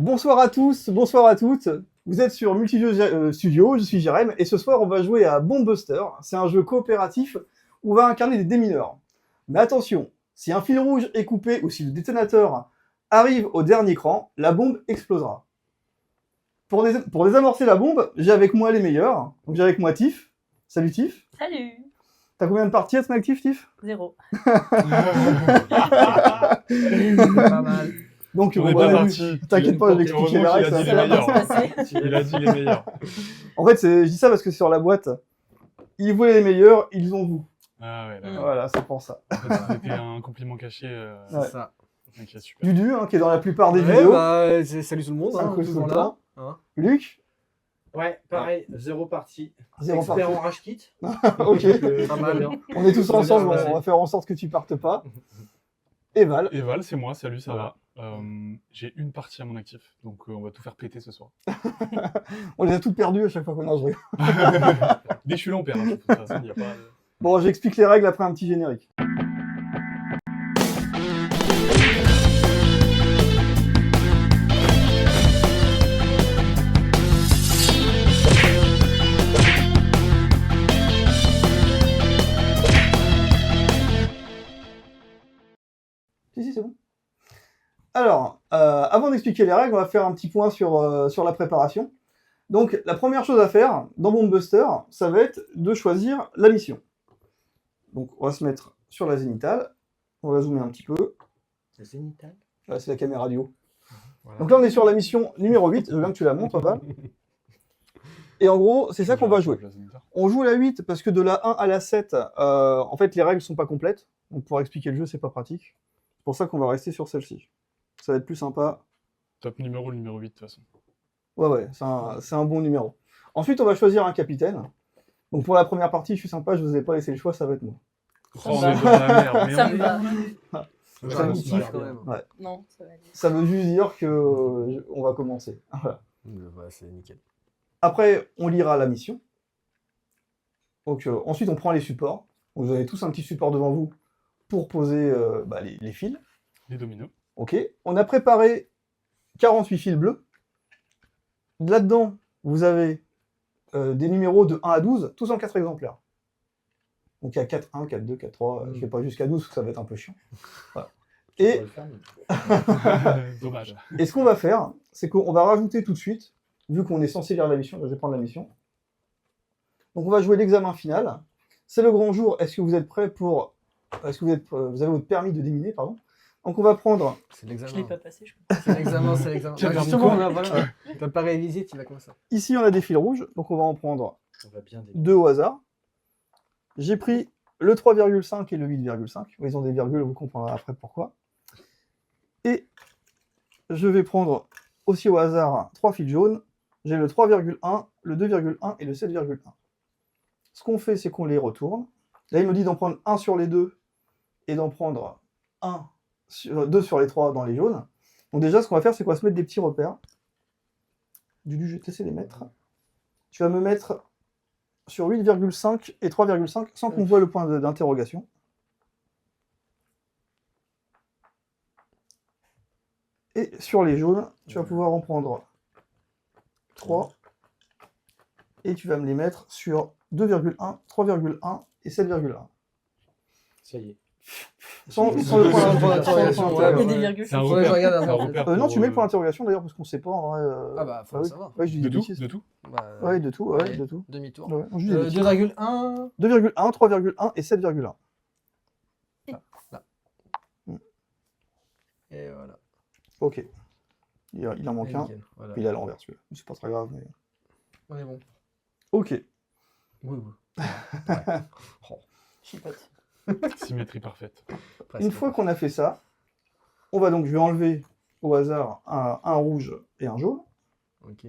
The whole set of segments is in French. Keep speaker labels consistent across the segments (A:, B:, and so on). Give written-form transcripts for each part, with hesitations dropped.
A: Bonsoir à tous, bonsoir à toutes. Vous êtes sur Multijeux Studio, je suis Jérém, et ce soir on va jouer à Bomb Buster. C'est un jeu coopératif où on va incarner des démineurs. Mais attention, si un fil rouge est coupé ou si le détonateur arrive au dernier cran, la bombe explosera. Pour désamorcer la bombe, j'ai avec moi les meilleurs. Donc j'ai avec moi Tiff. Salut Tiff.
B: Salut.
A: T'as combien de parties à ton actif, Tiff?
B: 0.
C: Pas mal.
A: Donc,
D: On est pas parti.
A: t'inquiète pas, je vais expliquer les règles.
D: Il
A: ça
D: a dit
A: va
D: les
A: pas se
D: meilleurs.
A: passer.
D: Il a dit les meilleurs.
A: En fait, je dis ça parce que sur la boîte, ils voulaient les meilleurs, ils ont vous.
D: Ah ouais, d'accord.
A: Voilà, c'est pour ça.
D: En fait, c'était un compliment caché.
C: C'est
A: Ouais.
C: ça.
D: Ok, super.
A: Dudu, hein, qui est dans la plupart des
C: Ouais,
A: vidéos.
C: bah, salut tout le monde.
A: Ça
C: Hein,
A: coûte
C: toujours
A: tout le
C: là.
A: temps.
C: Hein.
A: Luc,
E: Ouais, pareil, 0 partie.
A: zéro
E: Expert
A: parti.
E: en rage kit.
A: Ok,
C: Pas mal.
E: bien.
A: on est tous
E: Ça va
A: ensemble,
E: bien se
A: on
E: passer.
A: va faire en sorte que tu partes pas. Et Val,
D: Et Val, c'est moi. Salut, ça
A: Voilà.
D: va. J'ai une partie à mon actif, donc on va tout faire péter ce soir.
A: on les a toutes perdues à chaque fois qu'on a joué.
D: Dès que je suis là, on perd. Hein, de toute façon, y a pas...
A: Bon, j'explique les règles après un petit générique. Si, c'est bon. Alors, avant d'expliquer les règles, on va faire un petit point sur la préparation. Donc, la première chose à faire dans Bomb Buster, ça va être de choisir la mission. Donc, on va se mettre sur la zénitale. On va zoomer un petit peu.
E: Le zénithal.
A: Là, c'est la caméra du haut.
C: Voilà.
A: Donc là, on est sur la mission numéro 8. Je veux bien que tu la montres, Val. Et en gros, c'est ça qu'on va jouer. On joue la 8 parce que de la 1 à la 7, en fait, les règles sont pas complètes. Donc, pour expliquer le jeu, c'est pas pratique. C'est pour ça qu'on va rester sur celle-ci. Ça va être plus sympa.
D: Top numéro, le numéro 8, de toute façon.
A: Ouais, c'est un bon numéro. Ensuite, on va choisir un capitaine. Donc pour la première partie, je suis sympa, je vous ai pas laissé le choix, ça va être moi.
D: Oh, on est dans la merde. Mais
B: Ça
D: on
B: me
D: est-
B: va.
C: C'est
A: Ça
C: un
A: me
C: petit
D: kiffe,
C: kiff quand même.
A: Ouais.
B: Non, ça va aller.
A: Ça veut juste dire que on va commencer. Voilà.
C: Ouais, c'est nickel.
A: Après, on lira la mission. Donc ensuite, on prend les supports. Vous avez tous un petit support devant vous pour poser les fils.
D: Les dominos.
A: Ok. On a préparé 48 fils bleus. Là-dedans, vous avez des numéros de 1 à 12, tous en 4 exemplaires. Donc il y a 4-1, 4-2, 4-3, je fais pas jusqu'à 12, parce que ça va être un peu chiant. Voilà. Et,
D: Dommage.
A: et ce qu'on va faire, c'est qu'on va rajouter tout de suite, vu qu'on est censé lire la mission, je vais prendre la mission. Donc on va jouer l'examen final. C'est le grand jour, est-ce que vous êtes prêts pour... Est-ce que vous avez votre permis de déminer, pardon. Donc on va prendre...
C: C'est
B: Je l'ai
C: l'examen.
B: pas passé, je crois.
C: C'est l'examen, c'est l'examen.
D: Tiens,
C: Bah,
D: permis
C: justement,
D: quoi
C: là, voilà. T'as pas révisé, tu vas comme ça.
A: Ici, on a des fils rouges, donc on va en prendre
E: On va bien
A: 2 au hasard. J'ai pris le 3,5 et le 8,5. Ils ont des virgules, vous comprendrez après pourquoi. Et je vais prendre aussi au hasard 3 fils jaunes. J'ai le 3,1, le 2,1 et le 7,1. Ce qu'on fait, c'est qu'on les retourne. Là, il me dit d'en prendre un sur les deux et d'en prendre 2 sur les 3 dans les jaunes. Donc déjà, ce qu'on va faire, c'est qu'on va se mettre des petits repères. Dudu, je vais te laisser les mettre. Tu vas me mettre sur 8,5 et 3,5 sans qu'on voit le point d'interrogation. Et sur les jaunes, tu vas pouvoir en prendre 3. Et tu vas me les mettre sur 2,1, 3,1 et 7,1.
E: Ça y est.
A: Sans le
C: Sans le point
A: point
C: d'interrogation,
A: d'interrogation.
C: ouais,
B: Il y a
C: ouais.
B: des virgules.
D: C'est un
C: Ouais,
D: repère.
C: je regarde
D: C'est un
C: avant.
D: repère
A: Non,
D: pour,
A: tu mets le point d'interrogation d'ailleurs parce qu'on sait pas en vrai.
C: Ah bah, faut le
A: oui.
C: savoir.
A: Ouais, je dis
D: De
A: des
D: tout,
A: bêtises.
D: de tout.
C: Bah,
A: Ouais, de tout, ouais,
C: allez,
A: de tout.
C: Demi-tour.
A: Ouais, on juge des bêtises.
C: 2,1.
A: 2,1, 3,1 et 7,1.
C: Et voilà.
A: Ok. Il en manque
C: Et
A: un.
C: nickel, voilà.
A: Il est à l'envers celui-là. C'est pas très grave, mais.
C: On est bon.
A: Ok.
C: Oui, oui.
B: Chipote.
D: Symétrie parfaite.
C: Presque.
A: Une fois qu'on a fait ça, je vais enlever au hasard un rouge et un jaune.
C: Ok.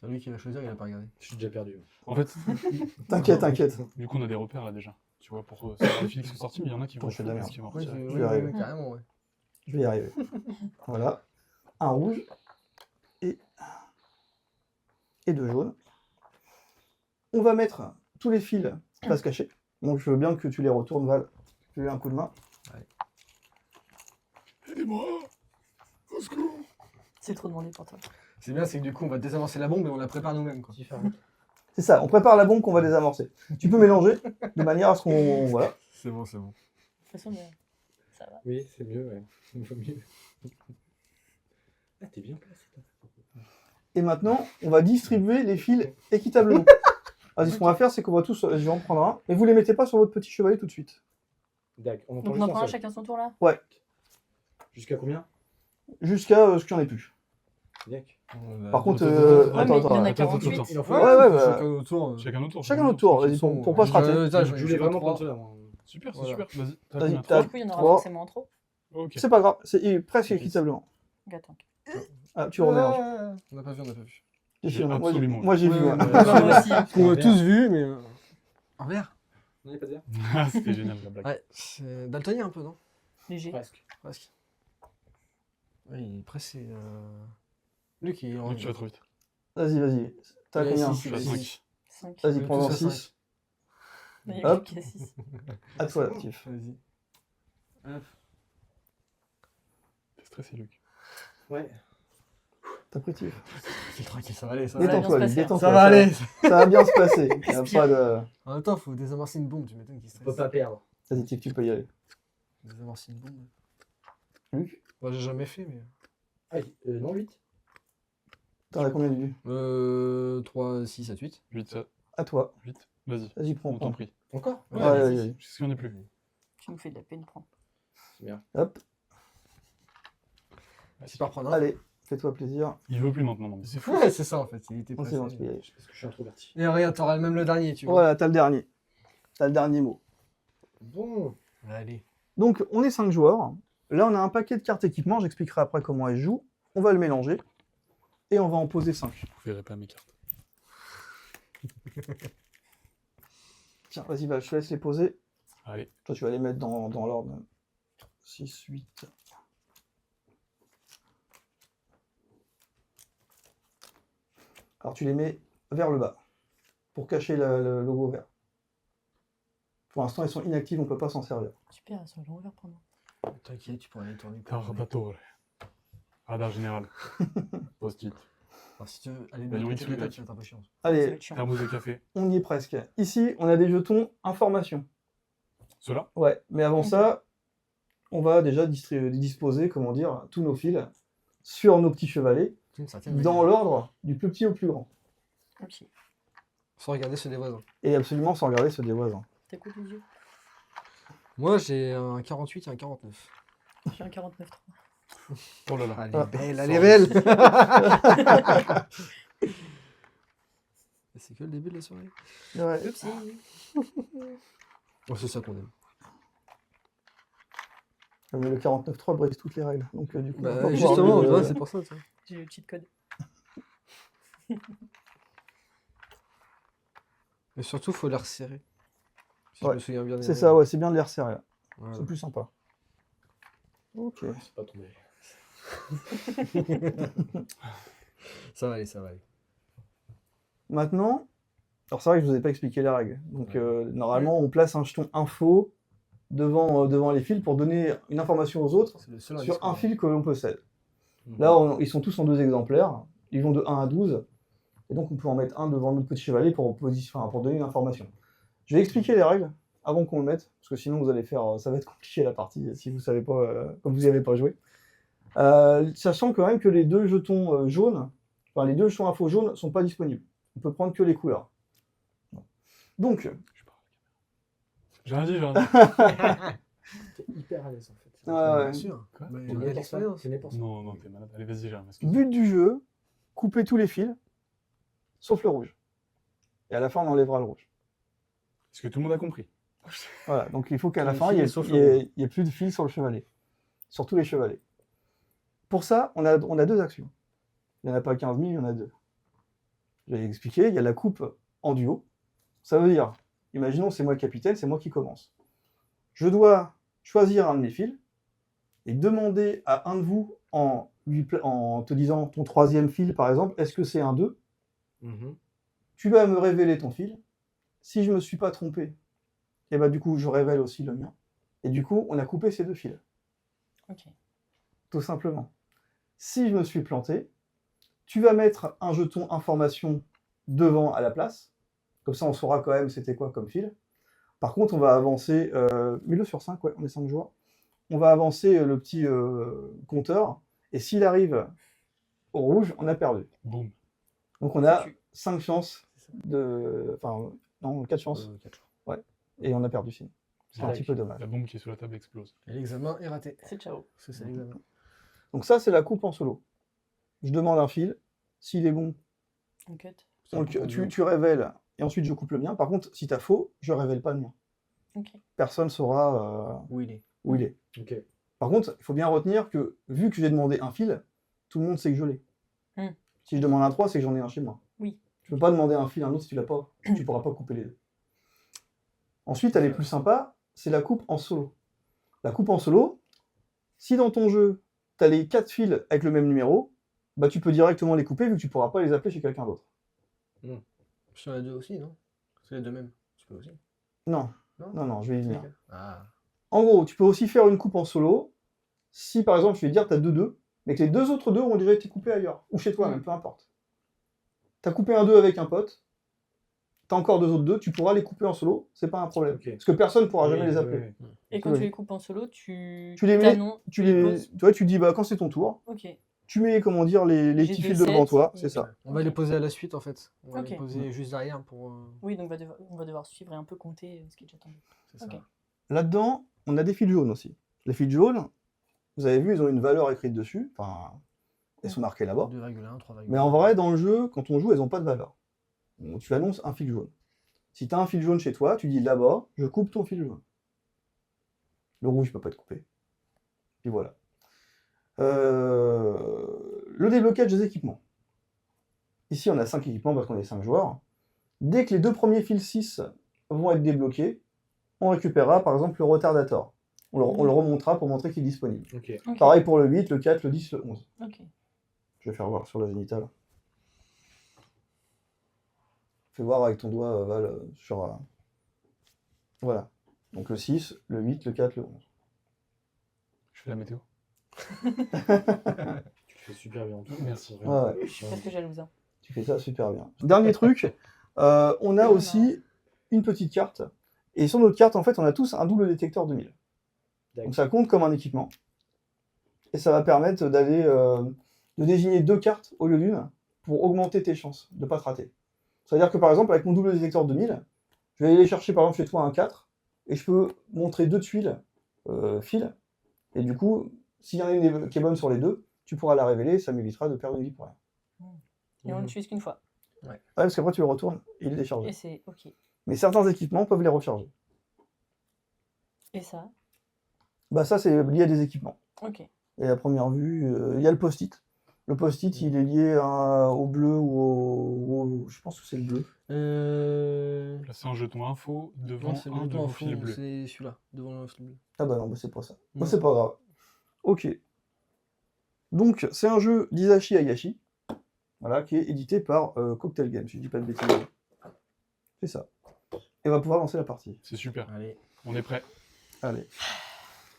C: C'est lui qui va choisir, il a pas regardé.
E: Je suis déjà perdu.
D: En fait,
A: T'inquiète.
D: du coup, on a des repères là déjà. Tu vois, pour savoir les fils qui sont sortis, mais il y en a qui vont
A: Pour de la
D: qui vont
C: Oui,
D: retirer.
A: vais y arriver.
C: carrément, ouais.
A: Je vais y arriver. Voilà. Un rouge et 2 jaunes. On va mettre tous les fils face cachée. Donc je veux bien que tu les retournes, Val. Je lui ai un coup de main.
D: Aidez-moi.
B: C'est trop demandé pour toi.
C: C'est bien, c'est que du coup, on va désamorcer la bombe et on la prépare nous-mêmes. Quoi.
E: Petit Farouk.
A: C'est ça, on prépare la bombe qu'on va désamorcer. Tu peux mélanger de manière à ce qu'on... Voilà.
C: C'est bon, c'est bon.
B: De toute façon, ça va.
E: Oui, c'est mieux, ouais. Il vaut mieux. Ah, t'es bien placé, toi.
A: Et maintenant, on va distribuer les fils équitablement. Alors, ce qu'on va faire, c'est qu'on va tous... Je vais en prendre un. Et vous les mettez pas sur votre petit chevalet tout de suite.
E: D'accord. On en
B: Donc
E: prend
B: on en
E: juste
B: prend
E: un
B: un
E: seul.
B: chacun son tour là.
E: Jusqu'à combien?
A: Jusqu'à ce qu'il n'y en ait plus.
E: D'accord.
A: Par contre,
B: Ouais, mais il y en a
D: attends,
B: 48.
D: attends.
E: Il en faut
A: Ouais, ouais, ouais.
C: Chacun notre tour.
D: Chacun notre tour.
A: Chacun notre tour, vas-y, pour pas se rater.
E: Je voulais vraiment prendre cela, moi.
D: Super, c'est
C: Voilà.
D: super. Vas-y. T'as
A: Vas-y,
D: combien,
A: t'as-
D: trois
B: Du coup, il y en aura
A: Trois.
B: forcément en trop.
D: Ok.
A: C'est pas grave, c'est presque équitablement.
B: Attends.
A: Ah, tu remélanges.
C: On n'a pas vu, on n'a pas vu.
A: J'ai
D: J'ai
A: moi,
D: absolument
A: moi, j'ai vu.
C: Ouais,
A: ouais.
C: ouais,
B: Bah, moi aussi.
C: On a tous vu, mais. En vert.
E: On n'est pas dire?
D: Ah, c'était génial la blague.
C: Ouais, c'est daltonien un peu, non?
B: Léger.
E: Presque.
C: Presque. Oui, après, c'est. Luc, il est en.
D: Tu vas trop vite.
A: Vas-y, vas-y. T'as
C: Ouais,
A: combien
C: si,
D: Je suis à
C: si.
D: 5.
B: 5.
A: Vas-y,
C: On est
A: prends-en
C: tous à
A: 6.
C: 5.
B: Il y a
A: Hop.
B: plus qu'à 6.
A: À toi, Tiff.
C: Vas-y.
D: T'es stressé, Luc.
E: Ouais.
A: T'as pris Tiff.
C: C'est tranquille, ça va aller. Ça
B: va
C: va aller.
B: bien se
A: Détends-toi, lui,
B: passer, hein.
A: détends-toi.
C: Ça va aller.
A: Ça va bien se passer. Il y a
B: Respire.
A: pas de...
C: En même temps, faut désamorcer une bombe, tu m'étonnes qu'il
E: On
C: stresse.
E: peut pas perdre.
A: Vas-y, Tiff, tu peux y aller.
C: Désamorcer une bombe.
A: Luc,
C: Moi, j'ai jamais fait, mais.
E: Ah, non, 8.
A: t'en as combien de vues
C: 3, 6, 7, 8.
D: 8,
A: À toi.
D: 8. Vas-y.
A: Vas-y, prends.
D: On t'en prie.
E: Encore?
A: Ouais, vas-y.
D: Qu'est-ce qu'il y en a plus?
B: Tu me fais de la peine, prends.
E: C'est bien.
A: Hop,
C: C'est pas reprendre un.
A: allez, fais-toi plaisir.
D: Il veut plus maintenant, non.
C: C'est fou, ouais, c'est ça en fait. Il était
A: Non, c'est
C: pressé.
A: bon, tu peux y aller.
E: Parce que je suis introverti.
C: Et regarde, t'auras même le dernier, tu vois.
A: Voilà, t'as le dernier. T'as le dernier mot.
E: Bon.
C: Allez.
A: Donc, on est 5 joueurs. Là, on a un paquet de cartes équipement. J'expliquerai après comment elles jouent. On va le mélanger. Et on va en poser 5.
D: Vous verrez pas mes cartes.
A: Tiens, vas-y, je te laisse les poser.
D: Allez.
A: Toi, tu vas les mettre dans l'ordre. 6, 8. Alors, tu les mets vers le bas pour cacher le logo vert. Pour l'instant, ils sont inactifs, on ne peut pas s'en servir.
B: Super, sur l'envers, prends.
C: T'inquiète, tu pourras les tourner.
D: Tardatore. Radar général. Post-it.
C: Alors, si tu veux aller
D: Bah,
C: de
D: non,
C: l'autre
D: il
C: côté,
D: te
C: tu vas être un peu chiant.
B: Ça va
A: Allez,
B: être chiant.
D: Thermos de café.
A: on y est presque. Ici, on a des jetons information.
D: Cela.
A: Ouais, mais avant ça, on va déjà disposer, comment dire, tous nos fils sur nos petits chevalets,
C: Ça tient,
A: dans l'ordre du plus petit au plus grand.
B: Ok.
C: Sans regarder ceux des voisins.
A: Et absolument sans regarder ceux des voisins.
B: T'as quoi les yeux?
C: Moi, j'ai un 48 et un 49.
B: J'ai un 49,3.
D: Oh là là.
C: Elle
A: Ah.
C: est belle, elle est belle. Et c'est que le début de la soirée.
A: Ouais.
B: Oupsie.
C: Oh, c'est ça qu'on aime.
A: Mais le 49.3 brise toutes les règles. Donc, du coup, on va
C: Bah,
A: pouvoir
C: justement,
A: le-
C: tu vois, c'est pour ça. Tu vois.
B: J'ai le cheat code.
C: Et surtout, faut les resserrer. Si
A: Ouais,
C: je me souviens bien. des
A: c'est
C: règles.
A: ça, ouais, c'est bien de les resserrer là.
C: Voilà.
A: C'est plus sympa. Ok.
E: C'est pas tombé.
C: Ça va aller, ça va aller.
A: Maintenant, alors c'est vrai que je vous ai pas expliqué les règles. Donc,
C: Ouais.
A: normalement, on place un jeton info devant les fils pour donner une information aux autres
C: C'est le seul
A: sur un fil que l'on possède.
E: Mhm.
A: Là, ils sont tous en 2 exemplaires. Ils vont de 1 à 12. Et donc, on peut en mettre un devant notre petit chevalet pour donner une information. Je vais expliquer les règles avant qu'on le mette, parce que sinon, vous allez ça va être compliqué la partie si vous savez pas, comme vous n'y avez pas joué. Sachant quand même que les 2 jetons jaunes, enfin les 2 jetons info jaunes, sont pas disponibles. On peut prendre que les couleurs. Donc,
D: J'ai rien dit, j'ai rien dit.
E: T'es hyper à l'aise en fait.
A: Ouais, ouais.
C: Bien sûr.
D: Quoi
C: Mais
E: C'est
C: il y
E: né
C: a
E: pour ça.
C: l'expérience.
E: C'est né pour ça.
D: Non, non, t'es malade. Allez, vas-y, j'ai rien.
A: but du jeu, couper tous les fils, sauf le rouge. Et à la fin, on enlèvera le rouge.
D: Est-ce que tout le monde a compris?
A: Voilà, donc il faut qu'à la
C: Les
A: fin, il y ait,
C: fils sauf
A: il y ait- il y ait plus de fils sur le chevalet. Sur tous les chevalets. Pour ça, on a 2 actions. Il n'y en a pas 15 000, il y en a 2. Je vais expliquer, il y a la coupe en duo. Ça veut dire, imaginons c'est moi le capitaine, c'est moi qui commence. Je dois choisir un de mes fils et demander à un de vous, en te disant ton 3e fil par exemple, est-ce que c'est un 2?
E: Mhm.
A: Tu vas me révéler ton fil. Si je ne me suis pas trompé, et bah du coup je révèle aussi le mien. Et du coup, on a coupé ces 2 fils.
B: Ok.
A: Tout simplement. Si je me suis planté, tu vas mettre un jeton information devant à la place. Comme ça, on saura quand même c'était quoi comme fil. Par contre, on va avancer, mets-le sur 5, ouais, on est 5 joueurs. On va avancer le petit compteur, et s'il arrive au rouge, on a perdu.
D: Boum.
A: Donc on a
B: Foutu.
A: 5 chances
C: C'est ça.
A: de... Enfin, non, 4 chances,
C: 4 jours.
A: et on a perdu sinon. C'est un
E: Tac.
A: petit peu dommage.
D: La bombe qui est sur la table explose.
C: Et l'examen est raté.
B: C'est ciao.
C: C'est ça l'examen.
A: Donc ça, c'est la coupe en solo. Je demande un fil, s'il est bon,
B: On cut.
C: Ça
A: donc,
C: coupe en deux.
A: tu révèles, et ensuite je coupe le mien. Par contre, si t'as faux, je révèle pas le mien.
B: Ok.
A: Personne saura
C: Où il est.
A: où il est.
E: Ok.
A: Par contre, il faut bien retenir que, vu que j'ai demandé un fil, tout le monde sait que je l'ai.
B: Hmm.
A: Si je demande un 3, c'est que j'en ai un chez moi.
B: Oui.
A: Tu peux pas demander un fil à un autre si tu l'as pas. Tu pourras pas couper les deux. Ensuite, elle est plus sympa, c'est la coupe en solo. La coupe en solo, si dans ton jeu, tu as les 4 fils avec le même numéro, bah tu peux directement les couper vu que tu pourras pas les appeler chez quelqu'un d'autre.
C: Sur la 2 aussi, non? C'est les deux mêmes. Tu peux aussi.
A: Non,
C: Non,
A: non, je vais y venir.
C: Ah.
A: En gros, tu peux aussi faire une coupe en solo, si par exemple, je vais dire, tu as 2-2, mais que les deux autres 2 ont déjà été coupés ailleurs, ou chez toi même, peu importe. Tu as coupé un 2 avec un pote, tu as encore 2 autres 2, tu pourras les couper en solo, c'est pas un problème.
E: Ok.
A: Parce que personne ne pourra
E: Oui,
A: jamais les
E: oui,
A: appeler.
E: oui.
B: Et quand
A: Oui.
B: tu les coupes en solo, tu
A: Tu les mets-
B: t'annonces-
A: Tu
B: les
A: les,
B: poses.
A: tu vois, tu dis, bah quand c'est ton tour,
B: Ok.
A: tu mets, comment dire, les
B: J'ai
A: petits
B: deux
A: fils devant
B: sets,
A: toi,
B: et-
A: c'est ça.
C: On va
B: Ok.
C: les poser à la suite en fait. On va
B: Ok.
C: les poser juste derrière pour.
B: Oui, donc on va devoir suivre et un peu compter ce qui est déjà tombé.
C: C'est
B: Ok.
C: ça.
A: Là-dedans, on a des fils jaunes aussi. Les fils jaunes, vous avez vu, ils ont une valeur écrite dessus, enfin, elles sont marquées là-bas.
C: 2,1, 3,1.
A: Mais en vrai, dans le jeu, quand on joue, elles n'ont pas de valeur. Donc, tu annonces un fil jaune. Si tu as un fil jaune chez toi, tu dis là-bas, je coupe ton fil jaune. Le rouge ne peut pas être coupé. Puis voilà. Le déblocage des équipements. Ici, on a 5 équipements parce qu'on est 5 joueurs. Dès que les 2 premiers fils 6 vont être débloqués, on récupérera par exemple le retardator. On le remontera pour montrer qu'il est disponible.
E: Ok.
B: Ok.
A: Pareil pour le 8, le 4, le 10, le 11.
B: Ok.
A: Je vais faire voir sur la zénitale. Fais voir avec ton doigt, Val, sur... Voilà. Donc le 6, le 8, le 4, le 11.
D: Je fais la météo.
E: Tu fais super bien.
D: Merci.
A: Ouais, ouais.
B: Je suis presque jalouse. Hein.
A: Tu fais ça super bien. Dernier truc, on a aussi une petite carte. Et sur notre carte, en fait, on a tous un double détecteur 2000. Donc ça compte comme un équipement. Et ça va permettre d'aller de désigner 2 cartes au lieu d'une pour augmenter tes chances de ne pas te rater. C'est-à-dire que par exemple, avec mon double détecteur 2000, je vais aller chercher par exemple chez toi un 4 et je peux montrer 2 tuiles fil. Et du coup, s'il y en a une qui est bonne sur les deux, tu pourras la révéler, ça m'évitera de perdre une vie pour rien.
B: Et on l'utilise qu'une fois.
A: Ouais, parce qu'après tu le retournes et il est déchargé.
B: Et c'est ok.
A: Mais certains équipements peuvent les recharger.
B: Et ça.
A: Bah ça c'est lié à des équipements.
B: Ok.
A: Et à première vue, il y a le post-it. Le post-it, il est lié au bleu ou au... Je pense que c'est le bleu.
D: Là, c'est un jeton info devant
C: Non, c'est
D: un
C: le
D: de
C: temps
D: vos
C: en fond,
D: fils bleus.
C: c'est celui-là, devant le fil bleu.
A: Ah bah non, bah c'est pas ça. Bah,
C: Non.
A: c'est pas grave. Ok. Donc, c'est un jeu d'Isashi Hayashi, voilà, qui est édité par Cocktail Games, si je dis pas de bêtises. C'est ça. Et on va pouvoir lancer la partie.
D: C'est super.
C: Allez,
D: On est prêt.
A: Allez.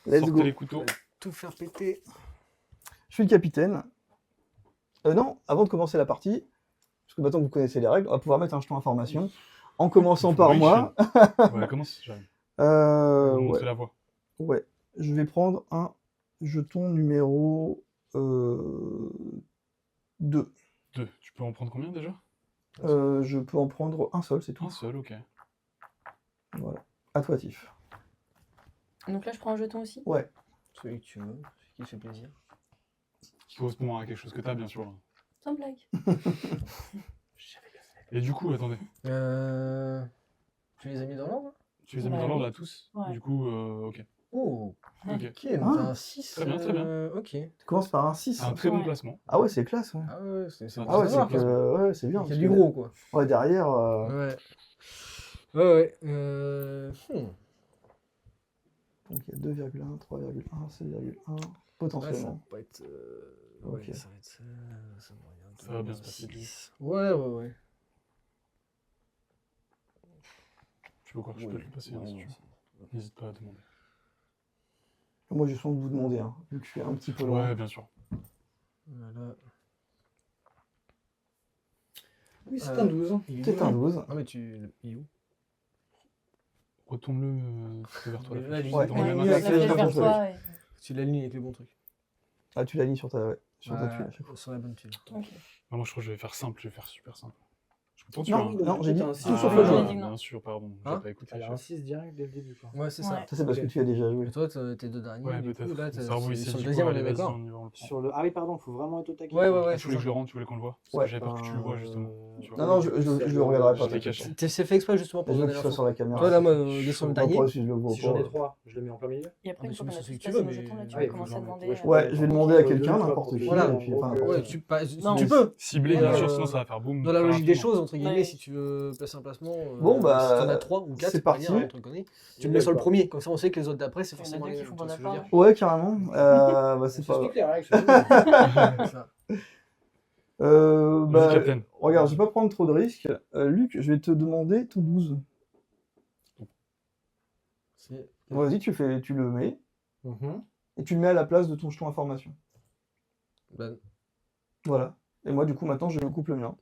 A: Let's
D: Sortez
A: go.
D: les couteaux.
C: tout faire péter.
A: Je suis le capitaine. Non, avant de commencer la partie, parce que maintenant que vous connaissez les règles, on va pouvoir mettre un jeton information. En commençant par
D: Oui,
A: moi.
D: Ouais, commence. J'arrive.
A: Ouais.
D: Montrer la voie.
A: Ouais, je vais prendre un jeton numéro 2.
D: 2. Tu peux en prendre combien déjà?
A: Je peux en prendre un seul, c'est tout.
D: Un seul, ok.
A: Voilà. À toi, Tiff.
B: Donc là, je prends un jeton aussi.
A: Ouais.
C: Celui que tu veux, celui qui te fait plaisir.
D: Qui correspond à quelque chose que t'as, bien sûr.
B: Sans blague.
D: Et du coup, attendez.
C: Tu les as mis dans l'ordre?
D: Tu les as mis
B: Ouais.
D: dans l'ordre là tous?
B: Ouais.
D: Du coup, ok.
C: Oh,
D: Ok.
C: ok, donc
A: Ah.
C: un 6.
D: Très bien, très bien.
C: Ok.
A: Tu commences par un 6.
D: C'est un très bon
B: Ouais.
D: placement.
A: Ah ouais, c'est classe. Ouais.
C: Ah ouais, c'est
D: Ah
A: Ah ouais,
C: bon
A: c'est
C: à savoir,
A: que... ouais, c'est bien.
C: Il y a
A: parce
C: du
A: que-
C: gros, quoi.
A: Ouais, derrière...
C: Ouais. Ouais.
A: Donc il y a 2,1, 3,1, 7,1,
C: Ouais, ça
A: potentiellement.
C: va pas être.
A: Ok.
C: Ouais, ça va être. Ça
D: Ça va bien se passer, lui.
C: Ouais.
D: Tu peux quoi? Je peux le passer hein, si tu veux. N'hésite pas à demander.
A: Moi, j'ai soin de vous demander, hein, vu que je suis un petit peu loin.
D: Ouais, bien sûr.
E: Oui, c'est un 12.
C: Il est
A: C'est
C: où,
A: un
C: là
A: 12.
C: Ah, mais tu. Il est où
D: Retourne-le vers toi.
C: Mais
D: la
C: là,
D: flèche.
A: Ouais.
D: Dans la même
A: Ouais,
B: La
D: axe.
A: c'est
B: flèche
A: la
B: vers
A: flèche.
B: toi.
C: Tu l'alignes avec les bons trucs.
A: Ah, tu l'alignes sur ta, ouais, sur ta
C: Ouais,
A: tuile à chaque fois.
C: sur la bonne tuile.
B: Ok.
D: Ah, moi, je crois que je vais faire simple, je vais faire super simple. Je peux t'en
A: Non,
D: tuer, hein.
A: non, j'ai dit
E: T'as un
A: tout
E: six.
A: sauf
B: Ah,
A: le
B: j'ai
A: jaune.
B: dit non.
D: Bien sûr, pardon,
C: Hein
D: j'ai pas écouté.
E: Elle a un
D: chef.
E: 6 direct dès le début, quoi.
C: Ouais, c'est
B: Ouais.
C: ça.
A: Ça, c'est parce
E: Ok.
A: que tu as déjà joué.
C: Et toi, t'es deux derniers.
D: Ouais,
C: du coup,
D: peut-être.
C: là,
D: Mon
C: t'as-
D: cerveau, il
C: sur
D: s'est
C: le
D: dit
C: deuxième,
D: quoi,
C: on est
D: allez, vas-y,
C: d'accord.
D: on y va, on le prend.
E: Sur le... Ah oui, pardon, faut vraiment être au taquet.
C: Ouais, ouais,
D: Ah,
C: ouais.
D: tu voulais que je le rende, tu voulais qu'on le voit Parce
A: Ouais.
D: que j'avais peur que tu le vois, justement. Tu vois.
A: Non, non, je le regarderai pas.
D: Je l'ai
A: t'inquiète
D: caché.
A: pas.
C: C'est fait exprès justement pour
A: Je veux
C: donner
A: que ce soit
C: l'info.
A: sur la caméra.
C: Toi, là, moi,
A: Je
C: descends le
A: comprends
C: dernier.
A: pas si je le vois
E: Si j'en ai
A: pas.
E: 3, je le mets en plein milieu.
B: Et après,
C: Ah,
B: une fois
C: mais
B: qu'on a
C: c'est
B: tous
C: ce que tu
B: passé
C: veux,
B: nos
C: mais-
B: jetons, là, tu
E: Ah,
B: vas
E: il faut
B: commencer
E: que
B: à
E: j'en
B: demander.
E: mette. Ouais, je
A: Ouais, je vais demander à
E: Deux,
A: quelqu'un,
E: tu vois,
A: n'importe
E: pour
A: qui.
C: Voilà.
A: Et puis, enfin, n'importe
C: Ouais,
A: qui.
C: tu
B: Non.
C: peux.
D: Cibler,
C: Mais,
D: bien sûr, sinon ça va faire boum.
C: Dans la
D: très
C: logique des
D: rapidement.
C: choses, entre guillemets,
B: Ouais.
C: si tu veux placer un placement,
A: Bon, bah,
C: si t'en as 3 ou 4,
A: c'est parti.
C: tu le mets sur le premier, comme ça on sait que les autres d'après, c'est
B: Il y en a
C: forcément
B: deux
C: les
B: qui
C: mêmes.
B: font
C: Tu vois
B: pas
C: ce que je veux dire
B: d'accord.
A: Ouais, carrément. Bah, c'est
E: Ça
A: pas.
E: explique les règles, c'est tout.
C: C'est ça.
A: Bah,
D: Vas-y, Captain.
A: regarde, je vais pas prendre trop de risques. Luc, je vais te demander ton 12.
C: C'est-
A: Vas-y, tu le mets.
E: Mhm.
A: Et tu le mets à la place de ton jeton information.
C: Ben,
A: Voilà. Et moi, du coup, maintenant, je coupe le mien.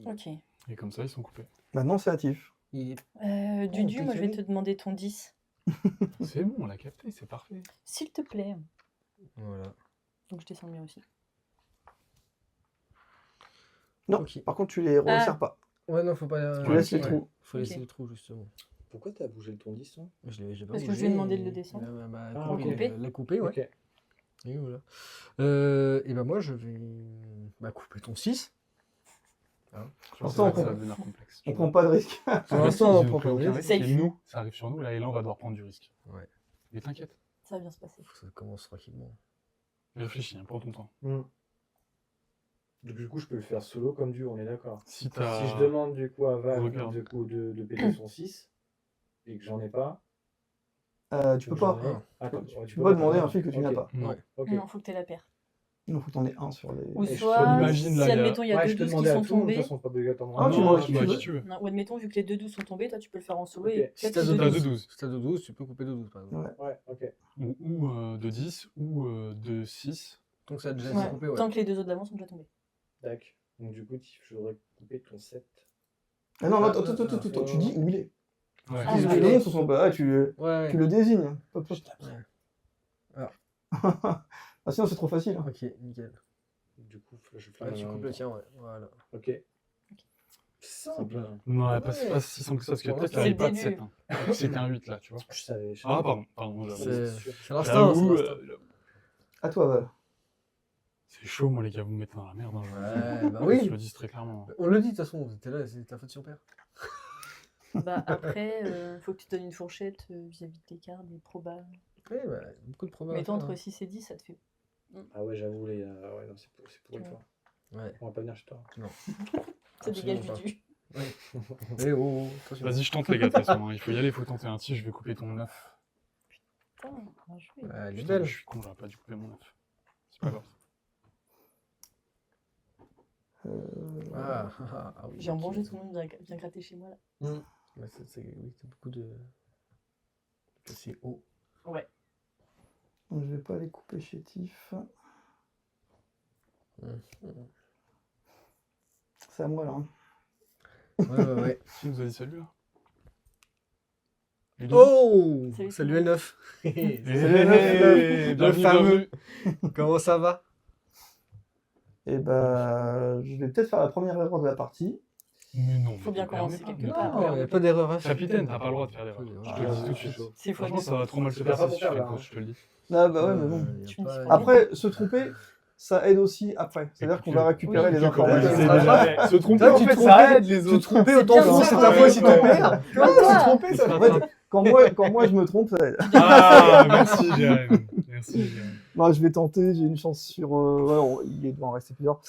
B: Ok.
D: Et comme ça, ils sont coupés.
A: Maintenant, c'est actif.
C: il est-
B: Dudu, moi je vais
C: décalé.
B: te demander ton 10.
D: C'est bon, on l'a capté, c'est parfait.
B: S'il te plaît.
C: Voilà.
B: Donc je descends le mien aussi.
A: Non,
C: Ok.
A: par contre, tu les resserres pas.
C: Ouais, non, faut pas.
A: Tu laisses les
C: ouais.
A: trous.
C: Faut
B: Ok.
C: laisser les trous, justement.
E: Pourquoi t'as bougé le ton 10, toi
C: J'ai pas
B: Parce que
C: bougé,
B: je lui ai demandé de
C: et-
B: le descendre.
E: Ah,
C: couper,
E: ok.
C: la couper, ouais.
E: Ok.
C: Et voilà. Et ben moi, je vais couper ton 6.
D: Je
A: Pour
D: pense
A: l'instant,
D: que ça
A: on
D: va devenir complexe.
A: On prend pas de risque.
C: Pour l'instant, on
D: Ils ont
C: prend
D: pris
C: pas de
D: aucun
C: risque.
D: risque.
B: Safe.
D: Et nous, ça arrive sur nous, là, et là, on va devoir prendre du risque.
C: Ouais.
D: Mais t'inquiète,
B: Ça va bien se passer.
C: Faut que ça commence tranquillement.
D: réfléchis, hein, prends ton temps.
E: Donc, du coup, je peux le faire solo comme duo, on est d'accord.
D: Si t'as.
E: Si je demande du coup à Val
D: Regarde.
E: du coup, de péter son 6 et que j'en ai pas,
A: Tu peux
E: ou j'en
A: pas.
E: ai- Attends,
A: Tu
E: ouais,
A: peux pas demander un fil que tu
E: Ok.
A: n'as pas.
D: Non.
C: Ouais.
E: Ok.
B: Non, faut que tu aies la paire.
A: Il faut que t'en aies un sur les.
B: Ou
E: Et je
B: soit,
D: imagine,
B: si
D: là, il y a-
B: admettons, il y a
E: Ouais,
B: deux
E: je peux
B: 12 qui
E: demander à
B: sont
E: tout le monde, de
B: tombés.
E: toute façon, pas obligatoirement.
A: Ah, tu
D: non,
A: demandes à
D: tu
A: qui
D: demandes à
A: tu
D: qui tu veux.
B: Non, ou admettons, vu que les deux 12 sont tombés, toi tu peux le faire en solo
E: Ok.
B: et
C: Si
B: peut-être
C: t'as
B: les
C: de
B: deux
D: t'as
C: 12,
D: de 12.
C: si t'as de 12, tu peux couper de 12 par exemple.
A: Ouais.
E: Ouais, ok.
D: Ou de 10, ou de 6.
C: Donc ça a déjà
B: Ouais,
C: été coupé, ouais.
B: tant que les deux autres d'avant sont déjà tombés.
E: Tac. Donc, du coup, je voudrais couper ton 7.
A: Ah non,
C: Ah,
A: attends, tu dis où il est.
D: Ouais.
B: Ah,
A: Tu
B: ouais.
A: le montres sur son. Ah, tu
C: Ouais.
A: le désignes. Hop, hop.
C: Ouais.
A: Ah, sinon, c'est trop facile.
C: Ok, nickel.
E: Du coup, je fais
C: Ouais,
E: la
C: tu
E: main en
C: coupes
E: même
C: le
E: temps.
C: tien, ouais. Voilà.
E: Ok. Simple.
D: Non,
C: Ouais.
D: pas si simple que ça, parce que
C: Pour
D: peut-être
C: l'instant,
D: qu'il n'y
B: c'est
D: avait pas
B: le
D: de 7.
B: début.
D: C'était un 8 là, tu vois.
E: Je savais.
D: Ah, pardon.
C: C'est
E: sûr.
C: c'est l'instinct.
D: J'avoue,
C: c'est l'instinct.
A: À toi, Val.
D: c'est chaud, moi, les gars, vous me mettez dans la merde. Hein,
C: Ouais, bah
D: Je
C: oui.
D: le dis très clairement.
C: On le dit de toute façon, t'es là, c'est ta faute sur père.
B: Bah après, faut que tu donnes une fourchette vis-à-vis de l'écart des probas.
C: Oui, bah, beaucoup de problèmes.
B: Mettons entre 6 et 10, ça te fait.
E: Ah ouais, j'avoue, les. Ouais, non, c'est pour une
B: Ouais.
E: fois.
C: Ouais.
E: On va pas venir chez toi.
B: Ça dégage
C: Absolument
B: du.
C: Eh oh, attention.
D: Vas-y, je tente, les gars, de toute façon. Hein. Il faut y aller, il faut tenter un tir. Je vais couper ton 9.
B: Putain, bien joué.
C: Ouais, elle est
D: Putain,
C: belle.
D: je suis con, j'aurais pas dû couper mon 9. C'est pas grave.
C: Oui.
B: J'ai embranché tout le monde bien gratté chez moi là.
C: Ouais, oui, c'est beaucoup de. C'est haut.
B: Ouais.
A: Donc, je vais pas les couper chétif. C'est à moi là. hein.
C: Ouais.
D: Qui nous a dit salut là
C: Oh
B: Salut,
C: Salut L9.
D: Le
C: fameux. Comment ça va?
A: Et bah, je vais peut-être faire la première erreur de la partie.
D: Mais non,
B: Faut
D: mais
B: bien
D: te permets
B: commencer
D: pas,
B: quelque
D: ne
B: part.
D: te
C: Non, il n'y a pas d'erreur à faire.
D: Capitaine, t'as pas le droit de faire d'erreur. Je te le dis tout de
E: c'est
D: suite.
E: chaud.
B: C'est fois
D: Franchement, ça va trop mal se
E: Tu perds
D: passer
E: pas
D: si
E: pour
D: tu fais
E: perdre,
D: cause,
E: hein.
D: je te le dis.
A: Ah bah ouais, mais bon.
B: Tu me dis pas.
A: Après, se tromper, ça aide aussi après. C'est-à-dire qu'on va récupérer les
D: Comment
A: informations.
D: je sais déjà. Se tromper,
C: Toi,
D: en
C: tu
D: fait,
C: te
D: ça
C: trompais,
D: aide les
C: Tu te
D: autres.
C: trompais, autant
B: bien
C: fond,
B: ça.
C: c'est ta fois si ton père. Tu vois,
B: Toi.
C: se tromper, ça.
A: En fait, quand moi je me trompe, ça aide.
D: Ah, merci, Jérémy. Merci, Jérémy.
A: Non, je vais tenter, j'ai une chance sur. Ouais, il doit en rester plusieurs.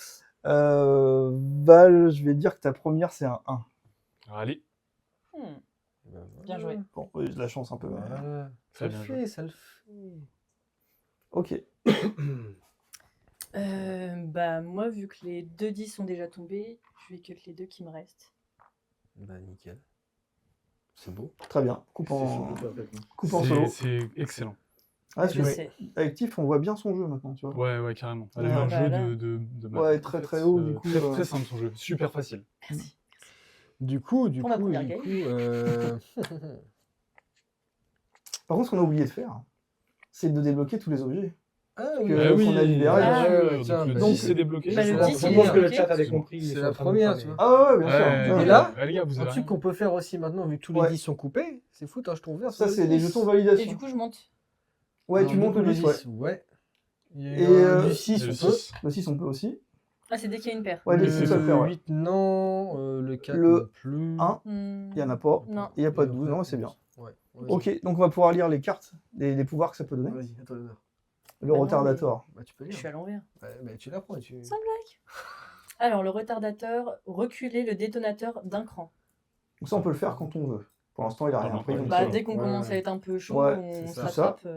A: Val, je vais dire que ta première c'est un 1.
D: Allez,
B: Bien joué.
A: Bon, j'ai de la chance un peu. mais-
C: Voilà.
D: Très
C: Ça le
D: bien
C: fait, ça le fait.
A: Ok.
B: Bah moi, vu que les deux 10 sont déjà tombés, je vais cut les deux qui me restent.
C: Bah, nickel. C'est beau.
A: Très bien. Coupe
E: C'est
A: en,
E: surtout parfaitement.
A: coupe en solo.
D: c'est excellent.
A: Ah,
B: Je
A: c'est-
B: sais.
A: avec Tiff, on voit bien son jeu maintenant, tu vois.
D: Ouais, carrément. Elle a eu
A: Ouais.
D: un
B: Bah
D: jeu
B: là.
D: de maths.
A: Ouais, très, très haut, du coup,
D: Très, très simple son jeu, super facile.
B: Merci.
C: Du coup,
B: Pour ma première game.
A: Par contre, ce qu'on a oublié de faire, c'est de débloquer tous les objets.
C: Ah
A: Que- qu'on a libéré.
B: Ah,
D: bien sûr.
C: tiens,
D: Donc le
C: bah,
D: 10
C: c'est-
D: c'est débloqué.
B: Bah, le
C: c'est la
B: 10,
E: Je
B: il est
E: pense que le
B: débloqué.
E: chat avait compris. ils
C: C'est
E: sont
C: la
E: en train de
C: première,
E: cramer.
C: tu vois.
A: Ah ouais, bien sûr.
D: Ouais,
A: Ouais.
C: Et là,
D: les gars, vous
C: un
D: avez
C: truc
D: rien.
C: qu'on peut faire aussi maintenant, vu que tous les
A: Ouais.
C: 10 sont coupés, c'est foutre un jeton vert.
A: Ça,
C: sur
A: c'est
C: le
A: des
C: 10.
A: jetons
B: Et
A: validation.
B: du coup, je monte.
A: Ouais,
C: Alors,
A: tu
C: du
A: montes
C: coup,
A: le 10, ouais.
C: ouais. Il y a
A: Et
C: du 6,
D: Et le
C: on peut.
D: 6.
A: Le 6, on peut aussi.
B: Ah, c'est dès qu'il y a une paire.
A: Ouais, dès que c'est ça le faire, ouais.
C: 8, non. Le 4,
A: Le
C: non plus.
A: 1,
B: Hmm.
A: il n'y en a pas.
B: Non.
A: Il n'y a pas
C: Et
A: de 12,
C: après,
A: non, c'est bien.
C: Ouais. Vas-y.
A: Ok, donc on va pouvoir lire les cartes, les pouvoirs que ça peut donner.
C: Vas-y, à toi l'honneur.
A: Le
B: Bah non,
A: retardator.
C: Bah, tu peux
B: Je
C: lire.
B: suis à l'envers.
C: Ouais, bah, tu l'apprends. Tu...
B: Sans blague. Alors, le retardateur, reculer le détonateur d'un cran.
A: Donc ça, on peut le faire quand on veut. Pour l'instant, il n'a
D: Ah
A: rien
D: non,
A: pris.
D: ouais,
A: donc
B: Bah,
A: ça va.
B: dès qu'on
E: Ouais.
B: commence à être un peu chaud,
A: Ouais,
B: on
C: c'est
B: se
C: ça.
B: rattrape.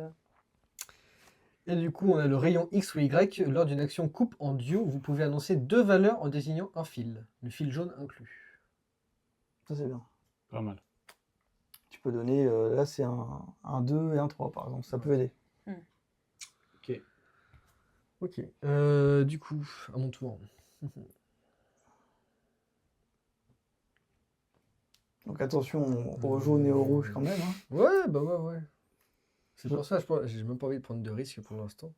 C: Et du coup, on a le rayon X ou Y. Lors d'une action coupe en duo, vous pouvez annoncer 2 valeurs en désignant un fil. Le fil jaune inclus.
A: Ça, c'est bien.
D: Pas mal.
A: Tu peux donner, là, c'est un 2 et un 3, par exemple. Ça peut aider.
C: Ok. Du coup, à mon tour.
A: Donc attention au jaune et au rouge quand même. Hein.
C: Ouais, bah ouais. C'est pour ça, j'ai même pas envie de prendre de risques pour l'instant.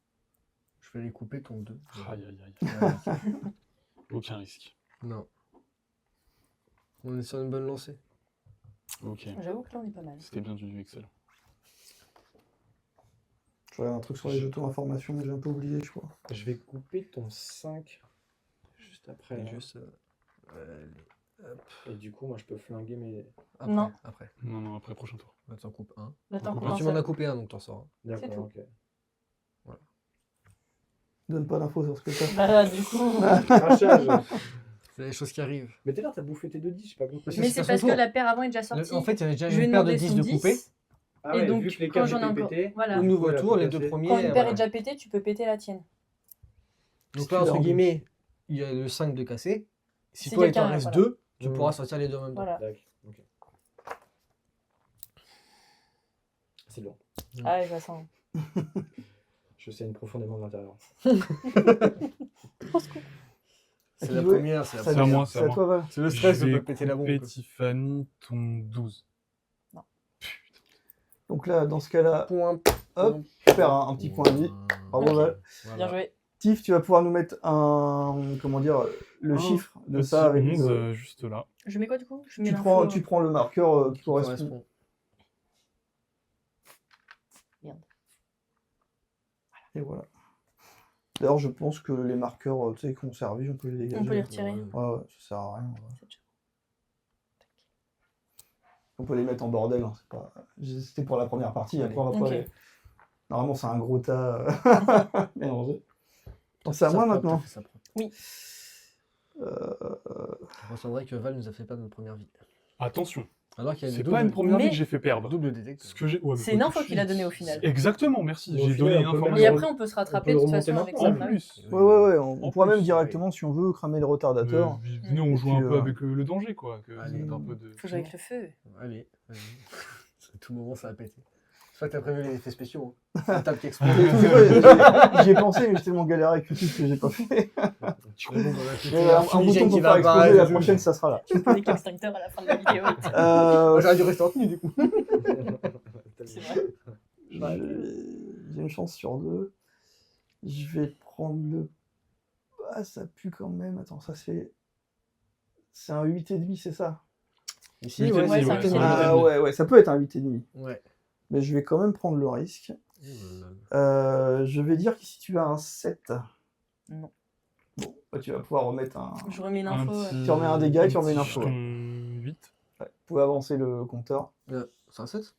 C: Je vais aller couper ton 2.
D: Aïe, aïe, aïe.
C: Ouais.
D: Aucun risque.
C: Non. On est sur une bonne lancée.
D: Ok.
B: J'avoue que là, on est pas mal.
D: C'était bien du Excel.
A: Je regarde un truc sur les jetons information, mais j'ai un peu oublié, je crois.
E: Je vais couper ton 5 juste après.
C: Et
E: là.
C: juste.
E: Et du coup, moi, je peux flinguer mes.
C: Après.
B: Non.
C: Après.
D: Non, après, prochain tour.
C: Là, t'en coupes un.
B: Là, t'en
D: Enfin,
B: coupes
C: Enfin,
B: un
C: tu m'en
B: seul.
C: as coupé un, donc t'en sors.
E: D'accord, ok.
A: Donne pas d'infos sur ce que t'as.
B: Bah, là, du coup.
E: Crachage.
C: C'est les choses qui arrivent.
E: Mais t'es là, t'as bouffé tes 2-10, j'ai pas compris.
C: Parce
B: Mais
C: c'est
B: c'est
C: son
B: parce que
C: tour.
B: la paire avant est déjà sortie.
C: En fait, il y avait déjà
B: je lui ai
C: une paire de
B: demandé
C: 10
B: son
C: de
B: 10.
C: couper.
E: Ah
B: Et
E: ouais,
B: donc,
E: vu que les
B: quand
E: 4
B: j'en ai
E: étaient
B: encore.
E: pétés.
B: Voilà.
C: Au nouveau
E: Ouais,
C: tour, les
E: faut
C: 2
E: casser.
C: premiers.
B: Quand une paire
C: voilà.
B: est déjà pétée, tu peux péter la tienne.
C: Donc là, entre guillemets, il y a le 5 de cassé. Si
B: C'est
C: toi, il t'en
B: quelqu'un,
C: reste
B: voilà.
C: 2, tu
E: Mmh.
C: pourras sortir les 2 en même temps.
B: Voilà.
E: Tac, ok. C'est long.
B: Ah, je la sens.
E: Je saigne profondément de l'intérieur.
C: C'est
A: Qui
C: la
A: jouait
C: première, c'est la
A: Ça
D: C'est à
C: première.
D: moi, c'est
A: C'est
D: à
A: à
D: moi.
A: toi, Val.
C: C'est le stress
D: Je
C: de
D: vais
C: pas péter la bombe.
D: couper
C: quoi.
D: Tiffany, ton 12.
A: Donc là, dans ce cas-là,
C: Point.
A: hop, tu perds un petit point de vie. Bravo,
C: Ok.
A: Val.
C: Voilà.
B: Bien joué.
A: Tiff, tu vas pouvoir nous mettre comment dire, le
D: Oh,
A: chiffre de
D: Petit
A: ça avec
D: 11,
A: le-
D: juste là.
B: Je mets quoi du coup? Je mets
A: tu
B: l'info,
A: prends, tu prends le marqueur qui
C: Qui
A: correspond.
C: correspond.
A: Et voilà. D'ailleurs, je pense que les marqueurs tu sais, qu'on servi, on peut les dégager.
B: On peut les retirer.
C: Ouais.
A: Ouais, ouais, ça sert à rien. ouais.
B: C'est déjà-
A: On peut les mettre en bordel. Hein, c'est pas... C'était pour la première partie. Après, on va
B: Ok.
A: pas les- Normalement, c'est un gros tas mélangé. Donc, c'est à
C: Ça
A: moi
C: prend,
A: maintenant.
C: t'as fait ça prend.
B: Oui.
C: On retiendrait que Val nous a fait perdre notre première vie.
D: Attention,
C: Alors qu'il y a
D: c'est
C: des
D: pas une première vie
B: Mais-
D: que j'ai fait perdre.
C: double détecteur.
D: Ce que j'ai... ouais, mais
B: C'est
D: pas
B: une
D: tout
B: info
D: de
B: qu'il a
D: suite.
B: donnée au final.
D: Exactement, merci.
E: Au
D: J'ai
E: final,
D: donné une
E: on peut même
B: Et
D: information.
B: après, on peut se rattraper
E: peut
B: de toute
E: remonter
B: façon avec
E: maintenant.
B: ça.
D: En
B: bah oui.
D: plus.
A: Ouais, ouais, ouais. On
D: En
A: pourra
D: plus,
A: même directement, si on veut, cramer le retardateur.
D: Venez, on joue
A: Et
D: un
A: puis,
D: peu avec le danger, quoi.
C: Allez.
D: Un peu de...
B: Faut jouer avec le feu.
C: Allez, vas-y. À tout moment, ça va péter. Soit t'as prévu les effets spéciaux. Hein. La table qui explose.
A: J'y ai pensé, mais j'ai tellement galéré avec le truc que j'ai pas fait.
C: Un
A: Un bouton pour faire exploser, la prochaine, ça sera là.
B: Tu peux avec l'extincteur à la fin de la vidéo.
C: J'aurais dû rester en tenue du coup.
B: C'est vrai.
A: J'ai une chance sur 2. Je vais prendre le... Ah, ça pue quand même. Attends, ça fait... C'est un 8,5, c'est ça?
C: Ici,
D: Ouais,
C: ouais,
B: c'est
C: c'est
B: un
C: vrai.
B: huit et demi.
A: Ah ouais, ouais, ça peut être un 8,5.
C: Ouais.
A: Mais je vais quand même prendre le risque. Je vais dire que si tu as un 7...
B: Non.
A: Bon, bah, tu vas pouvoir remettre un...
B: Je remets une info.
A: Tu remets un dégât et tu remets une info.
D: 8.
A: Ouais, vous pouvez avancer le compteur.
C: C'est un 7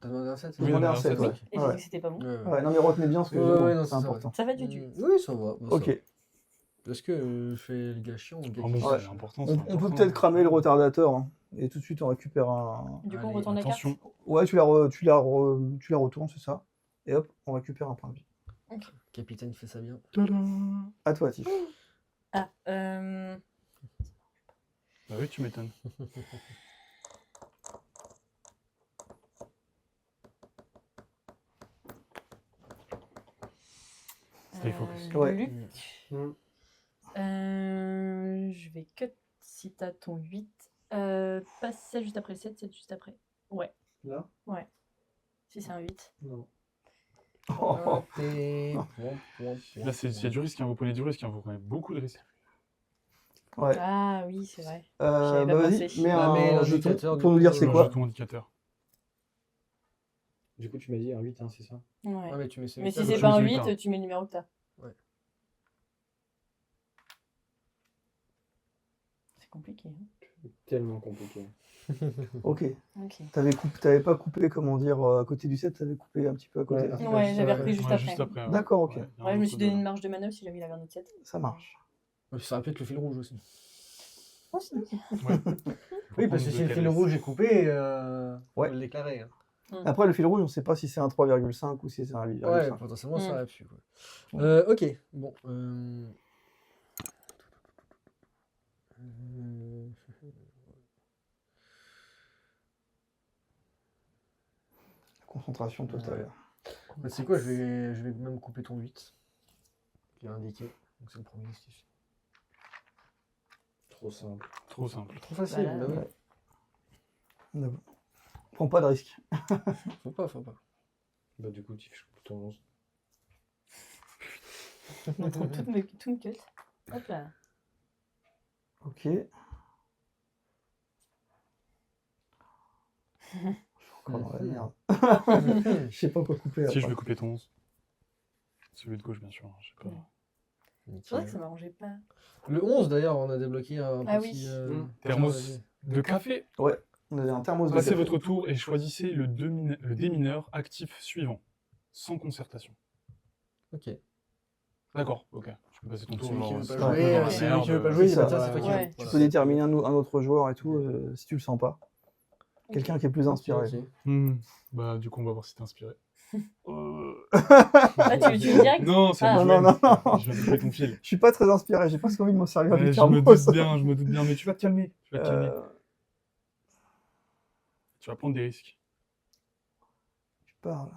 C: T'as demandé un 7
A: J'ai demandé un 7, ouais.
B: Et j'ai dit que c'était pas bon.
A: Ouais, non mais retenez bien ce que
C: Ouais, non,
A: c'est
C: ça va.
A: important.
B: Ça va du dur.
C: Oui, ça va. Bah, ça
A: Ok.
C: va. Est-ce que je fais le gars chiant ou le gars
D: Ah
C: qui-
D: bon,
A: Ouais.
D: c'est important.
A: On peut peut-être cramer le retardateur, hein, et tout de suite on récupère un...
B: Du coup, on
C: Allez,
B: retourne la carte.
D: Attention.
A: Ouais, tu la retournes, c'est ça. Et hop, on récupère un point de vie.
C: Capitaine fait ça bien.
D: Tadam.
A: À toi, Tiff.
B: Ah,
D: Bah oui, tu m'étonnes. Stay focus.
A: Ouais.
B: Luc,
E: Mm.
B: je vais cut si t'as ton 8. Pas 7 juste après le 7, 7 juste après. Ouais,
E: Là
B: si c'est un 8.
E: Non.
A: Oh,
D: Là, il y a du risque, hein, vous prenez du risque, hein, vous prenez beaucoup de risques.
A: ouais.
B: Ah oui, c'est vrai.
A: Bah
B: pas
A: vas-y,
B: pensé.
A: mets
C: Ah, mais
A: un
C: l'indicateur,
A: jeton
C: du
A: pour nous
C: coup,
A: dire c'est
D: Le
A: quoi.
D: jeton indicateur.
E: Du coup, tu m'as dit un 8, hein, c'est ça?
B: Ouais.
C: Ah, mais tu mets ce
B: Mais si
C: message.
B: c'est
D: je
B: pas
D: me
B: un
D: souviens
B: 8,
D: pas.
B: tu mets le numéro que t'as. C'est compliqué. Hein.
E: Tellement compliqué.
A: Ok.
B: Ok.
A: T'avais pas coupé, comment dire, à côté du 7, t'avais coupé un petit peu à côté.
E: Ouais.
B: Ouais, j'avais repris juste
D: Ouais,
B: après.
D: juste après.
A: D'accord, ok.
D: il y a un
B: Ouais, je me
D: autre
B: suis donné
D: de-
B: une marge de manœuvre si jamais il avait un autre 7.
A: Ça marche.
C: Ouais, ça répète le fil rouge aussi.
B: Oh, c'est nickel.
D: Ouais.
C: Oui, parce que si le fil rouge est coupé,
A: Ouais.
C: faut le déclarer. Hein.
A: Après, le fil rouge, on sait pas si c'est un 3,5 ou si c'est un 8,5.
C: Ouais, potentiellement, ça
B: Mm.
C: aurait pu. Quoi.
A: Ouais.
C: Ok, bon.
A: Concentration totale.
C: Bah, c'est quoi, je vais même couper ton 8. Qui est indiqué. Donc c'est le premier qui suffit.
E: Trop simple.
D: Trop simple.
C: Trop facile,
B: Voilà.
C: bah oui.
A: Ouais. D'accord. Prends pas de risque.
C: Faut pas, faut pas.
E: Bah, du coup, tu fais ton 11.
B: Tout me cut. Hop là.
A: Ok. Je suis encore dans la merde. Je sais pas quoi couper.
D: Si je
A: après.
D: vais couper ton 11. Celui de gauche, bien sûr. Je sais pas.
B: C'est vrai que ça m'arrangeait pas.
C: Le 11 d'ailleurs, on a débloqué un
B: Ah
C: petit.
B: oui.
D: Thermos de café.
A: On avait un thermos de
D: Passez
A: café.
D: votre tour et choisissez le démineur actif suivant. Sans concertation.
C: Ok.
D: D'accord, ok. Tu peux passer ton tour.
C: Celui qui
D: genre,
C: veut
D: c'est
C: pas
D: un peu
C: jouer,
D: dans la
C: celui
D: merde.
C: qui veut pas jouer,
A: c'est
C: bah,
A: ça.
C: tiens, c'est toi qui
B: Ouais.
C: joue.
A: Tu
C: Voilà.
A: peux déterminer un autre joueur et tout, si tu le sens pas. Quelqu'un qui est plus inspiré.
C: Ok.
D: Bah, du coup, on va voir si t'es inspiré.
B: Ah, tu l'utilises direct?
D: Non, c'est
B: Ah.
D: le
A: Non,
D: jouet.
A: non, non.
D: Je viens de couper ton fil.
A: Je suis pas très inspiré, j'ai presque envie de m'en servir
D: Ouais,
A: du
D: je me
A: thermos.
D: doute bien, mais tu vas te calmer. Tu vas te calmer. Tu vas prendre des risques.
A: Tu parles.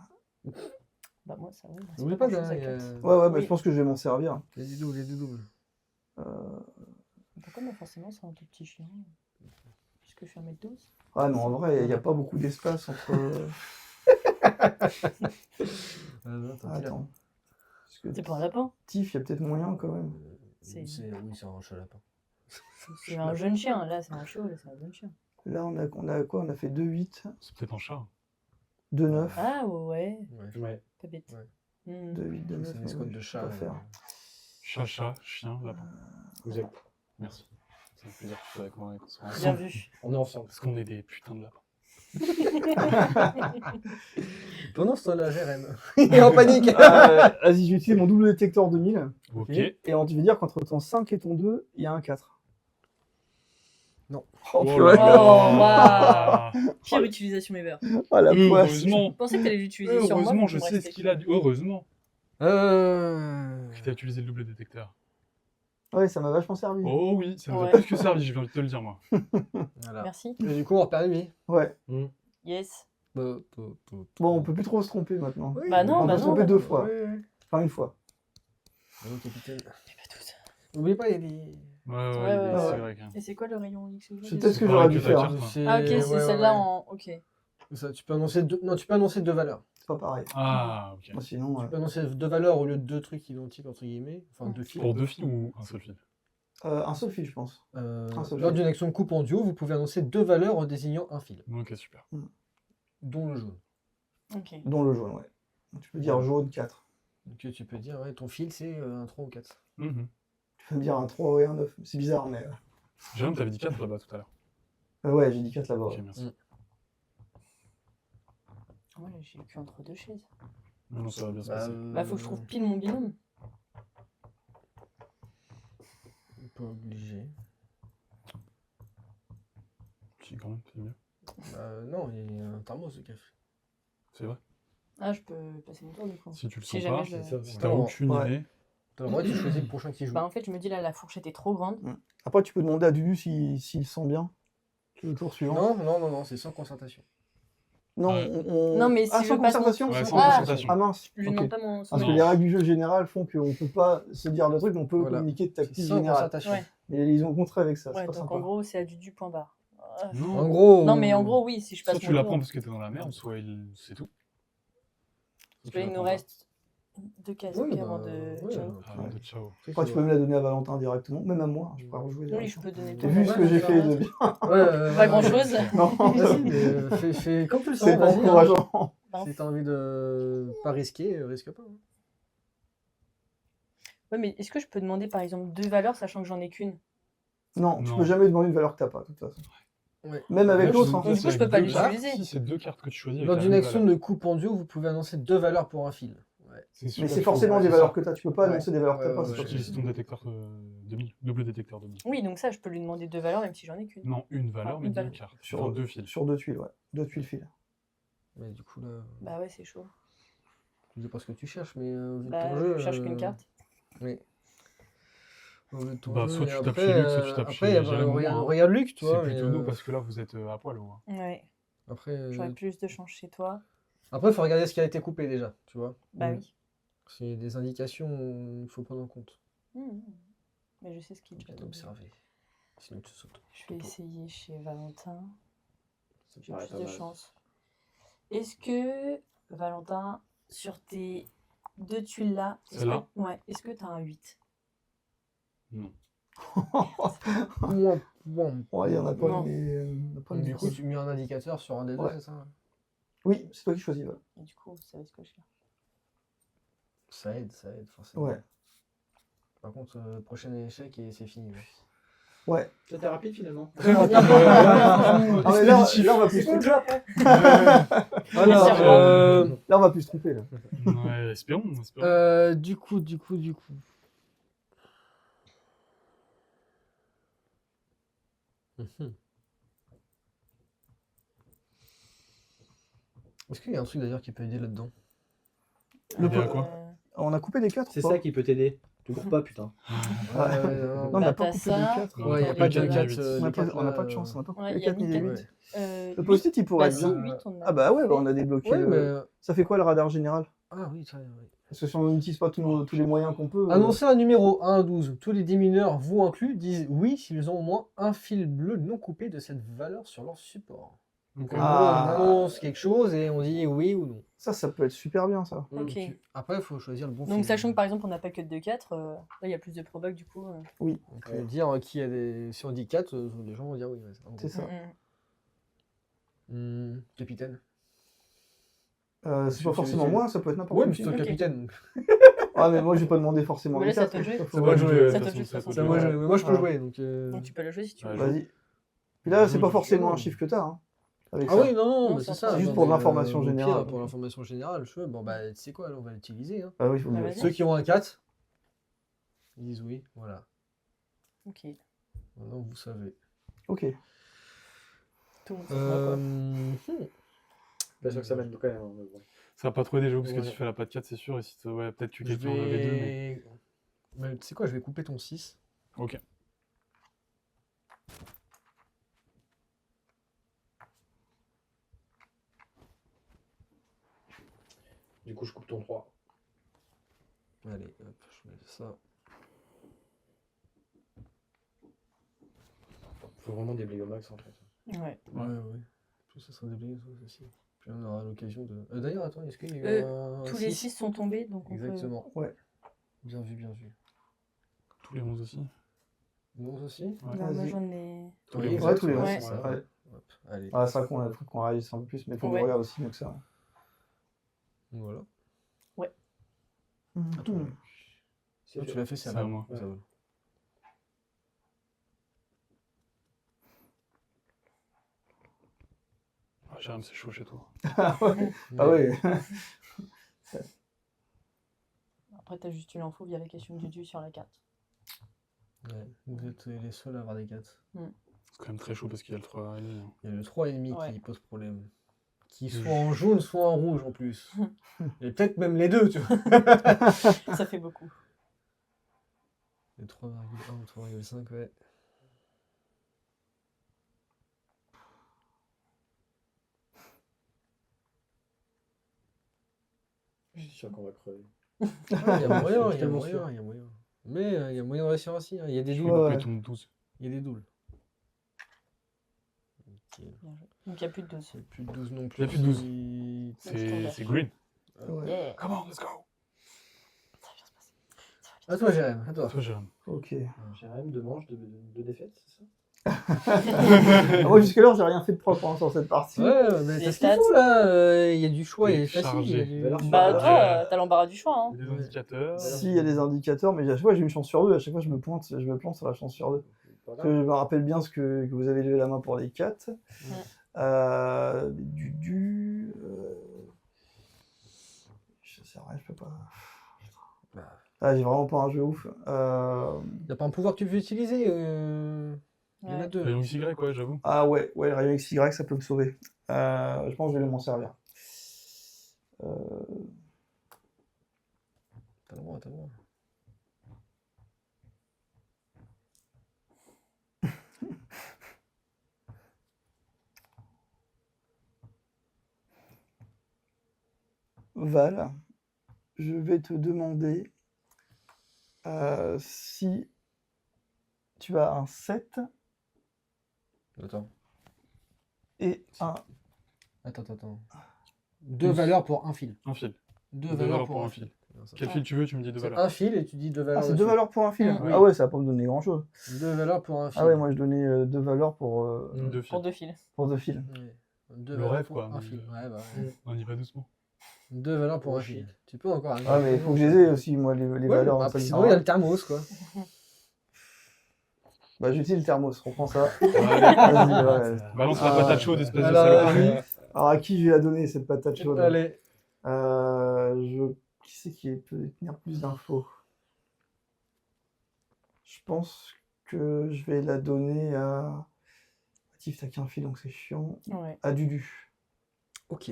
B: Bah, moi, ça va. c'est
C: N'oublie
B: pas
C: pas,
B: grand-chose à
C: il y
B: cut.
C: a
A: Ouais, bah,
B: Oui.
A: je pense que je vais m'en servir.
C: il y a du double, il y a du double.
B: Pourquoi moi, forcément, c'est un tout petit chien? Puisque je suis 1m12.
A: Ah non, en vrai, il n'y a pas beaucoup d'espace entre.
C: Non, t'as petit
A: Attends. Parce que
B: C'est pas un lapin.
A: Tiff, il y a peut-être moyen quand même.
B: C'est-
C: Oui, c'est un chat lapin.
B: C'est un jeune chien. Là, c'est un chiot. Là, c'est un jeune chien.
A: Là, on a quoi? On a fait 2,8,
D: C'est peut-être un chat.
A: 2,9,
B: Ah, ouais.
C: Ouais.
E: Ouais.
B: Pas bête.
C: Ouais.
A: 2,8, 2,9.
C: C'est une escouade de
A: je peux
C: chat.
A: pas faire.
D: Chat, chien, lapin.
E: Exact.
D: Merci. Ça me fait plaisir que tu sois avec moi et qu'on soit
B: Bien
D: ensemble.
B: vu.
E: On est ensemble.
D: Parce qu'on est des putains de lapins.
C: Pendant ce temps-là, Jérém. Il est en panique.
A: Vas-y, je vais utiliser mon double détecteur 2000.
D: Ok.
A: Et tu veux dire qu'entre ton 5 et ton 2, il y a un 4.
C: Non.
A: Oh,
D: Oh
A: purée.
D: là là.
B: Pire utilisation ever.
A: Oh, la poisse.
B: Je
D: Heureusement.
B: pensais que t'allais l'utiliser sur moi.
D: Heureusement,
B: mais
D: je
B: il me
D: sais
B: restait
D: ce qu'il a dit. Heureusement
C: Euh...
D: que tu as utilisé le double détecteur.
A: Ouais, ça m'a vachement servi.
D: Oh oui, ça nous a
B: Ouais.
D: plus que servi, j'ai envie de te le dire, moi.
C: Voilà.
B: Merci.
C: Et du coup, on repère lui.
A: Ouais.
B: Yes.
A: Bon, on peut plus trop se tromper maintenant.
B: Bah non,
A: on
B: bah
A: peut se
B: non.
A: tromper 2 fois.
C: Ouais, ouais.
A: Enfin, une fois.
C: Bon, capitaine.
B: Mais pas toutes.
C: N'oubliez pas, il y a des.
D: Ouais,
B: Ouais,
D: c'est
A: ouais.
D: vrai. Hein.
B: Et c'est quoi le rayon X ou Y?
A: C'est peut-être ce que
D: C'est
A: j'aurais
D: pareil
A: dû
D: que ta
A: faire.
D: carte.
B: Ah, ok, c'est celle-là en. Ok.
C: Ça, tu peux annoncer deux valeurs.
A: C'est pas pareil.
D: Ah, ok.
A: Moi, sinon,
C: Tu peux annoncer deux valeurs au lieu de deux trucs identiques, entre guillemets. Enfin, deux fils.
D: Pour deux fils ou un seul fil?
A: un seul fil, je pense. un seul
C: Lors
A: fil.
C: d'une action de coupe en duo, vous pouvez annoncer deux valeurs en désignant un fil,
D: Ok, super.
C: dont le jaune.
B: Ok.
A: Dont le jaune, ouais. Tu peux dire jaune 4.
C: Donc tu peux dire, ouais, ton fil c'est un 3 ou 4.
D: Mhm.
A: Tu peux me dire un 3 et un 9. C'est bizarre, mais.
D: Jérôme, t'avais dit 4 là-bas tout à l'heure.
A: Ouais, j'ai dit 4 là-bas.
D: Ok,
A: ouais.
D: merci.
B: Ouais, j'ai eu entre deux chaises.
D: Non, ça va bien se passer.
B: Bah, faut que je trouve pile mon binôme.
C: Pas obligé.
D: Si, quand même, c'est mieux.
C: Non, il y a un thermos de café.
D: C'est vrai.
B: Ah, je peux passer mon tour du coup.
D: Si tu le
B: Si
D: sens
B: jamais
D: pas,
B: je-
E: C'est ça.
D: si t'as
C: Non,
D: aucune
A: ouais.
D: idée.
C: T'as le droit, tu choisis le prochain qui joue.
B: Bah, en fait, je me dis là, la fourchette est trop grande.
A: Après, tu peux demander à Dudu s'il sent bien le tour suivant.
C: Non, c'est sans concertation.
A: Non,
D: Ouais.
B: Non, mais si
A: ah,
B: je
A: sans
B: passe mon-
A: concertation
D: Ouais,
A: sans
D: sans
B: Ah.
D: concertation.
A: Ah mince.
B: Je
A: ok.
B: demande pas mon.
A: Parce
B: son
A: que
D: Non.
A: les règles du jeu général font qu'on ne peut pas se dire de trucs, mais on peut
C: Voilà.
A: communiquer de
C: C'est
A: tactique
C: sans
A: générale.
C: concertation.
B: Ouais.
A: Mais ils ont contré avec ça, c'est
B: Ouais,
A: pas
B: donc
A: sympa.
B: en gros, c'est à du point barre.
D: Non.
C: En gros.
B: Non, mais en gros, oui, si je passe
D: Soit tu
B: mon
D: la
B: tour,
D: prends parce que t'es dans la merde, soit c'est tout. Soit tu
B: là,
D: la
B: il nous
D: prends pas.
B: reste 2 cases
C: Oui,
B: avant
C: bah,
B: de.
C: ouais.
B: Ciao.
D: Avant de ciao.
A: Après, tu peux me la donner à Valentin directement, même à moi, je pourrais rejouer
B: Oui, je
A: directement.
B: peux donner le
A: Et
B: tour.
A: vu ce que j'ai fait de bien,
B: Pas grand chose.
A: non,
C: Vas-y, mais fais comme tu le sens.
A: c'est pas
C: vas-y, hein.
A: encourageant.
C: Si t'as envie de pas risquer, risque pas. Hein.
B: Ouais, mais est-ce que je peux demander par exemple 2 valeurs sachant que j'en ai qu'une?
A: Non, tu
D: Non.
A: peux jamais demander une valeur que t'as pas, de toute façon.
C: Ouais.
A: Même avec
D: Là, tu
A: l'autre.
D: peux
A: hein.
B: Donc, du coup, je
D: passer
B: peux pas
D: avec deux cartes.
B: l'utiliser.
D: Si c'est 2 cartes que tu choisis.
C: Lors
D: avec
C: d'une
D: la même
C: action
D: valeur.
C: de coupe en duo, vous pouvez annoncer 2 valeurs pour un fil. Ouais.
A: Mais
D: celui-là
A: c'est
D: qu'il
A: forcément
D: faut-
A: des
D: c'est
A: valeurs
D: ça.
A: que t'as, tu peux pas
C: Ouais.
A: annoncer des valeurs que t'as
C: Ouais,
A: pas.
C: ouais,
A: c'est
C: ouais.
A: pas
D: Sauf si
A: possible.
D: c'est ton détecteur demi, double détecteur demi.
B: Oui, donc ça, je peux lui demander 2 valeurs même si j'en ai qu'une.
D: Non, une valeur,
B: Ah,
D: mais
B: une
D: 2
B: valeur.
D: cartes.
A: Sur,
D: Enfin, 2 fils.
A: sur 2 tuiles, ouais. 2 tuiles fil.
C: Mais du coup, là,
B: Bah ouais, c'est chaud.
C: je sais pas ce que tu cherches, mais vu
B: Bah,
C: ton jeu.
B: je cherche qu'une carte.
C: Oui. Au vu de ton
D: Bah,
C: jeu,
D: soit
C: et
D: tu tapes
C: après,
D: chez Luc, soit tu tapes
C: après,
D: chez
C: bah,
D: Jérémy,
C: regarde,
D: hein.
C: regarde Luc, tu
D: C'est
C: vois.
D: plutôt
C: mais,
D: nous parce que là vous êtes à poil. Hein.
B: Ouais,
C: Après,
B: j'aurais plus de chance chez toi.
C: après, faut regarder ce qui a été coupé déjà, tu vois.
B: Bah
A: Mm.
B: oui.
C: C'est des indications qu'il faut prendre en compte.
B: Mais je sais ce qui est déjà
C: Bien
B: tombé.
C: observer. Sinon, tu sautes.
B: Je vais essayer chez Valentin.
E: Ça
B: J'ai
E: paraît
B: plus
E: pas
B: de
E: mal.
B: chance. Est-ce que, Valentin, sur tes 2 tuiles là,
D: Celle-là
B: ouais, est-ce que t'as un 8?
D: Non.
A: Ouais, il y en a pas,
B: Non.
A: mais. il y en a pas
C: Du
A: de-
C: coup, tu mets un indicateur sur un des deux,
A: Ouais.
C: c'est ça?
A: Oui, c'est toi qui choisis. Voilà.
B: Et du coup, ça va se cocher.
C: Ça aide, forcément.
A: Ouais.
C: Par contre, prochain échec et c'est fini. Ouais.
A: Ouais.
E: C'était rapide finalement.
A: Ah, mais là, on va plus se tromper.
C: Alors,
A: Là, on va plus se tromper. Là.
D: Ouais, espérons.
C: du coup. Mhm. Est-ce qu'il y a un truc d'ailleurs qui peut aider là-dedans?
A: Le
D: Aider à
A: po-
D: quoi
A: On a coupé des 4
E: C'est ça qui peut t'aider. Tu cours pas, putain.
A: Non, on n'a
B: Bah,
A: pas
B: t'as
A: coupé
B: ça.
A: de 4.
D: Ouais,
C: Ouais, il n'y a
B: les
C: pas de
B: quatre,
C: 4.
A: On n'a pas de chance, on n'a pas coupé
B: Ouais,
A: les
B: il y a
A: 4 ni les
B: ni
A: 8.
C: Ouais.
A: Le post-it, il pourrait
B: Bah
A: être
B: si,
A: bien.
B: 8 on a.
A: Ah bah ouais, bah, on a débloqué.
C: Ouais, mais.
A: Ça fait quoi le radar général?
C: Ah oui, ça, oui.
A: Parce que si on n'utilise pas tous les moyens qu'on peut.
C: Annoncer un numéro 1 à 12. Tous les démineurs, vous inclus, disent oui s'ils ont au moins un fil bleu non coupé de cette valeur sur leur support. Donc en gros, on
A: Ah.
C: annonce quelque chose et on dit oui ou non.
A: Ça peut être super bien, ça.
B: Ok.
C: Après, il faut choisir le bon
B: Donc,
C: fil.
B: sachant que par exemple, on n'a pas que 2-4, là, il y a plus de probab du coup.
C: Donc, dire qui a des. Si on dit 4, les gens vont dire oui. Ouais, en gros.
A: C'est ça.
C: Capitaine.
A: C'est pas forcément moi, ça peut être n'importe
C: Ouais,
A: qui.
C: mais c'est toi le
B: Ok.
C: capitaine.
A: Ah, mais moi, j'ai pas demandé forcément
B: Mais
A: les
B: là, ça
A: 4.
B: te joue.
C: C'est moi jouer.
B: Ça
D: de
B: te
D: toute
B: joue,
D: façon,
B: de toute
C: C'est moi,
B: façon.
C: moi je peux
A: Ah.
C: jouer. Donc,
B: Donc, tu peux la jouer si tu veux.
D: Ouais,
A: Vas-y. Puis là, c'est pas
D: Oui,
A: forcément un
C: je-
A: chiffre que t'as. Hein, avec
C: Ah
A: ça.
C: oui, non,
B: Non,
C: mais
B: c'est
C: c'est ça.
B: c'est
A: juste
C: non,
A: pour
C: mais,
A: l'information
C: au pire,
A: générale.
C: Pour l'information générale, je fais, bon, bah, tu sais quoi, là, on va l'utiliser. Hein.
A: Ah oui, il faut
B: Ah,
A: mieux.
B: vas-y.
C: Ceux qui ont un 4, ils disent oui, voilà.
B: Ok.
C: Maintenant, vous savez.
A: Ok.
B: Tout le monde sait quoi.
E: Pas sûr que ça m'aide quand même. Hein, mais bon.
D: Ça va pas trop aider, j'avoue, parce que
E: Ouais.
D: si tu fais la patte 4, c'est sûr. Et si ouais, peut-être que
C: Je
D: quelqu'un en avait deux, mais.
C: vais. Mais tu sais quoi, je vais couper ton 6.
D: Ok.
E: Du coup, je coupe ton 3.
C: Allez, hop, je mets ça.
E: Faut vraiment déblayer au max en fait.
B: Ouais.
C: Ouais. Tout ça sera déblayé, ça aussi. Puis on aura l'occasion de. D'ailleurs, attends, est-ce qu'il y a eu
B: Tous les 6 sont tombés, donc on peut.
C: Exactement.
A: Ouais.
C: Bien vu, bien vu.
D: Tous les 11 aussi.
C: Bon aussi
D: Ouais.
B: Bah, moi
A: Vas-y.
B: j'en ai.
D: Tous les
C: Oui,
D: 11.
A: Ouais, tous les
B: Ouais.
A: 11.
C: c'est ça.
A: Ouais.
C: Hop, allez.
A: Ah, c'est vrai qu'on réagisse un peu plus, mais il faut qu'on
B: Ouais.
A: regarde aussi mieux que ça.
C: Voilà.
A: Mhm.
C: Toi, tu l'as fait, c'est
D: C'est
C: à
D: à
C: moi.
D: moi.
C: Ça va.
D: Ah, Jérôme, c'est chaud chez toi.
A: Ah ouais. Ah ouais.
B: Après, t'as juste eu l'info via la question du dieu sur la carte.
C: Ouais, vous êtes les seuls à avoir des 4.
D: C'est quand même très chaud parce qu'il y a le 3 et demi. Hein.
C: Il y a le 3,5
B: Ouais.
C: qui pose problème. Qui soit en jaune, soit en rouge en plus. Et peut-être même les deux, tu vois.
B: Ça fait beaucoup.
C: Les 3,1 ou 3,5, ouais.
E: Je suis sûr qu'on va crever.
C: Il y a moyen, il y a
E: tellement
C: moyen,
E: sûr.
C: il y a moyen. Mais il y a moyen de réussir aussi. Hein. Il y a des
D: Je
C: doubles.
D: vais
A: Ouais.
D: couper ton 12.
C: Il y a des doubles. Ok.
B: Bien joué. Donc il n'y a plus de 12.
C: Il n'y a plus de 12 non plus.
D: Il y a plus de 12.
C: Il-
D: C'est green.
A: Ouais.
B: Yeah.
D: Come on, let's go.
B: Ça va bien se passer. Ça va bien
C: À toi, Jérém, à toi.
D: Toi, Jérôme.
A: Ok.
E: J'ai quand même 2 manches de défaites, c'est ça?
A: Moi, jusque-là, j'ai rien fait de propre hein, sur cette partie.
C: Ouais, mais
B: Les
C: t'as ce qu'il
B: stats.
C: faut là. Il y a du choix, il y a facile.
D: Chargé.
C: il y a du-
E: Valeur
B: Bah
E: sur-
B: toi, t'as l'embarras du choix. Hein.
D: Des
C: Ouais.
D: indicateurs.
A: Si, il y a des indicateurs, mais à chaque fois, j'ai une chance sur deux. À chaque fois, je me plante sur la chance sur deux.
E: Pas
A: Parce que je me rappelle bien que vous avez levé la main pour les 4. Je sais rien, je peux pas.
C: Bah.
A: Ah, j'ai vraiment pas un jeu ouf.
C: T'as pas un pouvoir que tu peux utiliser Il y en a
B: Ouais.
C: deux.
D: Rayon Y, quoi, j'avoue.
A: Ah ouais, le rayon XY, ça peut me sauver. Je pense que je vais m'en servir.
C: T'as le droit, t'as le droit.
A: Val, je vais te demander si tu as un 7
C: Attends.
A: et un...
C: Attends. Deux valeurs pour un fil.
D: Un fil.
C: Deux
D: Deux
C: valeurs
D: valeurs
C: pour un fil. Non, ça-
D: Quel fil tu veux, tu me dis deux
C: C'est
D: valeurs.
C: un fil et tu dis deux
A: Ah,
C: valeurs.
A: c'est 2
C: dessus.
A: valeurs pour un fil.
B: Oui.
A: Ah ouais, ça va pas me donner grand-chose.
C: Deux valeurs pour un fil.
A: Ah ouais, moi je donnais 2 valeurs pour
D: Deux
B: Pour
D: fils.
B: 2 fils.
A: 2 fils.
C: Ouais. Deux
D: Le
C: valeurs
D: rêve,
C: pour
D: quoi,
C: un
D: mais-
C: fil. Ouais, bah, ouais.
D: On y va doucement.
C: Deux valeurs pour
E: Oh,
C: un
E: shit.
C: fil. Tu peux encore.
A: Ah mais il faut que je les ai aussi, moi, les
C: Ouais,
A: valeurs.
C: bah,
A: ça me
C: sinon,
A: sert
C: il y
A: à
C: a le thermos, quoi.
A: Bah j'utilise le thermos, reprends ça.
D: Allez,
A: Vas-y, ouais.
D: balance la
A: Ah.
D: patate chaude, espèce de
C: Alors,
D: saloperie.
A: Alors à qui je vais la donner cette patate chaude?
C: Allez.
A: Qui c'est qui peut tenir plus d'infos? Je pense que je vais la donner à... Tif, t'as qu'un fil donc c'est chiant.
B: Ouais.
A: À Dudu.
C: Ok.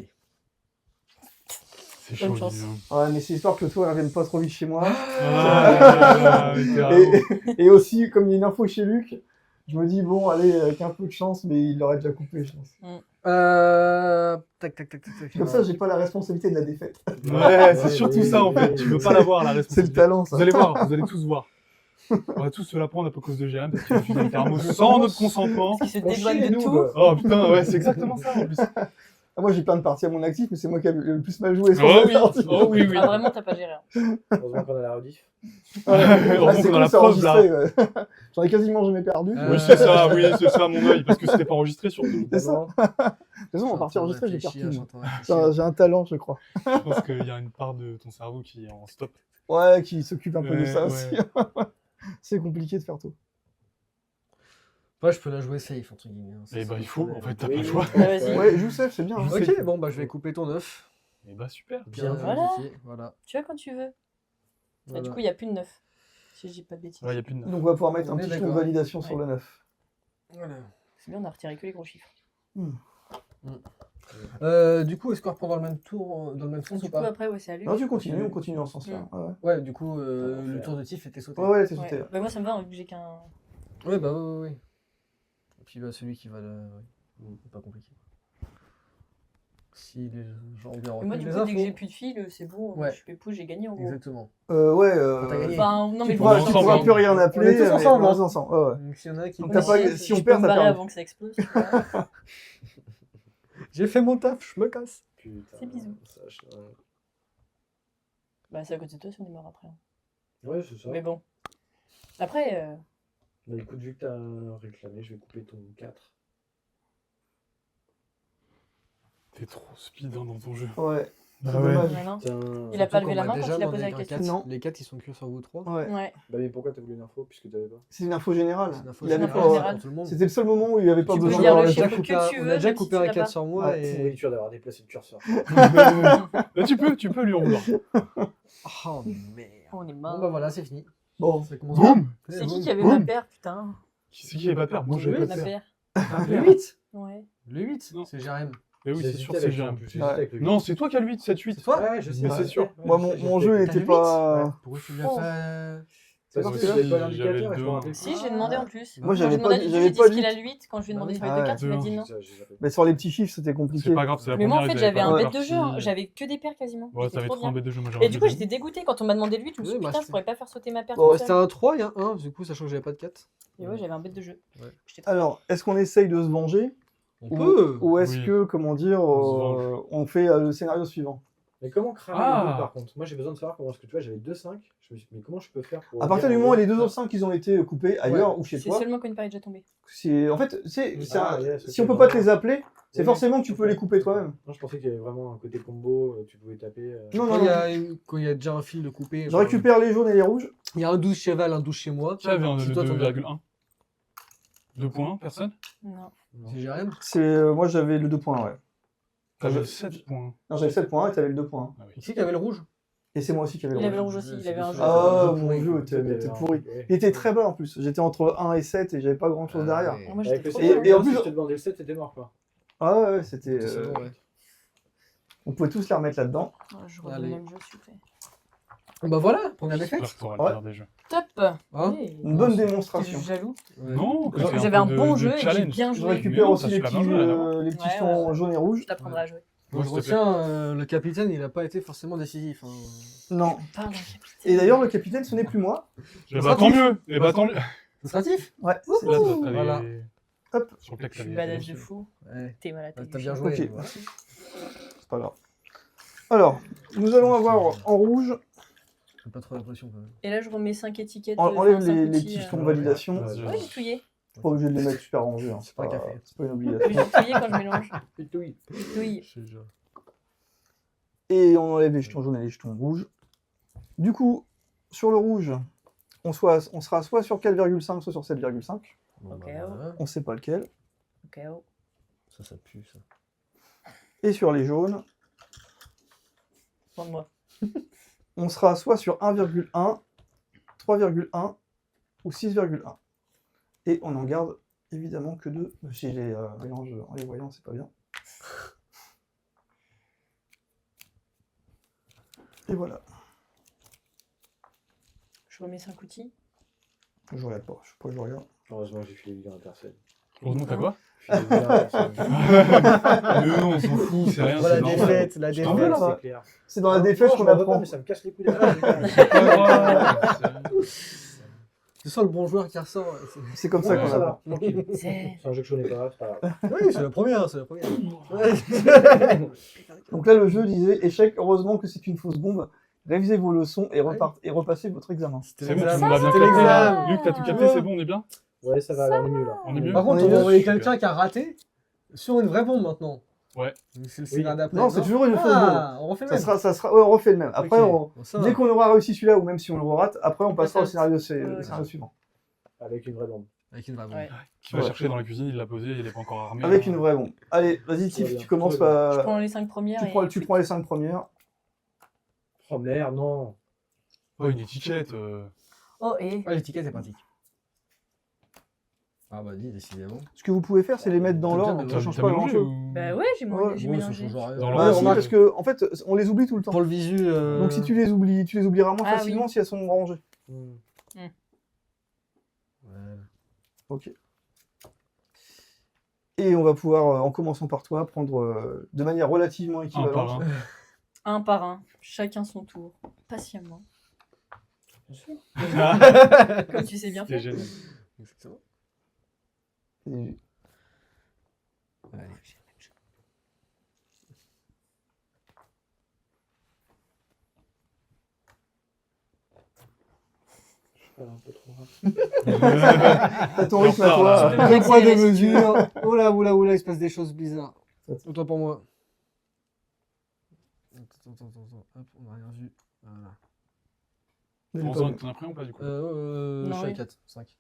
D: C'est chaud,
B: chance.
D: dis donc.
A: Ouais mais c'est histoire que toi elle revienne pas trop vite chez moi.
D: Ah, mais carrément.
A: Et aussi comme il y a une info chez Luc, je me dis bon allez avec un peu de chance mais il l'aurait déjà coupé je pense.
C: Tac.
A: Comme ça j'ai pas la responsabilité de la défaite.
D: Ouais, c'est surtout ça en fait. Tu veux pas l'avoir, la
A: C'est le
D: responsabilité.
A: talent ça.
D: Vous allez voir, vous allez tous voir. On va tous se la prendre à cause de Jérém parce qu'il a fini le thermos sans notre consentement.
B: Parce qu'il se
E: On
B: dédouane
E: chie,
B: de
E: nous,
B: tout.
E: bah.
D: Oh putain, ouais, c'est exactement ça en plus.
A: Ah, moi j'ai plein de parties à mon actif mais c'est moi qui ai le plus mal joué sur
D: Oh
A: cette
D: oui,
A: partie.
D: oh oui, oui.
B: Ah vraiment, t'as pas géré. Hein.
E: Heureusement qu'on a la rediff.
A: Ah, c'est
D: qu'on a
A: cool,
D: la
A: c'est
D: preuve là.
A: enregistré. Ouais. J'en ai quasiment jamais perdu.
C: Oui,
D: Oui, c'est ça, mon œil, parce que c'était pas enregistré surtout.
A: C'est ça.
E: Non,
A: De toute façon, en partie enregistrée, j'ai perdu. J'ai un talent, je crois.
D: Je pense qu'il y a une part de ton cerveau qui est en stop.
A: Ouais, qui s'occupe un peu de
D: Ouais,
A: ça
D: ouais.
A: aussi. C'est compliqué de faire tout.
C: Moi, je peux la jouer safe, entre guillemets. hein.
D: Et bah, il faut, en fait, t'as
E: Oui,
D: pas le
E: oui.
D: choix.
B: Ouais, vas-y.
A: Ouais, joue safe, c'est bien. hein.
C: Ok, bon, bah, je vais couper ton œuf.
D: Et bah, super.
C: Bien
B: Voilà.
C: vérifié, voilà.
B: Tu vois quand tu veux. Ah,
C: Voilà.
B: du coup, il n'y a plus de 9. Si je dis pas de bêtises.
D: Ouais, y a plus de neuf.
A: Donc on va pouvoir mettre un
C: On est
A: petit
C: d'accord.
A: ton de validation sur
B: Ouais.
A: le 9.
C: Voilà.
B: C'est bien, on a retiré que les gros chiffres.
C: Du coup, est-ce qu'on reprend dans le même tour, dans le même sens
B: Du
C: ou
B: coup,
C: pas
B: après, ouais, c'est à lui.
A: Non, tu continues, on continue en ce sens-là.
B: Mm.
A: Ouais,
C: Ouais, du coup,
E: va
C: le
E: faire.
C: tour de Tiff était sauté.
A: ouais, c'est
B: Ouais.
A: sauté.
B: Bah, moi, ça me va, vu que j'ai qu'un.
C: Ouais, bah oui. Et puis bah, celui qui va le. Ouais, c'est pas compliqué. Si les gens ont bien
B: Et moi,
C: retenu
B: du
C: les
B: coup, dès que j'ai
C: infos.
B: plus de fil, c'est bon.
C: Ouais.
B: Je fais pouce, j'ai gagné en gros.
C: Exactement.
A: Ouais,
C: T'as gagné.
B: Enfin, non, mais
A: tu
B: faut
A: pourras,
B: que
A: tu
B: je
A: pourras
B: pense.
A: plus rien appeler.
C: On est tous
A: mais
C: ensemble,
A: on
C: hein.
A: est ensemble. Ouais, ouais.
C: Donc s'il y en a qui.
A: Donc,
B: Mais
A: t'as pas-
B: je-
A: si on
B: je
A: perd,
B: peux me
A: t'as
B: barrer
A: perdu.
B: avant que ça explose. tu vois.
C: J'ai fait mon taf, je me casse.
E: Putain.
B: C'est bisous. Bah, c'est à côté de toi si on est mort après. hein.
E: Ouais, c'est ça.
B: Mais bon. Après,
E: Bah écoute, vu que t'as réclamé, je vais couper ton 4.
D: T'es trop speed hein, dans ton jeu.
A: Ouais,
D: Ah
A: c'est
D: ouais.
A: dommage.
B: non, non.
E: Putain.
B: Il a pas levé la
C: Surtout qu'on
B: main
C: va
B: quand
C: déjà
B: il a
C: demander
B: posé la
C: qu'un
B: question.
C: 4.
A: Non.
C: Les 4 ils sont que sur vous 3.
A: Ouais.
B: Ouais.
E: Bah mais pourquoi t'as voulu une info puisque t'avais pas?
A: C'est une info générale.
C: C'est une info
A: Il avait
C: générale
A: pas-
B: générale.
C: pour tout le monde.
A: C'était le seul moment où il n'y avait pas
B: Tu peux
A: besoin
B: dire
A: d'avoir
B: le
A: les
B: chiffre
A: chiffres.
B: que tu
C: On
B: veux,
C: a déjà
B: même si
C: coupé
B: tu
C: un
B: l'as
C: 4
B: pas.
C: sur moi
A: Ouais,
E: C'est
C: et.
E: dur d'avoir déplacé le curseur.
D: Là, tu peux lui en vouloir.
C: Oh merde.
B: On est
C: Bon
B: mort.
C: bah voilà, c'est fini.
A: Bon,
C: Ça commence
D: Boum.
C: bien.
B: C'est
C: Boum.
B: qui avait
D: Boum.
B: ma paire, putain?
D: Qui c'est qui avait pas peur? Moi, j'avais
C: Oui,
D: pas
B: Ma
D: peur.
B: paire.
C: Le 8
B: Ouais.
C: Le 8
D: Non.
C: C'est Jérém.
D: Mais oui,
E: J'ai
D: c'est sûr,
E: hésité
D: c'est
E: avec
D: Jérém.
E: en plus, j'ai
A: Ouais.
E: hésité avec le
D: Non, c'est toi qui as le 8, 7, 8.
C: C'est toi
E: Ouais, je sais.
D: Mais
E: ouais,
D: c'est sûr.
E: ouais,
A: moi,
E: je sais,
A: mon
E: j'ai
A: jeu
E: fait-
C: T'as
A: était
C: le
A: pas.
C: Pourquoi tu l'as
B: Oh.
C: pas
E: Parce
A: parce
E: que
A: que là,
E: j'avais pas
D: j'avais
E: l'indicateur et je
D: deux.
E: me rappelle.
B: Si, j'ai demandé en plus.
A: Moi,
B: Quand
A: j'avais
B: j'ai demandé
A: pas-
B: à Dudu,
A: j'avais
B: j'ai dit
A: pas
B: est-ce
A: du
B: qu'il a
A: tout.
B: 8 quand je lui ai demandé sur les
A: Ah
B: deux
A: ouais.
B: cartes, il m'a dit non.
A: Mais sur les petits chiffres, c'était compliqué.
D: C'est pas grave, c'est la
B: Mais moi en
D: première.
B: fait
D: ils avaient
B: j'avais
D: pas
B: un
A: Ouais.
B: bête de jeu, hein.
D: parti.
B: J'avais que des paires quasiment.
D: Ouais,
B: C'était
D: ça va
B: trop
D: être
B: bien.
D: un bête de jeu, moi
B: Et du coup j'étais dégoûtée quand on m'a demandé le 8, je me suis
C: Oui,
B: dit
C: bah,
B: putain je
C: c'était-
B: pourrais pas faire sauter ma paire
A: Bon,
B: toute
C: Ouais, c'était
B: seule.
C: un 3, il y a un 1, du coup, sachant que j'avais pas de 4.
B: Et ouais j'avais un bête de jeu.
C: Ouais.
B: J'étais trop-
A: Alors, est-ce qu'on essaye de se venger
C: On peut
A: ou est-ce
D: Oui.
A: que, comment dire,
D: On se
A: on fait le scénario suivant?
E: Mais comment cramer
D: Ah.
E: les deux par contre? Moi j'ai besoin de savoir comment est-ce que tu vois, j'avais 2-5. Je me suis dit, mais comment je peux faire pour.
A: À partir
E: dire,
A: du moment où
E: en
A: les
E: gros,
A: 2 autres 5 ils ont été coupés ailleurs ou chez
B: C'est
A: toi,
B: seulement quand une paire est déjà tombée.
A: en fait,
E: yes,
A: si
E: ok,
A: on peut pas te
E: vraiment.
A: les appeler, c'est
E: Oui,
A: forcément que tu peux
E: ok.
A: les couper toi-même.
E: Non, je pensais qu'il y avait vraiment un côté combo, tu pouvais taper.
A: Non,
C: Quand
A: non,
C: il y
A: non.
C: a, quand il y a déjà un fil de coupé.
A: Je
C: genre,
A: récupère les jaunes et les rouges.
C: Il y a un 12 cheval, un 12 chez moi.
D: Qui avait
C: Si
D: le
C: toi, t'en as-
D: 2,1 2 points, personne?
B: Non.
E: Non.
C: Si j'ai rien.
A: Moi j'avais le 2 points, ouais.
D: J'avais
A: je-
D: 7 points.
A: Non, j'avais 7 points et t'avais le 2 points.
D: Ah oui.
C: Qui qui avait le rouge?
A: Et c'est moi aussi qui avais
B: Il
A: le
B: avait le
A: rouge.
B: rouge aussi, il avait un jeu.
A: Ah,
C: jeu
A: mon
C: pourri.
A: jeu était pourri. Il était très bas en plus. J'étais entre 1 et 7 et j'avais pas grand chose derrière.
C: ouais.
B: Moi
E: Avec
B: j'étais
E: le
B: trop
E: 7,
B: bien.
A: Et en
E: si
A: plus-
E: je te demandais le 7, c'était mort quoi.
A: Ah ouais, c'était.
C: C'est bon, ouais.
A: On pouvait tous les remettre là-dedans.
B: Je redonne
C: Allez.
B: le même jeu s'il vous plaît.
C: Bah voilà, première
D: Là,
C: défaite.
D: t'auras
A: Ouais.
D: le faire des jeux.
B: Top.
C: Hein
B: Hey.
A: Une bonne
B: T'es
A: démonstration.
B: jaloux.
C: Ouais.
D: Non, que
A: J'avais
D: c'est
B: J'avais un
D: peu
B: bon
D: de
B: jeu et j'ai
D: challenge.
B: bien
A: Je
B: joué.
A: récupère
D: non,
A: aussi
D: t'as
A: les
D: super
A: petits,
D: bien joué, là,
A: les petits
B: Ouais,
A: sons
B: ouais.
A: jaunes et rouges.
B: Je t'apprendrai à jouer.
C: Moi, je
D: Ouais, s'il te
C: retiens, le capitaine, il a pas été forcément décisif. Hein.
A: Non.
B: Parle d'un capitaine.
A: Et d'ailleurs, le capitaine, ce n'est plus moi.
D: Eh bah tant mieux. Eh bah tant mieux.
C: Illustratif?
A: Ouais.
D: Là,
A: c'est-
D: t'as
C: Voilà.
D: les-
A: Hop.
D: Sur le plaque,
B: Je
D: t'as
B: suis
D: les-
B: badass de fou.
C: Ouais.
B: T'es malade.
C: T'as
B: t'es
C: bien
B: chiant.
C: joué.
A: Ok.
C: voilà.
A: C'est pas grave. Alors, nous allons avoir en rouge,
C: J'ai pas trop l'impression quand même.
B: Et là je remets 5 étiquettes.
A: enlève
B: enfin, cinq
A: les
B: outils,
A: petits
B: euh.
A: jetons de validation.
E: Ouais,
B: Ouais, j'ai touillé.
A: Pas obligé de les mettre super rangés. Hein.
C: C'est pas un café.
A: C'est pas une
B: Oui,
A: obligation.
B: j'ai touillé quand je mélange.
E: Oui.
B: Touille.
C: Je sais déjà.
A: Et on enlève les jetons jaunes et les jetons rouges. Du coup, sur le rouge, on sera soit sur 4,5, soit sur 7,5.
C: Bon,
B: Ok,
C: bah, voilà.
A: On sait pas lequel.
B: Ok, oh.
C: Ça pue ça.
A: Et sur les jaunes,
B: Demande-moi.
A: on sera soit sur 1,1, 3,1 ou 6,1. Et on en garde évidemment que 2. Si je les mélange en les voyant, c'est pas bien. Et voilà.
B: Je remets 5 outils.
A: Je regarde pas. Je sais pas que je regarde.
E: Heureusement, j'ai filé bien à personne.
D: Heureusement, t'as quoi?
E: Filé bien à personne.
D: Mais non, on s'en fout, c'est rien,
C: Voilà,
D: c'est normal.
C: défaite, la
A: t'en veux,
C: défaite.
A: là.
E: C'est clair.
A: C'est dans la
E: Non,
A: défaite
E: non,
A: qu'on
E: je m'en veux
A: apprend.
E: pas, mais ça me casse les couilles derrière.
D: C'est pas grave,
C: Tu sens le bon joueur qui ressort.
A: C'est comme ça
E: Ouais,
A: qu'on
E: ça
A: apprend.
E: va, tranquille.
B: C'est.
E: C'est un jeu que je connais pas, c'est pas grave.
C: Oui, c'est la première, c'est la première.
A: Donc là, le jeu disait échec. Heureusement que c'est une fausse bombe. Révisez vos leçons et repassez votre examen.
D: C'est bon, tu
C: l'examen.
D: nous l'as bien
C: C'était
D: capté.
C: l'examen.
D: Luc, t'as tout capté, c'est bon, on est bien?
E: Ouais, ça va, là, on est mieux là.
D: On est mieux?
C: Par contre,
A: On est
C: on va envoyer
D: super.
C: quelqu'un qui a raté sur une vraie bombe maintenant.
D: Ouais.
C: Donc, c'est le
E: Oui.
C: scénario d'après.
A: Non, c'est toujours une fausse bombe.
C: Ah, on refait le même.
A: Ça sera, ouais, on refait le même. Après,
C: Ok. Bon, ça va.
A: dès qu'on aura réussi celui-là, ou même si on le rate, après on
B: On
A: passera au
B: passe
A: scénario,
B: ouais.
A: scénario suivant.
E: Avec une vraie bombe.
C: Avec une vraie bombe.
B: Ouais.
D: Qui va
A: Ouais.
D: chercher dans la cuisine, il l'a posé, il est pas encore armé.
A: Avec une vraie bombe. Allez, vas-y,
E: Tout va
A: Tiff,
E: bien,
A: tu commences
E: tout va
B: Je
A: par.
B: prends les 5 premières. et-
A: Tu prends les 5 premières.
E: Oh merde, non.
D: Oh, une étiquette.
B: Oh, et.
C: Ah, l'étiquette est pratique. Ah bah dis, décidément.
A: Ce que vous pouvez faire, c'est les mettre dans
C: T'as
A: l'ordre,
C: bien-
A: ça
D: T'as
A: change
D: t'as
A: pas
D: mélangé
A: grand-chose.
D: ou...
B: Bah ouais, j'ai
A: Ouais,
B: j'ai
C: Ouais,
B: mélangé.
C: ça change rien.
D: Dans
A: Bah,
D: l'ordre.
A: si, parce que en fait, on les oublie tout le temps.
C: Pour le visu.
A: Donc si tu les oublieras moins
B: Ah,
A: facilement
B: oui.
A: si elles sont rangées.
E: Hmm.
C: Ouais.
A: Ok. Et on va pouvoir, en commençant par toi, prendre de manière relativement
D: Un par
A: équivalente.
D: un.
B: Un par un, chacun son tour, patiemment. Comme tu sais bien
D: C'était
B: faire.
D: génial.
C: Exactement.
A: Et-
C: Allez.
E: Je suis un peu trop rare.
A: T'as ton
D: En
A: rythme à
D: retard, là.
A: toi.
C: Deux poids, deux
B: accélérer si tu veux.
C: mesures. Oula, oula, oula, il se passe des choses bizarres. Autant pour moi. Attends. Hop, on a rien vu. Voilà.
D: T'en as pris un ou pas du coup?
C: Je suis à
B: oui.
C: 4, 5.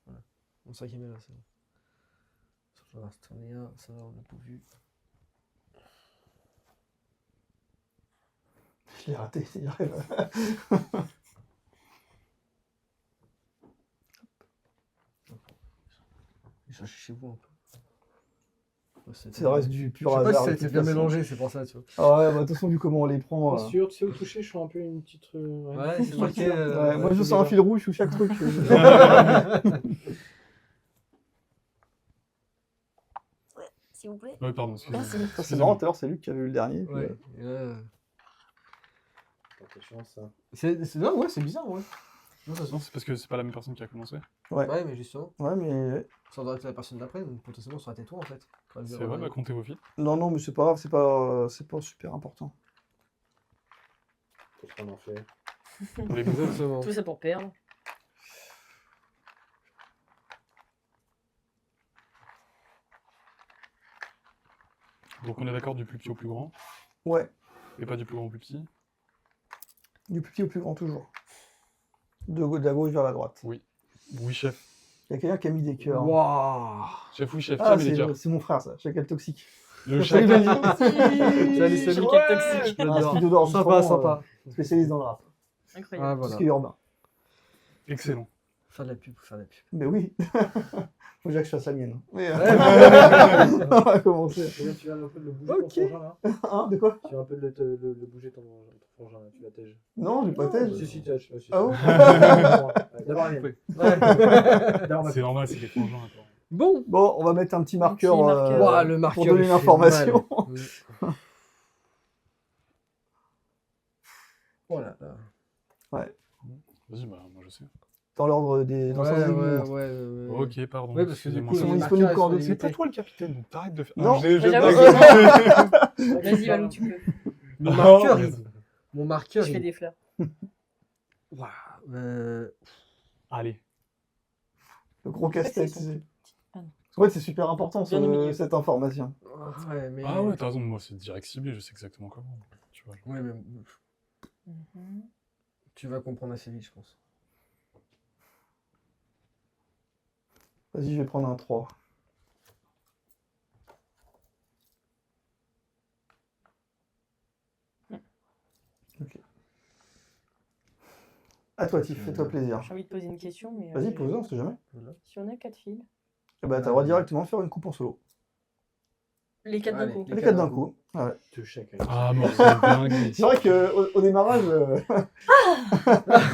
C: Voilà. Mon cinquième est là, c'est bon. Ça va, c'en est un, ça va, on a tout vu.
A: Je l'ai raté, j'y arrive.
C: Je cherche chez vous un peu.
A: Ça reste du
C: Je
A: pur
C: sais pas
A: hasard.
C: si ça a
A: de
C: été
A: toute
C: bien
A: façon.
C: mélangé, c'est pour ça, tu vois.
A: Ah ouais, bah, de toute façon, vu comment on les prend.
E: Bien sûr, tu sais, au toucher, je sens un peu une petite.
C: Ouais, c'est marqué.
A: Ouais, moi, je
E: c'est
A: sens un
E: bizarre.
A: fil rouge sous chaque truc.
B: S'il vous plaît.
D: Ouais, pardon, excusez-moi.
B: Merci.
A: Ça, c'est marrant, tout à l'heure, c'est lui qui avait eu le dernier. puis,
C: Ouais. Et là,
E: T'as quelle chance, ça.
C: non, ouais, c'est bizarre, ouais. Non, ça
D: Non, c'est parce que c'est pas la même personne qui a commencé.
A: Ouais.
C: Ouais, mais justement,
A: Ouais, mais.
C: ça doit être la personne d'après, donc potentiellement ça aurait été toi en fait.
D: C'est vrai, bah comptez vos fils.
A: Non, non, mais c'est pas grave, c'est pas super important.
E: Qu'est-ce qu'on en fait?
D: Pour les bouger.
C: Exactement.
B: Tout ça pour perdre.
D: Donc on est d'accord du plus petit au plus grand,
A: Ouais,
D: et pas du plus grand au plus petit.
A: du plus petit au plus grand, toujours. De la gauche vers la droite.
D: Oui, chef.
A: Il y a quelqu'un qui a mis des cœurs.
C: Waouh.
D: Chef, oui, chef.
A: Ah,
D: Tiens, mais les cœurs.
A: c'est mon frère, ça. Chacal Toxique.
D: Le
A: Salut,
D: chef.
A: Benji.
C: Salut, salut.
B: Quel toxique.
A: Un
C: J'adore.
A: studio d'enregistrement,
C: Sympa.
A: spécialiste dans le rap.
B: Incroyable.
C: Ah
A: Tout ce
C: voilà.
A: qui est urbain.
D: Excellent.
C: Faire de la pub, faire de la pub.
A: Mais oui. Faut déjà que je fasse la mienne. Mais,
C: Ouais,
A: on va commencer.
E: Regarde, tu vas un peu de le bouger
C: Ok.
E: ton frangin là.
A: Hein, de quoi?
E: Tu vas un peu le bouger ton frangin là, tu la tèges.
A: Non, j'ai pas tège.
E: Si, tège. Si,
A: Ah bon?
E: D'abord, rien.
C: Ouais.
E: D'abord,
D: C'est normal, c'est des frangins. Attends.
C: Bon.
A: Bon, on va mettre un petit marqueur,
B: petit marqueur.
C: Ouah, le marqueur.
A: pour donner
C: il fait
A: l'information.
C: mal. Oh là là.
D: Vas-y, bah, moi je sais.
A: Dans l'ordre des. Dans le sens des mouvements.
C: ouais.
D: Ok, pardon.
C: Ouais, parce que du
D: excusez-moi.
C: coup,
A: Ils sont
C: les
A: disponibles
C: marqueurs,
A: quand
C: ils sont
A: deux.
D: C'est pas
C: limités.
D: toi le capitaine, donc t'arrêtes de faire.
A: Non.
D: j'ai
B: J'avoue,
D: blagué.
B: Vas-y, Valou, tu peux.
C: Mon
D: Oh,
C: marqueur,
D: mais-
C: mon marqueur,
B: Je fais des fleurs.
C: Waouh.
D: Allez.
A: Le gros casse-tête.
B: c'est
A: tu sais.
B: Ah non.
A: En fait, c'est super important
B: Bien au milieu.
A: cette information.
C: Ouais, mais.
D: Ah ouais, t'as raison, moi c'est direct ciblé, je sais exactement comment. Tu vois.
C: Ouais, mais
B: Mhm.
C: tu vas comprendre assez vite, je pense.
A: Vas-y, je vais prendre un 3. Ok. À toi, Tiff, fais-toi plaisir.
B: J'ai envie de poser une question, mais.
A: Vas-y, pose-en, on sait jamais.
B: Si on a 4 fils.
A: Eh ben, t'as le droit directement de faire une coupe en solo.
B: Les 4 d'un
C: Allez.
B: coup.
A: Les 4 d'un coup. Ouais.
E: Te chèque.
D: Ah, mort, c'est dingue.
A: C'est vrai qu'au démarrage,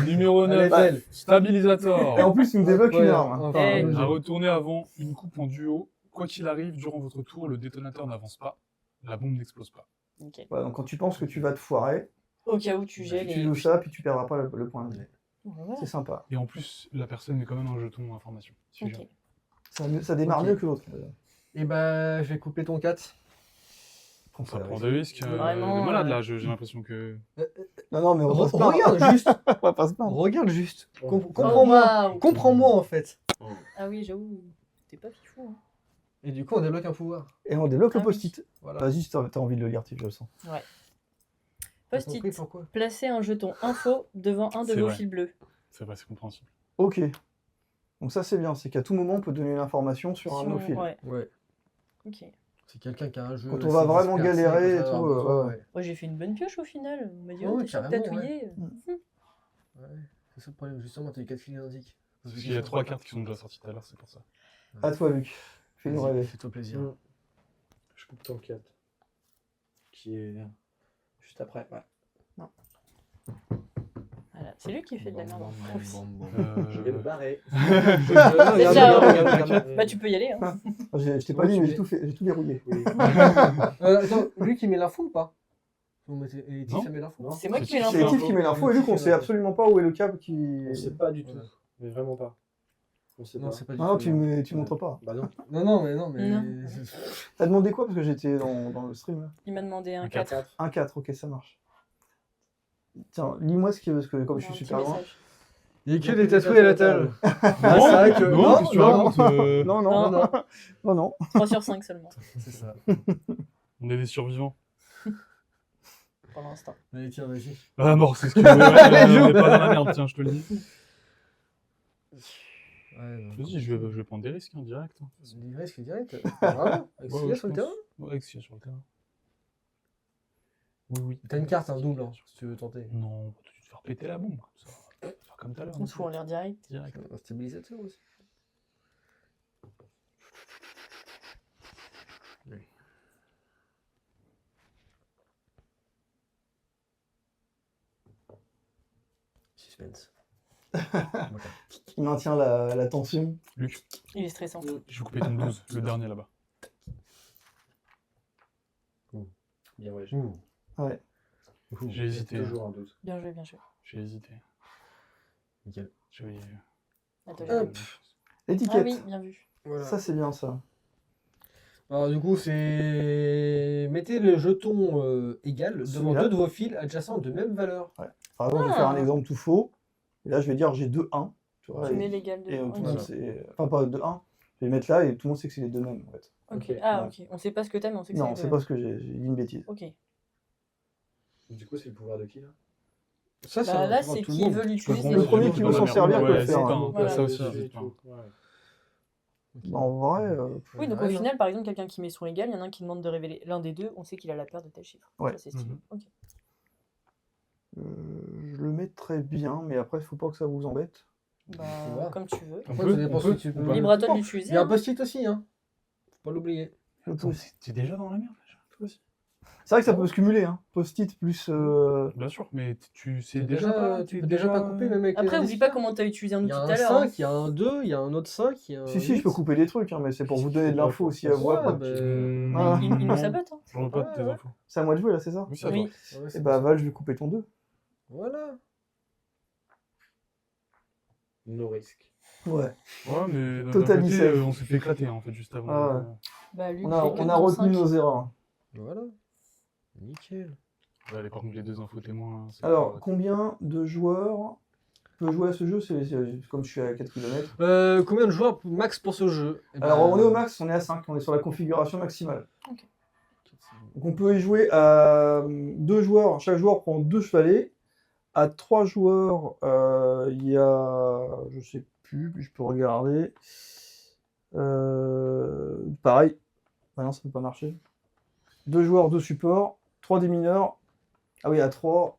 D: Numéro
C: Elle est
D: 9,
C: belle.
D: stabilisateur.
A: et en plus, il me débloque une
C: Ouais,
A: arme.
C: enfin,
B: Eh,
C: ouais.
D: À retourner avant une coupe en duo. Quoi qu'il arrive, durant votre tour, le détonateur n'avance pas. La bombe n'explose pas.
B: Ok.
A: Voilà, donc quand tu penses que tu vas te foirer,
B: Au cas où tu gèles.
A: tu
B: et-
A: joues ça, puis tu perdras pas le point de vie.
B: Ouais.
A: C'est sympa.
D: Et en plus, la personne met quand même un jeton information. Si
B: Ok.
D: jamais.
A: Ça démarre
C: Ok.
A: mieux que l'autre.
C: Et bah, je vais couper ton 4.
D: Ça prend des risques.
B: Vraiment,
D: des malades là, j'ai l'impression que.
A: Non, non, mais on va pas se plaindre.
C: Regarde juste.
A: On va pas se plaindre.
C: Regarde juste.
E: Oh,
C: Comprends-moi.
B: waouh.
C: Comprends-moi en fait.
B: Ah oui, j'avoue. T'es pas fifou. Hein.
C: Et du coup, on débloque un pouvoir.
A: Et on débloque le
B: Ah oui.
A: post-it.
C: Voilà.
A: Vas-y, si t'as envie de le lire, je le sens.
C: T'as compris
B: Post-it.
C: pourquoi?
B: Placez un jeton info devant un de
D: C'est
B: vos
D: vrai.
B: fils bleus.
D: C'est vrai, c'est compréhensible.
A: Ok. Donc ça, c'est bien. C'est qu'à tout moment, on peut donner une information sur un de nos fils.
B: Ouais.
C: Ouais.
B: Ok.
C: C'est quelqu'un qui a un jeu.
A: Quand on va
C: assez
A: vraiment
C: dispersé,
A: galérer
C: comme
A: et
C: ça,
A: tout,
C: ouais.
A: ouais.
B: Moi, j'ai fait une bonne pioche au final. On m'a dit,
C: Ouais,
B: oh,
C: ouais,
B: t'es sûr que
C: carrément,
B: tatouillé.
C: Ouais, c'est ça le problème. Justement, t'as les 4 fils identiques.
D: Parce qu'il y a 3 cartes qui sont déjà sorties tout à l'heure, c'est pour ça.
A: À toi, Luc. Fais-nous
C: Vas-y,
A: rêver.
C: fais-toi plaisir.
E: Mm. Je coupe ton 4. Qui est juste après. Ouais.
B: Voilà. C'est lui qui fait de la merde.
E: Je vais le barrer.
B: Bah, tu peux y aller. Hein.
A: Je t'ai pas
C: Ouais,
A: dit,
C: tu
A: mais
C: mets-
A: j'ai tout verrouillé.
E: Oui.
C: Attends, lui qui met l'info ou pas? Et Tiff,
D: Non.
C: ça met l'info?
E: Non.
B: C'est moi qui
D: C'est
B: mets
A: C'est
B: l'info.
A: Tiff qui met l'info et Luc, on sait absolument pas où est le câble qui.
E: On sait pas du tout.
C: Voilà.
E: Mais vraiment pas. On sait
C: Non,
E: pas.
C: c'est pas du
A: Non,
C: tout.
A: tu montres pas.
E: Bah non.
C: Non, mais.
B: Non.
A: T'as demandé quoi? Parce que j'étais dans le stream. Là.
B: Il m'a demandé un
D: Un
B: 4.
E: 4.
A: Un 4, ok, ça marche. Tiens, lis-moi ce qui est, parce que comme je suis super loin.
C: Il y a que des tatoués à la table.
D: Non,
C: c'est vrai que-
D: non,
C: non,
D: qu'est-ce que tu
C: non.
D: racontes
A: Non,
B: Non,
A: non,
C: non.
A: non, non.
B: 3 sur 5 seulement,
C: C'est ça.
D: On est des survivants.
B: pour l'instant.
C: Allez, tiens, vas-y.
D: Ah, mort, c'est ce que je veux. On est pas dans la merde, tiens, je te le dis.
C: Ouais, non.
D: Vas-y, je vais prendre des risques, hein, direct. hein.
C: Du risque direct. Vraiment? Avec
D: Ouais,
C: ce qu'il y a
D: ouais,
C: sur le
D: je
C: terrain?
D: pense. Ouais, avec ce qu'il y a sur le terrain. Oui, oui.
C: T'as une carte, un double, hein, si tu veux tenter.
D: Non, tu te faire péter la bombe, comme ça. Faire comme tout à l'heure.
B: On se fout en l'air direct.
D: Direct.
C: Un stabilisateur aussi. Oui. suspense.
A: Qui maintient la tension.
D: Luc,
B: Il est stressant.
D: je vais couper ton 12, le dernier là-bas.
E: Bien, ouais.
A: Ouais.
D: J'ai hésité.
E: Toujours un 12.
B: Bien joué, bien joué.
D: J'ai hésité.
C: Nickel.
D: J'avais-
B: Attends,
C: Hop.
A: L'étiquette.
B: Ah oui, bien vu.
C: Voilà.
A: Ça, c'est bien ça.
C: Alors du coup, c'est... Mettez le jeton égal devant
A: Celui-là.
C: 2 de vos fils adjacents de même valeur.
A: Par exemple, je vais faire un
B: Ah.
A: exemple tout faux. Et là, je vais dire j'ai 2 1. Tu vois,
B: Tu
A: et,
B: mets l'égal
A: et,
B: de.
A: tout le
B: Ok.
A: monde sait. Enfin, pas 2 1. Je vais les mettre là et tout le monde sait que c'est les deux mêmes en fait.
B: Ok.
E: Ok.
B: Ah,
A: Ouais.
B: ok. On sait pas ce que t'as, mais on sait que
A: Non,
B: c'est.
A: c'est pas ce que j'ai dit une bêtise.
B: Ok.
E: Du coup, c'est le pouvoir de qui là?
C: Ça,
B: Bah, là,
C: pour
B: c'est
C: tout le
B: qui
C: monde.
B: veut
D: Tu peux
B: l'utiliser.
D: prendre
A: Le premier qui veut s'en servir peut le
D: ouais,
A: faire,
D: c'est
A: hein.
D: pas-
B: Voilà.
D: Ça aussi,
E: Ouais.
D: c'est pas-
A: Bah, en vrai,
B: Oui, donc
C: Ouais,
B: au
C: non.
B: final, par exemple, quelqu'un qui met son égal, il y en a un qui demande de révéler l'un des deux, on sait qu'il a la paire de tel chiffre.
A: Ouais.
B: Ça, c'est stylé.
D: Mhm.
B: Ok.
A: je le mettrais bien, mais après, il faut pas que ça vous embête.
B: Bah,
C: voir.
B: comme tu veux.
D: On
C: Après,
D: peut,
C: ça dépend
D: on peut,
C: si tu
D: ou
C: peux.
D: pas.
B: Libre à toi de
C: Il
B: l'utiliser.
C: y a un
B: hein.
C: post-it aussi, hein. Faut pas l'oublier.
A: Le
D: Attends,
A: post-
D: t'es déjà dans la merde déjà, toi aussi.
A: C'est vrai que ça peut se cumuler, hein. Post-it plus.
D: Bien sûr, mais tu sais
C: C'est
D: déjà pas.
C: tu
D: t'es
C: peux déjà pas couper, même avec les
B: Après, oublie
C: indices.
B: pas comment t'as utilisé un
C: Il
B: outil
C: y a
B: tout
C: un
B: à l'heure. hein.
C: 5, il y a un 2, il y a un autre 5, il y a un
A: Si, je
C: 8.
A: peux couper des trucs, hein, mais c'est pour vous donner de l'info aussi à vous.
C: Ouais,
A: après.
C: bah,
A: Ah.
B: Il nous
D: Non.
B: sabote. Hein.
D: Je vois pas de tes
C: Ouais, ouais.
D: infos.
A: C'est à moi de jouer là, c'est ça?
D: Oui, c'est à
B: Oui.
D: toi.
C: ouais, c'est
A: Et bah,
C: pour ça.
A: Val, je vais couper ton 2.
C: Voilà.
E: No risque.
A: Ouais.
D: Ouais, mais d'un
A: Totally
D: côté,
A: safe.
D: on s'est fait éclater en fait juste avant.
A: Ah ouais.
B: Bah, Luc,
A: On a,
B: fait que
A: on a
B: ton
A: retenu
B: 5.
A: nos erreurs.
C: Voilà. Nickel.
D: Allez, par contre, les deux infos témoins. c'est
A: Alors,
D: pas-
A: combien de joueurs peut jouer à ce jeu? Comme je suis à 4 km.
C: Combien de joueurs max pour ce jeu? Eh ben,
A: Alors, on est au max, on est à 5, on est sur la configuration maximale. Donc, on peut y jouer à 2 joueurs, chaque joueur prend 2 chevalets. À 3 joueurs, il y a. Je sais plus, je peux regarder. Pareil. Ah non, ça peut pas marcher. 2 joueurs, 2 supports. 3 des mineurs. Ah oui, à 3.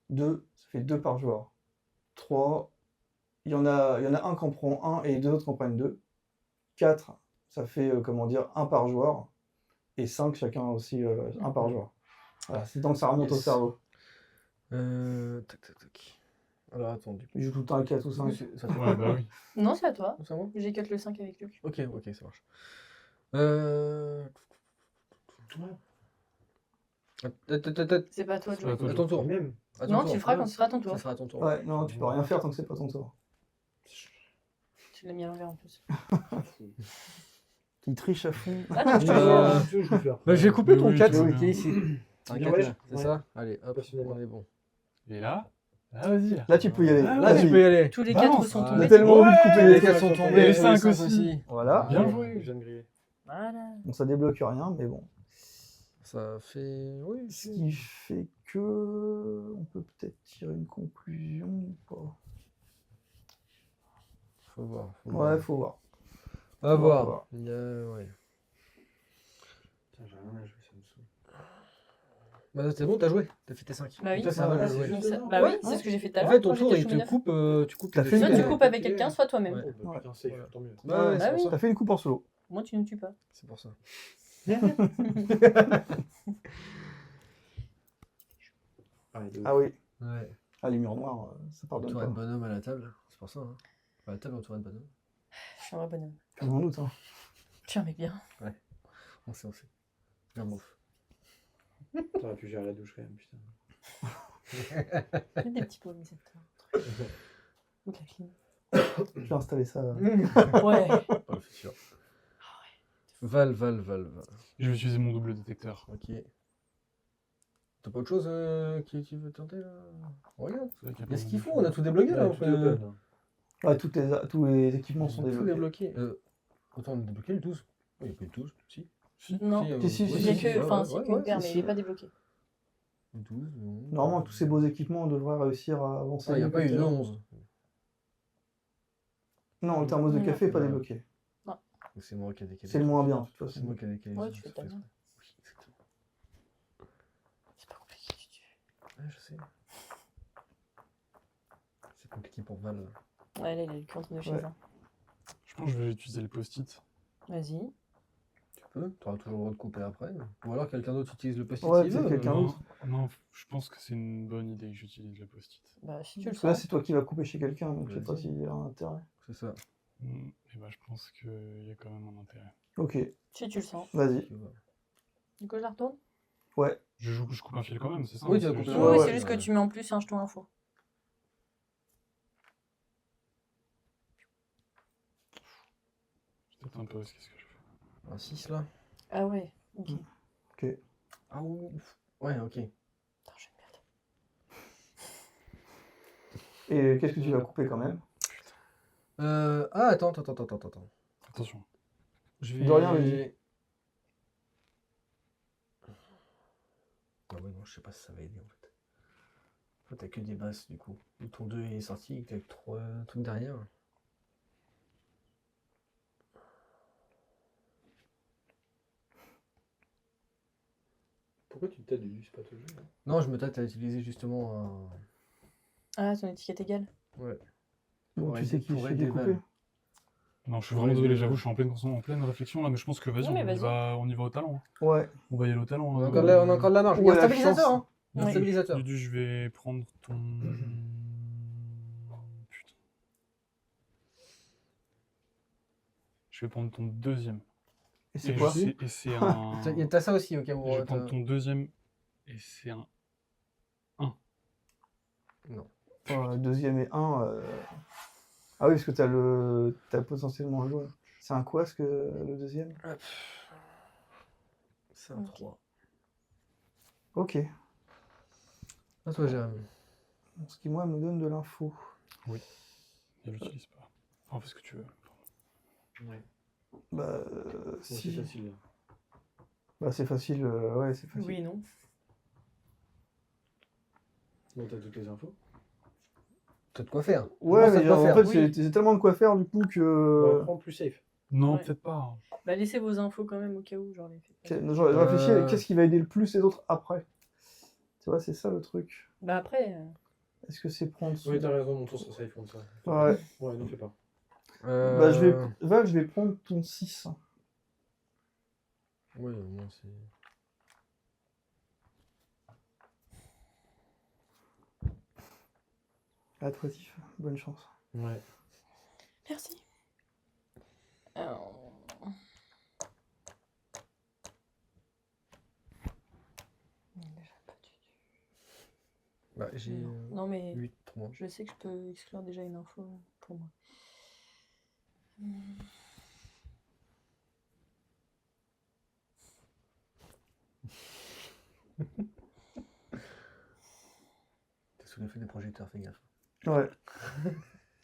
A: 2, ça fait 2 par joueur. 3. Il y en a un qui en prend 1 et 2 autres qui en prennent 2. 4, ça fait comment dire 1 par joueur. Et 5, chacun aussi 1 par joueur. Voilà, c'est donc ça remonte au
C: Yes.
A: cerveau.
C: Tac, tac, tac. Alors, attends, du coup.
A: Il joue tout le temps à 4 ou 5.
C: Ça te
D: Ouais, bah oui.
B: Non, c'est à toi.
C: C'est à moi?
B: J'ai cut le 5 avec Luc.
C: Ok, ok, ça marche.
B: C'est pas à toi de
D: C'est pas à
B: jouer.
D: toi.
C: À ton tour.
E: Même.
C: À ton
B: Non,
C: tour.
B: tu le feras quand ce sera ton tour.
C: Ça sera à ton tour.
A: Ouais, non, tu peux rien faire tant que c'est pas ton tour.
B: Tu l'as mis à l'envers en plus.
A: Il triche à fond.
B: Ah non, je te
C: Euh,
B: jure.
E: Je vais faire.
C: Bah, j'ai coupé
D: Mais
C: ton
D: oui,
C: 4
D: tu veux
C: qui
D: bien.
C: est ici. Un
E: Bien,
C: 4
E: ouais,
C: là, c'est
E: ouais.
C: ça? Allez, hop,
E: Personnellement.
C: on est bon.
D: Et là, vas-y.
A: Là, tu peux y aller.
D: Ah,
C: Là,
A: Vas-y.
C: tu peux y aller.
B: Tous les
D: Balance.
B: 4 sont
C: Ah,
A: On a
B: tombés.
A: tellement envie de couper
C: Les
A: les
C: 4
A: trucs.
C: sont tombés.
D: Et les
C: les
D: 5
C: cinq
D: aussi.
A: Voilà.
D: Bien joué.
E: Je viens de griller.
B: Voilà.
A: Bon, ça débloque rien, mais bon.
C: Ça fait. Oui,
A: Ce qui fait que. On peut peut-être tirer une conclusion ou pas.
C: faut voir.
A: Ouais, faut voir.
C: À
A: faut
C: voir.
A: voir.
C: Il y a- ouais.
E: Putain, j'ai rien à jouer, ça me saoule.
C: Bah, c'est bon, t'as joué. T'as fait tes 5.
B: Bah oui.
C: Toi, ça va,
A: Ah,
C: t'as
A: c'est
C: joué.
B: Donc
E: juste
B: ça-
E: avant.
B: Bah oui,
A: Ouais.
B: c'est ce que j'ai fait tout à
C: En
B: l'heure.
C: fait, ton
B: quand
C: tour,
B: j'étais
C: il
B: sous
C: te
B: Mineur.
C: coupe, tu coupes
A: T'as
C: les
A: fait
C: deux
B: Soit
A: une-
B: tu
C: filles.
B: coupes avec quelqu'un, soit toi-même.
C: Ouais.
E: Bon, bah, putain, safe,
C: Voilà.
E: tant mieux.
C: Bah ouais,
B: Bah
C: c'est pour
B: oui.
C: ça.
A: T'as fait une coupe en solo.
B: Moi, tu ne tues pas.
C: C'est pour ça.
E: Allez, de ouf.
A: Ah oui.
C: Ouais.
A: Ah, les murs noirs, ça pardonne
C: Entouré de
A: pas.
C: bonhomme à la table. C'est pour ça. Hein. À la table, entouré de bonhomme.
B: Je suis un vrai bonhomme.
A: Je m'en doute. Hein.
B: Je suis un mec bien.
C: On sait, on sait. Bien bouffe.
E: T'aurais pu gérer la douche quand même, putain.
B: Fais des petits pots, misette. Ou de la clim.
A: Je vais installer ça.
B: Ouais.
C: Oh, c'est sûr. Val.
D: Je vais utiliser mon double détecteur.
C: Ok. T'as pas autre chose qui tu veux tenter là? Regarde.
D: C'est vrai qu'il y a
C: Il y a
D: pas
C: ce qu'il
D: mal de
C: faut, on a
D: choses.
C: tout débloqué là.
E: Ouais,
C: on
E: tout
C: peut-
E: est open, hein.
A: Ouais, tous les équipements sont
C: Tout
A: débloqués.
C: débloqué. Autant on a débloqué le 12. Il n'y a que le 12, si.
B: Non.
A: Si,
B: Il y a que, enfin,
C: si,
B: c'est qu'une paire, mais il
A: si.
B: n'est pas débloqué.
C: 12,
A: Normalement, tous ces beaux équipements, on devrait réussir à avancer.
C: Il n'y a pas eu de 11.
A: Non, le thermos de
B: Non.
A: café n'est pas
C: Ouais.
A: débloqué.
C: C'est moi qui ai décalé.
A: C'est le moins bien, de toute
C: C'est
A: façon.
C: moi qui ai décalé.
B: Ouais,
C: les
B: tu
C: autres,
B: fais ta
C: c'est
B: merde.
C: Oui, exactement.
B: C'est pas compliqué du tout.
C: Ouais, je sais. C'est compliqué pour Val.
B: Ouais, là, il a le cul entre deux chaises.
A: Ouais.
B: hein.
D: Je pense que je vais utiliser le post-it.
B: Vas-y.
C: Tu peux, tu auras toujours le droit de couper après. Ou alors quelqu'un d'autre utilise le post-it
A: Ouais,
C: s'il
A: peut-être
C: veut.
A: quelqu'un
D: Non.
A: d'autre.
D: Non, je pense que c'est une bonne idée que j'utilise le post-it.
B: Bah, si tu le
A: Parce que là,
B: sens.
A: c'est toi qui vas couper chez quelqu'un, donc je sais pas
C: Vas-y.
A: s'il y a un intérêt.
C: C'est ça.
D: Et bah, je pense qu'il y a quand même un intérêt.
A: Ok,
B: Si tu le sens.
A: vas-y.
C: Tu vois.
B: Du coup, je la retourne.
A: Ouais.
D: Je coupe un fil quand même, c'est ça?
C: Oui,
D: hein,
C: tu vas
D: c'est
C: couper
D: juste-
C: un
B: Oui,
A: ouais,
B: c'est juste que tu mets en plus un jeton info.
D: C'est peut-être un peu risqué ce que je fais.
C: Un 6 là.
B: Ah ouais, ok.
A: Ok.
C: Ah ouf. Ouais, ok.
B: Putain, je vais me
A: Et qu'est-ce que tu vas couper quand même?
C: Ah, attends.
D: Attention.
C: Je
A: De rien, vas-y.
C: Ah ouais, non, je sais pas si ça va aider en fait. Toi, t'as que des basses du coup. Le tour 2 est sorti, t'as que 3 trucs derrière.
E: Pourquoi tu t'aides du c'est pas toujours hein.
C: Non, je me tâte à utiliser justement
B: Ah, son étiquette égale.
C: Ouais.
A: Bon,
C: Pour
A: tu sais
C: aider-
A: qui
C: pour
A: c'est qui
C: aider
A: est coupé?
C: Val.
D: Non, je suis
C: Ouais,
D: vraiment désolé,
C: je-
D: j'avoue, je suis en pleine réflexion là, mais je pense que vas-y,
B: Non, mais vas-y.
D: on y va au talent. Hein.
A: Ouais.
D: On va y aller au talent.
C: On a
D: hein.
C: encore de la marge. Il y a
A: Ouais,
C: un
A: la
C: stabilisateur,
A: chance.
C: hein. Il y a un
B: Ouais.
C: stabilisateur.
D: Dudu, je vais prendre ton. Putain. Je vais prendre ton deuxième.
A: Et c'est
D: Et
A: quoi?
D: et c'est un.
C: T'as ça aussi au cas où.
D: Je vais prendre ton deuxième. Et c'est un.
C: Non.
A: Deuxième et un. Ah oui, parce que t'as potentiellement le jaune. C'est un quoi, ce que le deuxième?
C: C'est un
B: Ok.
C: 3.
A: Ok.
C: À toi, Jérémy.
A: Ce qui, moi, me donne de l'info.
D: Et j'utilise pas. Enfin, fais ce que tu veux.
E: Ouais.
A: Bah,
E: Bon,
A: si.
E: c'est facile.
A: Bah, c'est facile. Ouais, c'est facile.
B: Oui, non.
E: Bon, t'as toutes les infos.
C: T'as de quoi faire.
A: Ouais,
C: Pense à
A: mais
C: de quoi
A: en
C: faire.
A: fait,
B: Oui.
A: c'est tellement de quoi faire, du coup,
E: On va
A: que.
E: prendre plus safe.
D: Non,
B: Ouais.
D: peut-être pas.
B: Bah, laissez vos infos quand même au cas où, genre les faites pas.
A: Genre, réfléchis, qu'est-ce qui va aider le plus les autres après? Tu vois, c'est ça le truc.
B: Bah, après.
A: Est-ce que c'est prendre
E: Oui, t'as raison, mon tour sur safe, prendre ça.
A: Ouais.
E: Ouais, non, fais pas.
A: Bah, Val, je vais prendre ton 6.
C: Ouais, moi c'est.
A: À toi, Tiff. Bonne chance.
E: Ouais.
B: Merci. Alors... Déjà pas du tout.
C: Bah, j'ai
B: Non, mais
C: 8 pour moi.
B: je sais que je peux exclure déjà une info pour moi.
C: T'es sous l'effet des projecteurs, fais gaffe.
A: Ouais.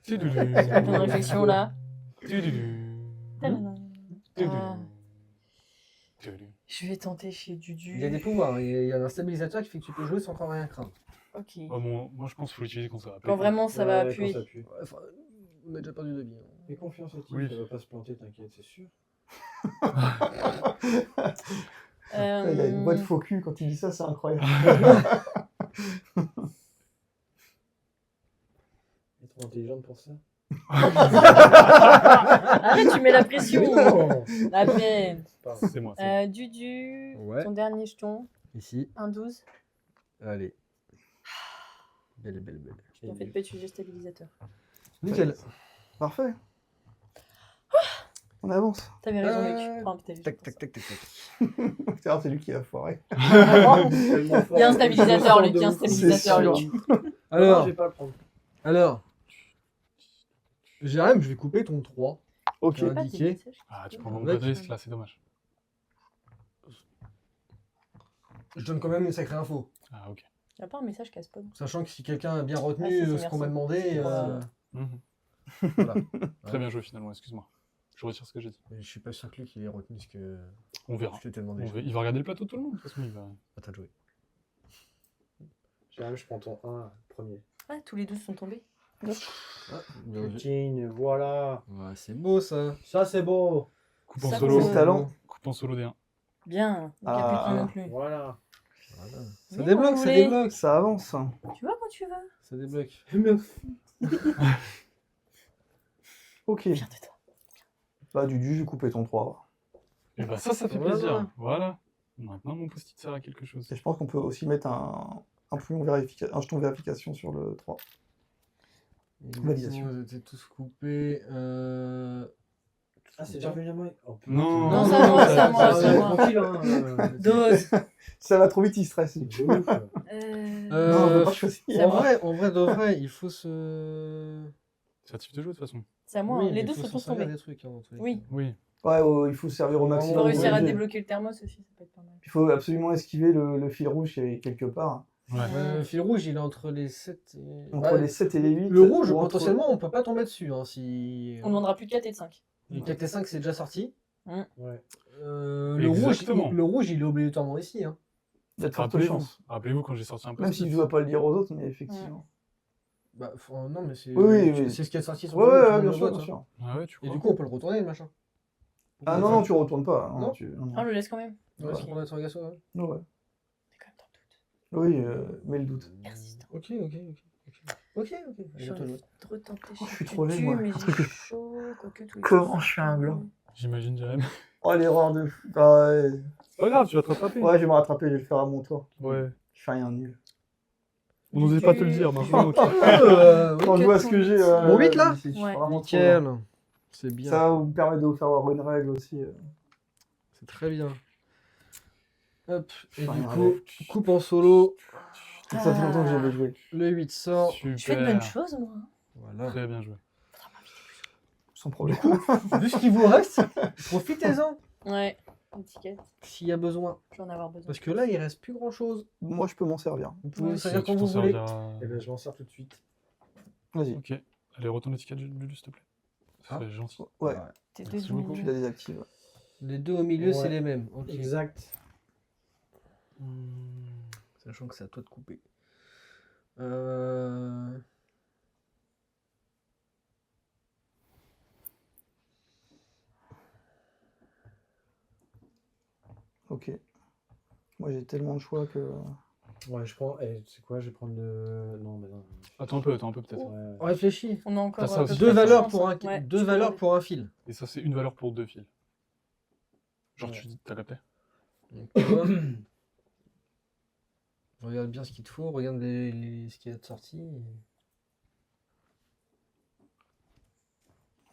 D: Tududu.
B: Plein de réflexion là.
D: Tududu.
B: Ah,
D: Tududu.
B: je vais tenter chez Dudu.
C: Il y a des pouvoirs, il y a un stabilisateur qui fait que tu peux jouer sans encore rien craindre.
B: Ok.
D: Oh, moi, je pense qu'il faut l'utiliser quand ça va.
B: Quand vraiment ça va
E: Ouais,
B: appuyer.
E: quand ça pue.
C: Ouais, enfin, on a déjà perdu de vie. Hein.
E: Fais confiance à Tiff,
D: Oui.
E: elle va pas se planter, t'inquiète, c'est sûr.
A: Il a une boîte
B: Euh,
A: faux cul quand il dit ça, c'est incroyable.
E: Elle est trop intelligente pour ça.
B: Arrête, tu mets la pression.
E: Non.
B: La peine.
E: Pardon.
D: C'est moi. c'est moi.
B: Dudu,
C: Ouais.
B: ton dernier jeton,
C: Ici,
B: un 12.
C: allez. Belle.
B: Je t'en fais pas utiliser le stabilisateur.
C: Nickel.
A: Parfait. On avance.
B: T'avais raison, mec. Prends un petit
C: Tac.
A: C'est lui qui a foiré.
B: Il y a un stabilisateur, lui, il y a un stabilisateur,
A: C'est
B: lui.
E: Alors,
C: Alors,
E: je vais pas le prendre.
C: Jérém, je vais couper ton 3.
A: Ok.
C: Tu as
B: Pas tes
C: indiqué.
B: messages.
D: Ah, tu prends vraiment
C: Mec.
D: pas de risque là, c'est dommage.
C: Je donne quand même une sacrée info.
D: Ah, ok.
B: Il n'y a pas un message qui spawn.
C: Sachant que si quelqu'un a bien retenu
B: Ah, si,
C: ce
B: merci.
C: qu'on m'a demandé,
D: Mhm.
C: voilà.
D: Très bien joué finalement, excuse-moi. Je retire ce que j'ai dit.
C: Mais je suis pas sûr que lui qu'il ait retenu ce que
D: On verra.
C: je t'ai demandé.
D: Il va regarder le plateau tout le monde, de toute façon, il va.
C: Attends de jouer.
E: Jérém, je prends ton 1 premier.
B: Ah, tous les 12 sont tombés.
C: Ah, bien vu.
E: Poutine, voilà.
C: Ouais, c'est beau ça.
E: Ça, c'est beau.
D: Coupe en
B: Ça,
D: solo.
B: c'est
A: le talent.
D: Coupe en solo D1.
B: Bien. Donc, il n'y a plus de
A: Ah.
B: non plus.
E: Voilà.
C: Voilà. Ça
B: Mais
C: débloque,
B: on
C: ça
B: voulait.
C: débloque.
A: Ça avance.
B: Tu vois quand tu veux.
C: Ça débloque.
A: Ok.
B: Viens de toi.
A: Bah, Dudu, j'ai coupé ton 3.
D: Et bah ça fait
C: Voilà.
D: plaisir. Voilà. Maintenant, mon post-it sert à quelque chose.
A: Et je pense qu'on peut aussi mettre un jeton vérification sur le 3. Validation.
C: Vous étiez tous coupés.
E: Ah, c'est déjà venu à moi. Oh, putain.
D: Non.
B: Non, c'est à moi, c'est à moi,
E: ça
B: c'est à
E: va
B: moi.
E: tranquille, hein.
B: Dose.
A: Ça va trop vite, il stresse. lui.
E: De ouf.
A: Non, je veux pas choisir.
B: C'est à moi.
C: en vrai, de vrai, il faut se.
D: C'est à type de jeu de toute façon.
B: C'est à moi.
C: Oui,
B: Les
C: mais
B: deux
C: faut
B: se
C: s'en
B: sont
C: servir
B: tombés.
C: des trucs, hein, dans tous les
B: Oui.
C: cas.
D: Oui.
A: Ouais, ouais, il faut se servir au
C: On
B: On
A: maximum.
B: peut réussir à
A: Ouais.
B: débloquer le thermos aussi, ça peut être pas mal.
A: Il faut absolument esquiver le fil rouge qui est quelque part.
D: Ouais.
C: Le fil rouge, il est entre les 7 et.
A: Entre les 7 et les 8.
C: Le rouge,
A: ou entre-
C: potentiellement, on peut pas tomber dessus. Hein, si...
B: On demandera plus de 4 et de 5.
C: Le 4 et 5, c'est déjà sorti.
E: Ouais.
D: Exactement.
C: Le rouge, il est obligatoirement ici. Hein.
A: Il y a de fortes
D: Rappelez-vous.
A: chances.
D: Rappelez-vous quand j'ai sorti un
A: Même si je ne dois pas le dire aux autres, mais effectivement.
C: Bah, non, mais c'est
A: Oui.
C: c'est ce qui est sorti sur
A: Ouais,
C: le jeu, tout le
A: ouais,
C: monde
A: bien
C: le
A: sûr,
C: vote,
A: bien
C: hein.
A: sûr.
D: Ah ouais, tu
C: Et
D: crois
C: du coup, on peut le retourner, le machin.
A: Ah non, non, tu retournes pas.
C: Non.
A: Non.
B: Ah, on le laisse quand même.
C: Ouais,
B: Ok.
C: c'est pour l'interrogation, ouais.
A: Ouais.
B: T'es quand même dans le doute.
A: Oui, mais le doute.
B: Persistant.
C: Ok. Allez,
B: J'ai
C: à toi,
B: envie
C: Joël.
B: de retenter.
A: Oh, je suis
B: sais
A: trop
B: que
A: laid,
B: tu
A: moi.
B: tues, mais
A: Un truc
B: j'ai
A: que-
B: chaud, quoique tous les
A: Comment
B: coups,
A: je fais un blanc
D: J'imagine Jérém.
A: Oh, l'erreur de fou. Ah, ouais.
D: C'est pas grave, tu vas te rattraper.
A: Ouais, je vais me rattraper, je vais le faire à mon tour.
D: Ouais.
A: Je fais rien nul.
D: On n'osait pas te le dire maintenant. ok.
A: Quand je vois ce que j'ai.
C: Bon, 8, là
A: ici, je suis
B: Ouais.
A: vraiment trop loin.
C: Nickel. C'est bien.
A: Ça va vous permettre de vous faire avoir une règle aussi.
C: C'est très bien. Hop. Et
A: Enfin,
C: du
A: il y a un
C: coup, coupe en solo.
A: Ça fait longtemps que j'avais joué.
C: Le 8 sort.
D: Super.
B: Je fais de bonnes choses, moi.
C: Voilà.
D: Très bien joué.
A: Sans problème.
C: Vu ce qu'il vous reste, profitez-en
B: Ouais, étiquette.
C: s'il y a besoin.
B: Je vais en avoir besoin.
C: Parce que là, il reste plus grand chose.
A: Moi, je peux m'en servir.
C: Vous pouvez vous
B: Oui,
C: servir
D: Tu
C: quand
D: t'en
C: vous voulez.
D: serviras.
E: Eh ben, je m'en sers tout de suite.
A: Vas-y.
D: Ok. Allez, retourne l'étiquette du Lulu, s'il te plaît. Ça
C: Ah.
D: serait gentil.
A: Ouais,
B: Tes
D: Merci
B: deux
D: beaucoup.
A: tu
B: demi-
A: la désactives.
C: Les deux au milieu, c'est
E: Ouais.
C: les mêmes. Ok.
E: Exact.
C: Sachant que c'est à toi de couper.
A: Ok. Moi, j'ai tellement de choix que.
E: Ouais, je prends. Eh, c'est quoi? Je vais prendre le. Non, mais non.
D: Attends un peu peut-être.
E: Ouais.
C: Réfléchis.
B: On a encore
D: T'as ça
B: à peu
D: aussi.
B: près
C: Deux
B: de
C: valeurs
B: chance,
C: pour
B: hein.
C: un,
B: Ouais,
C: deux
B: tu peux
C: valeurs
B: regarder.
C: pour un fil.
D: Et ça, c'est une valeur pour 2 fils. Genre,
E: Ouais.
D: tu dis, t'as capté?
C: Donc, toi, regarde bien ce qu'il te faut, regarde ce qu'il y a de sorti.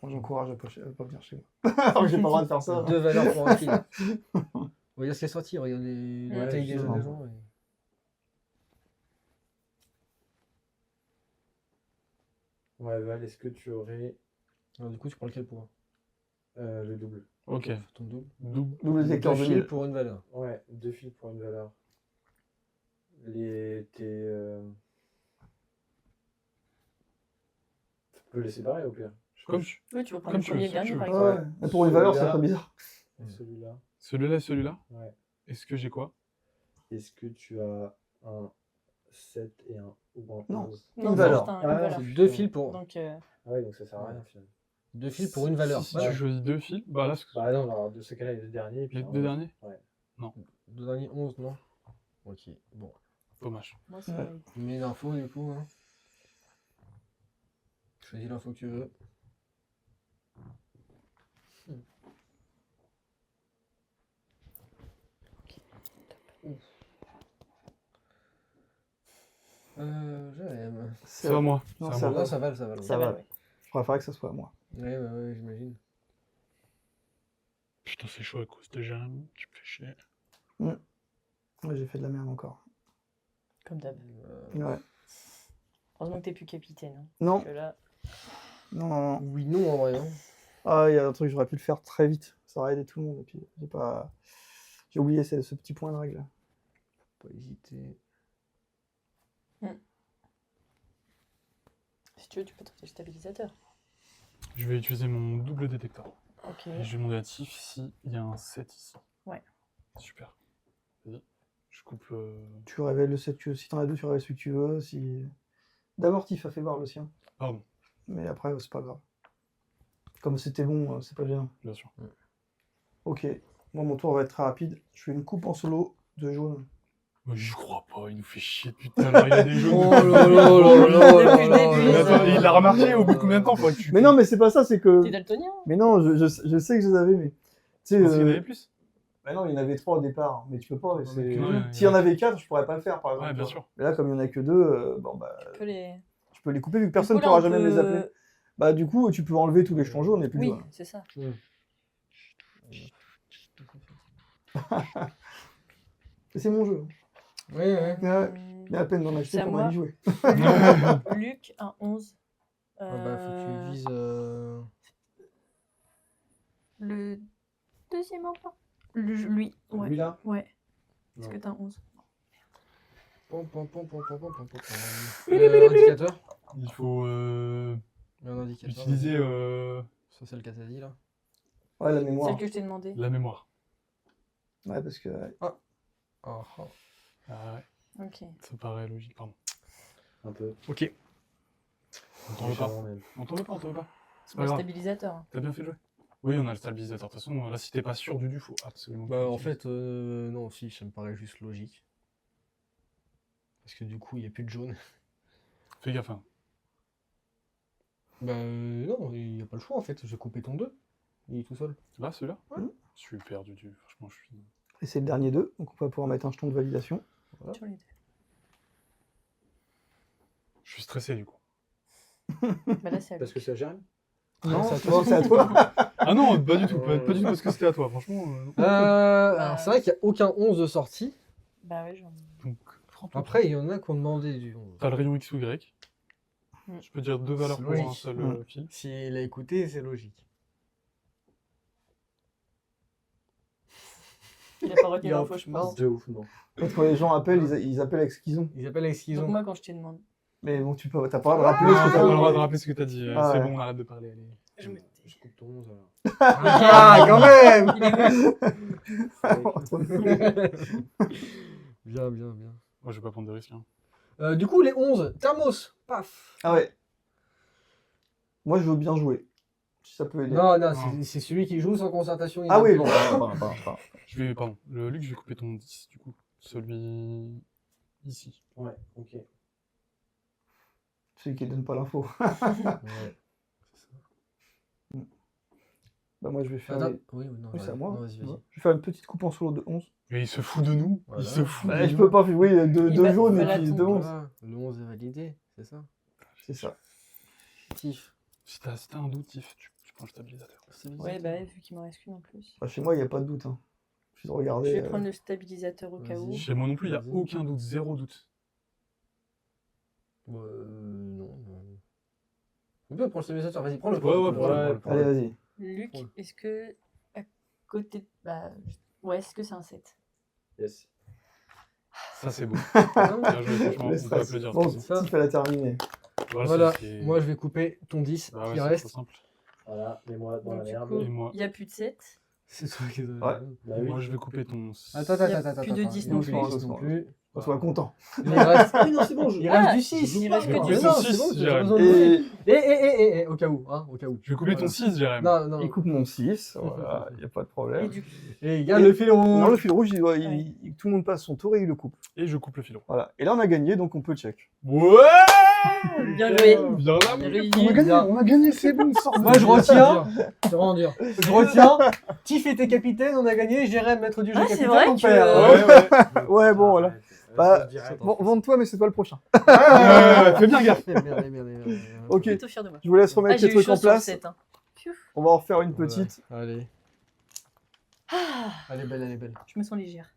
A: Moi, j'encourage à pas venir chez moi. Alors que j'ai pas le droit de faire ça.
C: Deux valeurs pour un fil. Regarde ce qui est sorti, regarde la
B: Ouais,
C: taille des
A: justement.
C: gens.
E: Ouais, Val, est-ce que tu aurais
C: Alors, du coup, tu prends lequel pour
E: le double?
D: Ok.
C: ton double.
D: Double.
A: Double détecteur
C: Deux
A: de
C: fils
A: mille.
C: pour une valeur.
E: Ouais, 2 fils pour une valeur. Tu peux les séparer au pire.
D: Comme
B: Oui, tu peux prendre
D: Comme
B: le
D: tu
B: premier et
D: veux,
B: le dernier,
D: tu
B: par
D: veux.
B: exemple.
A: Ouais, mais pour une valeur, c'est
E: Celui-là.
A: très bizarre.
E: Celui-là.
D: celui-là et celui-là.
E: Ouais.
D: Est-ce que j'ai quoi?
E: Est-ce que tu as un 7 et un ou un
A: Non.
E: 11?
A: Une valeur.
B: c'est un-
E: Ah,
B: une valeur.
C: C'est deux fils pour.
B: Donc,
E: Ah ouais, donc ça sert à rien finalement.
C: Deux fils pour une valeur.
D: Si
C: Voilà.
D: tu choisis 2 fils, bah là,
E: Bah non, alors, de ce cas-là, les deux derniers. Et puis
D: les
E: un
D: 2
E: autre.
D: derniers?
C: Deux derniers 11, non? Ok, bon.
D: Dommage.
B: moi, c'est
A: Ouais.
B: valide.
C: Tu mets l'info du coup. Hein. Choisis l'info que tu veux. J'aime.
D: C'est à moi.
A: Non,
D: C'est à
A: ça
D: moi.
A: va.
C: Non, ça va, ça va.
A: Ça
B: Ça
A: va.
B: va, ouais.
A: Je préférerais que ça soit à moi.
C: Ouais, j'imagine.
D: Putain, c'est chaud à cause de Jérém. Tu me fais chier.
A: Ouais, j'ai fait de la merde encore.
B: Comme d'hab.
A: Ouais.
B: Heureusement que t'es plus capitaine. Hein.
A: Non,
B: Parce que là,
A: non.
C: Oui, non, en vrai. Hein.
A: Ah, il y a un truc, j'aurais pu le faire très vite. Ça aurait aidé tout le monde. Et puis, j'ai oublié ce petit point de règle.
C: Faut pas hésiter.
B: si tu veux, tu peux tenter le stabilisateur.
D: Je vais utiliser mon double détecteur.
B: Ok.
D: Et je vais demander à Tiff s'il y a un 7 ici.
B: Ouais.
D: Super. Vas-y. Je coupe.
A: Tu révèles le set que si t'en as deux, tu révèles celui que tu veux. D'abord, Tiff a fait voir le sien.
D: Pardon,
A: Mais après, c'est pas grave. Comme c'était bon, c'est pas gênant.
D: bien sûr.
A: Ok. Moi, mon tour va être très rapide. Je fais une coupe en solo de jaune.
D: Mais j'y crois pas, il nous fait chier depuis tout à l'heure. Il y a des jeux.
C: Oh là là là là
B: Depuis le
C: là
B: début,
C: là
D: Mais
C: là
D: attends,
C: là
D: il l'a remarqué au bout de combien de temps? Faudrait que tu...
A: Mais non, mais c'est pas ça, c'est que.
B: T'es daltonien?
A: Mais non, je sais que je les avais, mais. Tu sais,
D: Je pensais qu'il y en avait plus.
A: Bah non, il y en avait 3 au départ, mais tu peux pas.
C: Ouais,
A: S'il y en avait 4, je pourrais pas le faire, par exemple.
D: Ouais, bien
A: tu vois.
D: sûr.
A: Mais là, comme il y en a que 2, bon bah,
B: Tu peux les.
A: tu peux les couper vu que personne ne
B: Du coup,
A: pourra
B: là, on
A: jamais me les
B: peut-
A: appeler. Bah du coup, tu peux enlever tous les jetons jaunes et plus
B: Oui,
A: besoin.
B: c'est ça.
A: C'est mon jeu.
C: Ouais, ouais.
A: Ouais. Il y a à peine d'en acheter
B: C'est à
A: pour
B: moi.
A: mal y jouer.
B: Luc, un 11.
C: Ah bah, faut que tu vises.
B: Le deuxième enfant. Lui, ouais.
E: Lui là
B: Ouais. Est-ce
E: Non.
B: que t'as un 11?
C: Pom, pom, pom, pom, pom, pom, pom, pom. Indicateur.
D: Il faut
C: Un indicateur.
D: utiliser
C: Ça, c'est le cas dit là.
A: Ouais, la mémoire.
B: Celle que je t'ai demandé.
D: la mémoire.
A: Ouais, parce que.
C: Ah, ah.
D: Ah ouais,
B: Ok.
D: ça paraît logique, pardon.
E: Un peu.
D: Ok. On t'en veut pas.
E: Légèrement même.
D: On t'en veut pas, on t'en veut pas. C'est
B: C'est
D: pas
B: le
D: grave.
B: stabilisateur. hein.
D: T'as bien fait de jouer. Oui, on a le stabilisateur. De toute façon, là, si t'es pas sûr du faut absolument. que
C: Bah,
D: tu
C: en
D: l'utilises.
C: fait, non, si, ça me paraît juste logique. Parce que du coup, il n'y a plus de jaune.
D: Fais gaffe, hein.
C: Bah, non, il n'y a pas le choix en fait. J'ai coupé ton 2. Il est tout seul.
D: Là, celui-là
A: Ouais.
D: Super, du franchement, je suis.
A: Et c'est le dernier 2, donc on va pouvoir mettre un jeton de validation.
B: Sur les deux.
D: Je suis stressé du coup.
B: Bah là, c'est à
E: Parce
B: Luc.
E: que c'est à Jérémy
A: Non,
C: c'est à
A: c'est
C: toi.
A: à toi.
D: Ah non, pas du tout, pas du tout parce que c'était à toi, franchement.
C: Alors, c'est vrai qu'il n'y a aucun 11 de sortie.
B: Bah ouais, j'en
D: Donc, prends-toi.
C: Après, il y en a qui ont demandé du 11.
D: T'as le rayon X ou Y.
B: Mm.
D: Je peux dire 2 valeurs
C: C'est
D: pour un
C: logique.
D: seul
A: Mm.
D: fil.
C: S'il a écouté, c'est logique.
B: Il a pas retenu
C: Il a
B: l'info, je pense.
E: De ouf, non.
A: Quand les gens appellent, ils appellent avec ce qu'ils ont.
C: Ils appellent avec ce qu'ils
B: Donc
C: ont.
B: moi, quand je te demande.
A: Mais bon, t'as pas le droit de rappeler ce
D: Ah,
A: que
D: t'as
A: t'as
D: pas le droit
A: dit.
D: de rappeler ce que t'as dit.
A: Ah,
D: C'est
A: ouais.
D: bon, on arrête de parler. Allez.
E: Je coupe ton 11 alors.
C: Ah, quand même.
B: Il est où
C: Bien, bien, bien.
D: Moi, je vais pas prendre de risques. Hein.
C: Du coup, les 11, Thermos, paf.
A: Ah ouais. Moi, je veux bien jouer. Si ça peut aider.
C: Non, non,
D: Non.
C: c'est celui qui joue sans concertation.
A: Ah oui,
C: inapte.
A: bon.
D: Pardon. Le Luc, je vais couper ton 10 du coup. Celui ici.
E: Ouais, ok.
A: Celui qui donne pas l'info.
C: Ouais.
A: Bah moi, je vais faire...
C: Attends.
A: les-
C: Oui, non,
A: Oui, c'est à moi.
C: Non, vas-y, vas-y.
A: Ouais. Je vais faire une petite coupe en solo de 11.
D: Mais il se fout de nous.
C: Voilà.
D: Il se fout
A: Bah,
D: de
A: je
D: nous.
A: peux pas... Oui, deux
B: va-
A: jaunes
B: il
A: et
B: va
A: puis
B: l'attendre.
A: deux 11.
C: Voilà, le 11 est validé, c'est ça.
A: C'est ça.
C: Tif.
D: Si t'as un doute, Tiff, tu prends le stabilisateur.
B: Ouais, bah ouais, vu qu'il m'en reste qu'une en plus.
A: Bah, chez moi, il n'y a pas de doute. Hein. Je vais regarder.
B: Je vais prendre le stabilisateur au cas où.
C: Vas-y.
D: Chez moi non plus, il n'y a
C: Vas-y.
D: aucun doute, zéro doute.
C: Non. On peut prendre le stabilisateur, vas-y, prends le.
D: Ouais.
A: Allez, vas-y.
B: Luc,
C: Ouais.
B: est-ce que à côté. Bah. Ouais, est-ce que c'est un 7?
E: Yes.
D: Ça, c'est beau.
C: Ah,
D: Bien joué, franchement,
A: Le
D: on peut
A: stress.
D: applaudir.
A: Bon,
D: c'est
C: ça.
A: Steve, elle a terminé.
D: bon.
C: Voilà,
D: c'est-
C: moi je vais couper ton 10
D: Bah ouais,
C: qui
D: c'est
C: reste.
D: trop simple.
E: Voilà, mets-moi dans
B: Donc,
E: la
B: du
E: merde.
B: coup,
D: Et moi
B: il n'y a plus de 7.
C: C'est toi qui
A: Ouais.
E: Bah oui.
D: Moi, je vais couper ton.
C: Attends,
B: Il y a
C: attends.
B: plus de 10
C: non
B: non
C: plus.
A: plus.
C: Non
A: Doucement.
C: plus.
A: On soit content.
C: Il reste,
E: Ah oui, non, c'est bon,
C: il reste
B: Ah,
C: du 6.
B: il reste que du
C: Mais
B: six.
C: non,
D: Six,
C: c'est bon,
D: Jérémy.
C: j'ai besoin de jouer.
A: Et
C: Au cas où, hein, au cas où.
D: Je vais couper ton 6, Jérémy.
C: Non, non.
A: il coupe mon 6. Voilà, il n'y a pas de
B: Et
A: problème.
B: du coup,
C: Et il y a le fil rouge.
A: Non, le fil rouge, il doit-
B: Ouais.
A: tout le monde passe son tour et il le coupe.
D: Et je coupe le fil rouge.
A: Voilà. Et là, on a gagné, donc on peut check.
D: Ouais.
B: bien joué.
D: Bien là,
B: Bien
D: mon
B: joué.
D: gars.
A: On a gagné, c'est bon, sort de-
C: Moi je retiens. C'est vraiment dur. Je retiens. Tiff était capitaine, on a gagné. Jérém, maître du jeu,
B: Ah, c'est
C: capitaine,
B: vrai
C: on
B: que-
C: perd.
A: Ouais, bon, voilà. Bah,
E: Bah, direct.
A: Bon, vende-toi, mais c'est toi le prochain.
D: Fais bien gaffe.
C: Merde.
A: Ok,
B: Plutôt fier de moi.
A: je vous laisse
B: Ah,
A: remettre
B: j'ai
A: les
B: eu
A: trucs
B: chaud
A: en
B: sur le
A: place.
B: 7. Hein. Pfiou.
A: On va en refaire une petite.
C: Allez.
B: Ah,
C: Elle est belle, elle est belle.
B: je me sens légère.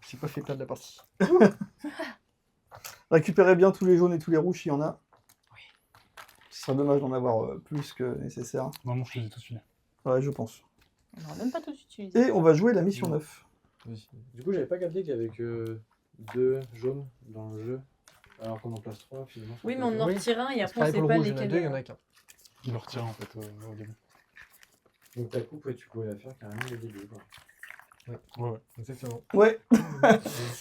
C: J'ai pas fait perdre la partie.
A: Récupérez bien tous les jaunes et tous les rouges s'il y en a. Ce serait dommage d'en avoir plus que nécessaire.
D: Maman, je te dis tout de suite.
A: Ouais, je pense.
B: On n'aura même pas tout utilisé.
A: Et on va jouer la mission 9.
E: Du coup, j'avais pas capté qu'il y avait que 2 jaunes dans le jeu. Alors qu'on en place 3 finalement.
B: Oui, mais on en
C: Oui.
B: retire un et après on
C: Pareil
B: sait
C: pour le
B: pas
C: rouge, il y en a
B: lesquels.
C: deux, il y en a qu'un.
D: Il le retire en fait au début.
E: Donc ta coupe, ouais, tu pouvais la faire carrément au début. Quoi.
D: Ouais.
C: Exactement.
A: Ouais.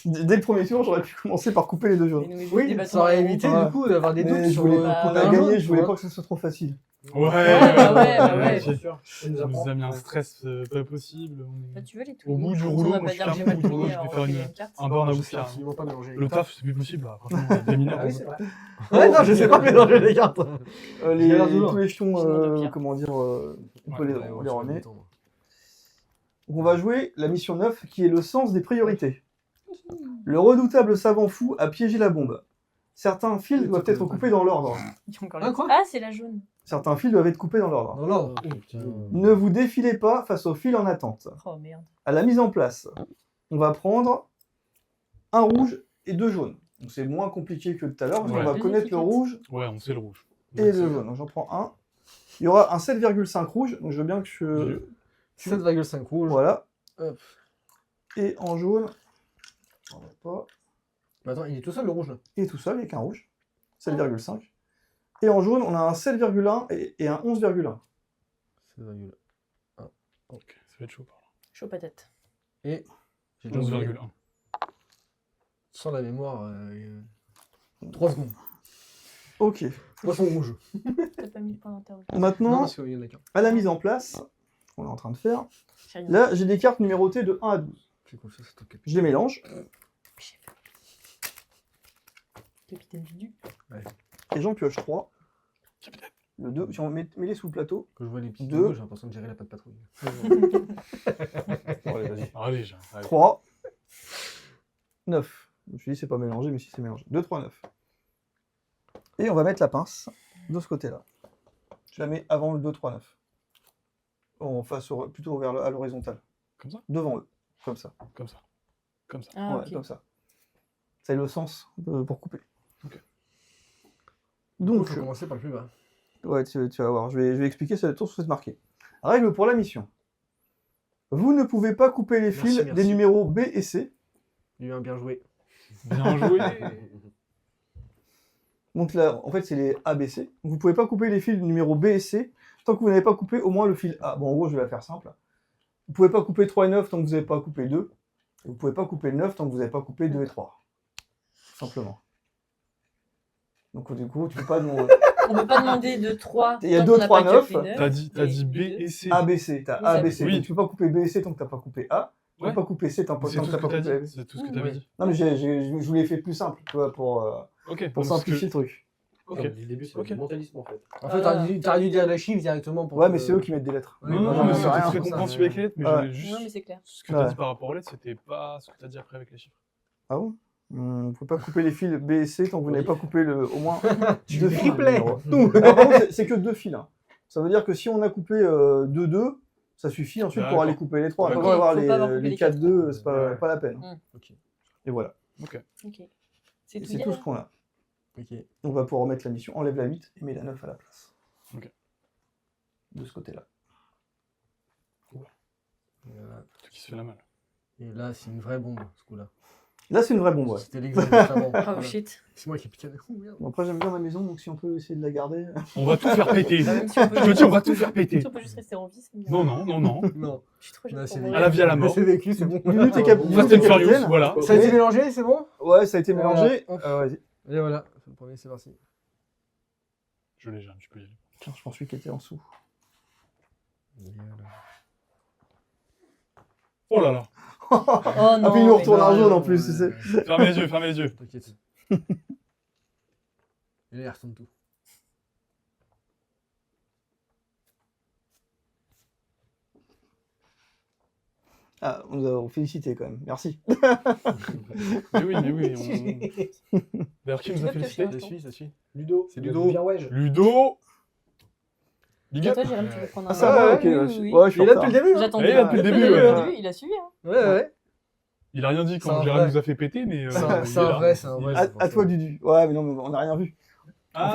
A: Dès le premier tour, j'aurais pi commencer par couper les deux
B: Et
A: jaunes.
B: nous,
C: Oui,
B: des bâtons
C: ça aurait
B: marrons.
C: évité
A: Ouais.
C: du coup d'avoir des
A: Mais
C: doutes
A: je
C: sur
A: voulais,
C: le
B: Bah,
A: on
C: premier
A: a
B: ouais.
A: gagné,
C: jaune,
A: je voulais
C: tu
A: pas
C: vois.
A: que ce soit trop facile.
D: Ouais.
B: ouais.
E: C'est sûr. Ça nous
D: Ça
E: apprend.
D: nous a mis un stress pas possible. On
B: Bah,
D: est-
B: tu veux les tout.
D: Au bout du
B: On
D: rouleau,
B: va
D: moi,
B: pas
D: je
B: dire
D: suis
B: que j'ai
D: un
B: mal
D: bout du rouleau,
B: payé,
D: je vais
B: alors
D: faire
B: on fait
D: une-
B: une carte.
D: un burn à
C: Je
D: bout
C: sais absolument pas mélanger.
D: Le taf, c'est plus possible là. Franchement, des mineurs.
E: Ah oui, c'est vrai.
C: Ouais, non, je sais pas mélanger les cartes.
A: Les,
C: l'air de loin.
A: tous les jetons,
B: Sinon, de pire.
A: comment dire, on peut
D: Ouais,
A: les,
C: Ouais,
A: on
C: ouais,
A: les
C: tu vas
A: remet.
C: m'étendre.
A: Donc on va jouer la mission 9 qui est le sens des priorités. Le redoutable savant fou a piégé la bombe. Certains fils doivent être coupés dans l'ordre.
C: Ah, quoi?
B: Ah, c'est la jaune.
A: Certains fils doivent être coupés dans l'ordre.
C: Dans l'ordre.
A: Ne vous défilez pas face aux fils en attente.
B: Oh merde.
A: À la mise en place, on va prendre un rouge et 2 jaunes. Donc c'est moins compliqué que tout à l'heure, parce
D: Ouais.
A: qu'on va
B: Deux
A: connaître le
B: étiquettes.
A: rouge
D: Ouais, on sait le rouge.
A: et le jaune. Donc j'en prends un. Il y aura un 7,5 rouge, donc je veux bien que je...
C: 7,5 rouge.
A: Voilà.
C: Hop.
A: Et en jaune, on va pas...
C: Mais attends, il est tout seul le rouge là.
A: Et tout seul, avec un rouge. 7,5. Et en jaune, on a un 7,1 et un 11,1.
C: 7,1.
D: Ok, ça va être chaud. par là.
B: Chaud patate.
C: Et j'ai déjà oublié.
D: 11,1.
C: Sans la mémoire, 3 secondes.
A: Ok.
C: Poisson rouge.
B: T'as pas mis le point d'interrogation.
C: Non,
A: Maintenant,
C: parce qu'il y en a qu'un.
A: à la mise en place, on est en train de faire.
B: J'ai rien.
A: Là, j'ai des cartes numérotées de 1 à 12.
C: Fais confiance à ton capitaine.
A: Je les mélange
B: Capitaine du.
A: et j'en pioche 3.
D: Capitaine.
A: Le 2, si on met les sous le plateau.
C: Quand je vois les petits
A: Deux.
C: deux, j'ai l'impression de gérer la patte patrouille.
A: Allez, vas-y.
D: Allez, j'ai. allez.
A: 3, 9. Je me suis dit, c'est pas mélangé, mais si c'est mélangé. 2, 3, 9. Et on va mettre la pince de ce côté-là. Je la mets avant le 2, 3, 9. On face plutôt vers à l'horizontale.
D: Comme ça
A: Devant eux. Comme ça.
D: Comme ça. Comme ça.
B: Ah,
A: Ouais,
B: ok.
A: comme ça. C'est le sens pour couper.
D: Ok.
C: Donc,
A: Donc,
C: il faut commencer par le plus bas.
A: ouais, tu vas voir. Je vais expliquer ça tout ce que c'est marqué. Règle pour la mission. Vous ne pouvez pas couper les fils
C: Merci.
A: des numéros B et C.
C: Il y a eu un bien joué.
D: Bien joué.
A: Donc là, en fait, c'est les A, B, C. Vous ne pouvez pas couper les fils numéro B et C tant que vous n'avez pas coupé au moins le fil A. Bon, en gros, je vais la faire simple. Vous ne pouvez pas couper 3 et 9 tant que vous n'avez pas coupé 2. Et vous ne pouvez pas couper le 9 tant que vous n'avez pas coupé 2 et 3. Tout simplement. Donc du coup, tu peux pas demander
B: On peut pas demander de 3.
A: Il y a 2, 3, 9.
D: T'as dit B et C.
A: A, B, C. T'as A, B, C.
D: Oui.
A: Donc, tu peux pas couper B et C tant que tu n'as pas coupé A. Tu peux
D: Ouais.
A: pas couper C tant que
D: C'est
A: tu
D: tout
A: n'as
D: ce que
A: pas
D: t'as
A: coupé
D: dit.
A: B.
D: C'est tout ce que t'avais dit.
A: Non, mais je vous l'ai fait plus simple, tu vois, pour
D: Ok.
A: pour
D: parce que-
A: simplifier le truc.
D: Ok.
E: Dès le début, c'est
D: Ok.
E: du mentalisme en fait.
C: En fait, t'aurais dû dire la chiffre directement pour.
A: Ouais, mais c'est eux qui mettent des lettres.
C: Ouais,
D: Non, non,
C: bah,
D: non, mais
C: ouais,
D: c'était
A: rien,
D: très
C: ça,
D: compréhensible
C: mais-
D: avec les lettres, mais
A: Ouais.
D: j'avais juste.
B: Non, mais c'est clair.
D: Ce que t'as
A: Ouais.
D: dit par rapport aux lettres, c'était pas ce que t'as dit après avec les chiffres.
A: Ah bon Vous pouvez pas couper les fils B et C tant que vous n'avez pas coupé au moins deux fils.
C: triplais.
A: Alors, par contre, c'est que 2 fils. Hein. Ça veut dire que si on a coupé 2-2, ça suffit ensuite pour
D: D'accord.
A: aller couper les 3.
D: D'accord.
A: Après, avoir
B: Faut pas avoir coupé
A: les
B: les
A: 4-2, c'est
C: Ouais.
A: pas la peine.
C: Ok.
A: Et voilà.
B: Ok. C'est
A: Et
B: tout.
A: c'est tout ce qu'on a.
C: Ok.
A: On va pouvoir remettre la mission. Enlève la 8 et mets la 9 à la place.
D: Ok.
A: De ce côté-là.
C: Voilà.
D: Tout qui se fait la malle.
C: Et là, c'est une vraie bombe, ce coup-là.
A: Là, c'est une vraie bombe, ouais.
C: C'était l'exemple juste avant.
B: Oh
C: Voilà.
B: shit.
C: C'est moi qui ai piqué. Ouh, merde.
A: Bon, après, j'aime bien ma maison, donc si on peut essayer de la garder.
D: On va tout faire péter.
B: Bah, même si on peut-
D: Je te dis, on va tout faire péter.
B: Si on peut juste rester en vie, c'est mieux.
D: Non, non, non, non.
C: Non.
B: Je suis trop
C: Là,
B: jeune
C: c'est
B: pour
C: vécu.
B: mourir.
D: À la vie, à la mort.
C: C'est vécu, c'est bon.
A: Lulu, t'es cap-
E: Fast
A: Lulu,
D: Fast
A: t'es
D: and Furious,
A: capitaine.
D: voilà.
C: Ça a été mélangé, c'est bon?
A: Ouais, ça a été mélangé.
C: Voilà.
A: Vas-y.
C: Et voilà. Le premier, c'est parti.
D: Je l'ai, Jeanne, tu peux y aller.
A: Tiens, je pense qu'il était en dessous.
C: Et voilà.
D: Oh là là.
B: Oh non.
A: Ah, puis il nous
B: mais
A: retourne
B: non.
A: un jaune en plus, tu sais.
D: Fermez les yeux, fermez les yeux.
C: T'inquiète. Et là, il retourne tout.
A: Ah, on nous a félicité quand même. Merci.
D: Mais oui, mais oui. D'ailleurs, qui nous a
B: Tu peux
D: félicité
B: piocher,
C: Ça suit, ça suit.
E: Ludo.
C: C'est Ludo.
E: Bien ouais.
D: Ludo. Big
B: Et
D: up.
B: toi, Jérôme, tu veux prendre un.
A: Ah, ça va, ok.
B: Oui,
A: ouais,
B: oui,
A: je-
B: oui.
A: ouais, je suis
C: Il
A: en
C: est là depuis
A: retard.
C: le début, hein?
B: J'attendais.
D: Il est là depuis le début, ouais.
B: Il a suivi, hein.
C: Ouais, ouais.
D: Il a rien dit
C: C'est un
D: quand Gérard
C: vrai.
D: nous a fait péter, mais.
C: C'est
D: il
C: un
D: est
C: c'est un
D: là.
C: vrai, c'est un vrai.
A: À,
C: c'est pour
A: à
C: ça.
A: toi, Dudu. Ouais, mais non, mais on n'a rien vu. En
D: Ah.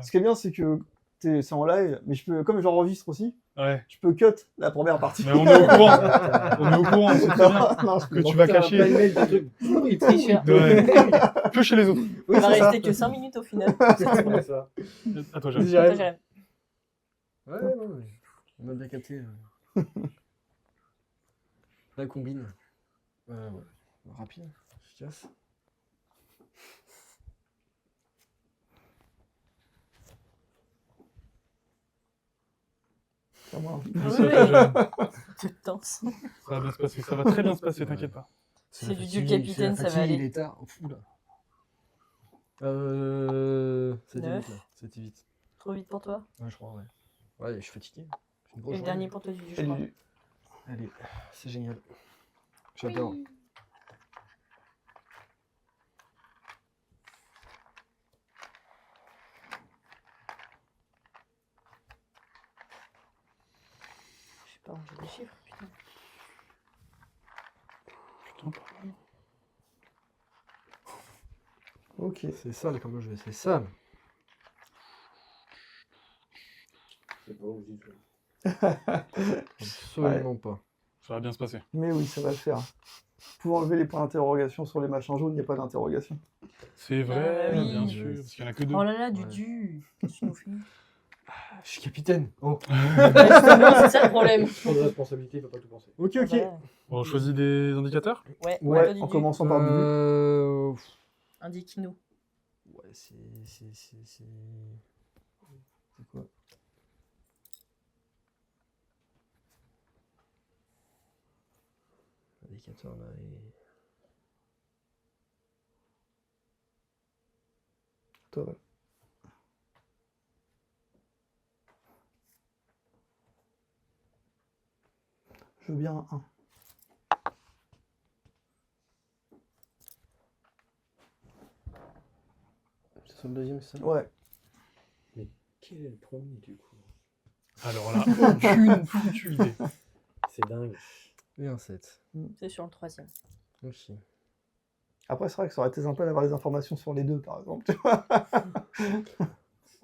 A: fait, ce qui est bien, c'est que c'est en live, mais je peux, comme j'enregistre aussi,
D: Ouais.
A: je peux cut la première partie.
D: Mais on est au courant. On est au courant, c'est très bien.
A: Non, je peux
D: Que tu vas cacher.
E: Mail, des trucs.
B: Il tricheur.
D: Ouais. Que chez les autres.
C: Oui,
B: Il va
C: c'est ça.
B: rester que 5 minutes au final.
E: Ouais, ça.
D: À toi,
C: Vas-y,
D: Jeanne.
B: Toi,
C: j'arrive.
B: Jérôme.
C: Ouais, non, mais on a bien capté. La combine. Ouais. Rapide, efficace.
A: C'est à moi.
D: Merci à toi, Jeanne.
B: De danse.
D: Ça va bien se passer. Ça va très bien se passer, t'inquiète pas.
B: C'est
C: la
B: du
C: fatigue,
B: Dieu capitaine,
C: c'est la
B: ça va
C: fatigue,
B: aller.
C: Il est tard. Oh, fou là. C'était
B: Neuf.
C: vite là. C'était vite.
B: Trop vite pour toi.
C: Ouais, je crois, ouais. Ouais, je suis fatigué. J'ai une
B: Et
C: grosse
B: le
C: journée.
B: dernier pour toi, Dudu, je
A: Et
B: crois.
A: Dudu.
C: Allez, c'est génial. J'adore.
B: Oui. Je sais pas ranger des chiffres, putain.
D: Putain, pas mal.
A: Ok.
C: C'est sale comme jeu, c'est sale.
E: C'est pas où je dis tout.
C: Absolument pas.
D: Ça va bien se passer.
A: Mais oui, ça va le faire. Pour enlever les points d'interrogation sur les machins jaunes, il n'y a pas d'interrogation.
D: C'est vrai,
B: Ah oui.
D: bien sûr, parce qu'il n'y en a que deux.
B: Oh là là,
C: Ouais.
B: Dudu. Qu'est-ce que tu nous fais?
C: Je suis capitaine. Oh.
B: Justement, c'est ça le problème.
E: Trop de responsabilité, il faut pas tout penser.
C: Ok,
B: Ah
C: ok.
B: bah,
D: Bon, on choisit des indicateurs.
B: ouais,
C: Ouais,
B: toi, Dudu.
A: En commençant par Dudu.
B: Indique-nous.
C: Ouais, c'est quoi? L'indicateur là est...
A: Toi, ouais. Je veux bien un 1.
C: C'est sur le deuxième, c'est ça?
A: Ouais.
E: Quel est le premier du coup?
D: Alors là, aucune foutue idée.
E: C'est dingue.
C: Et un 7.
B: C'est sur le troisième.
C: Ok.
A: Après, c'est vrai que ça aurait été sympa d'avoir les informations sur les deux, par exemple.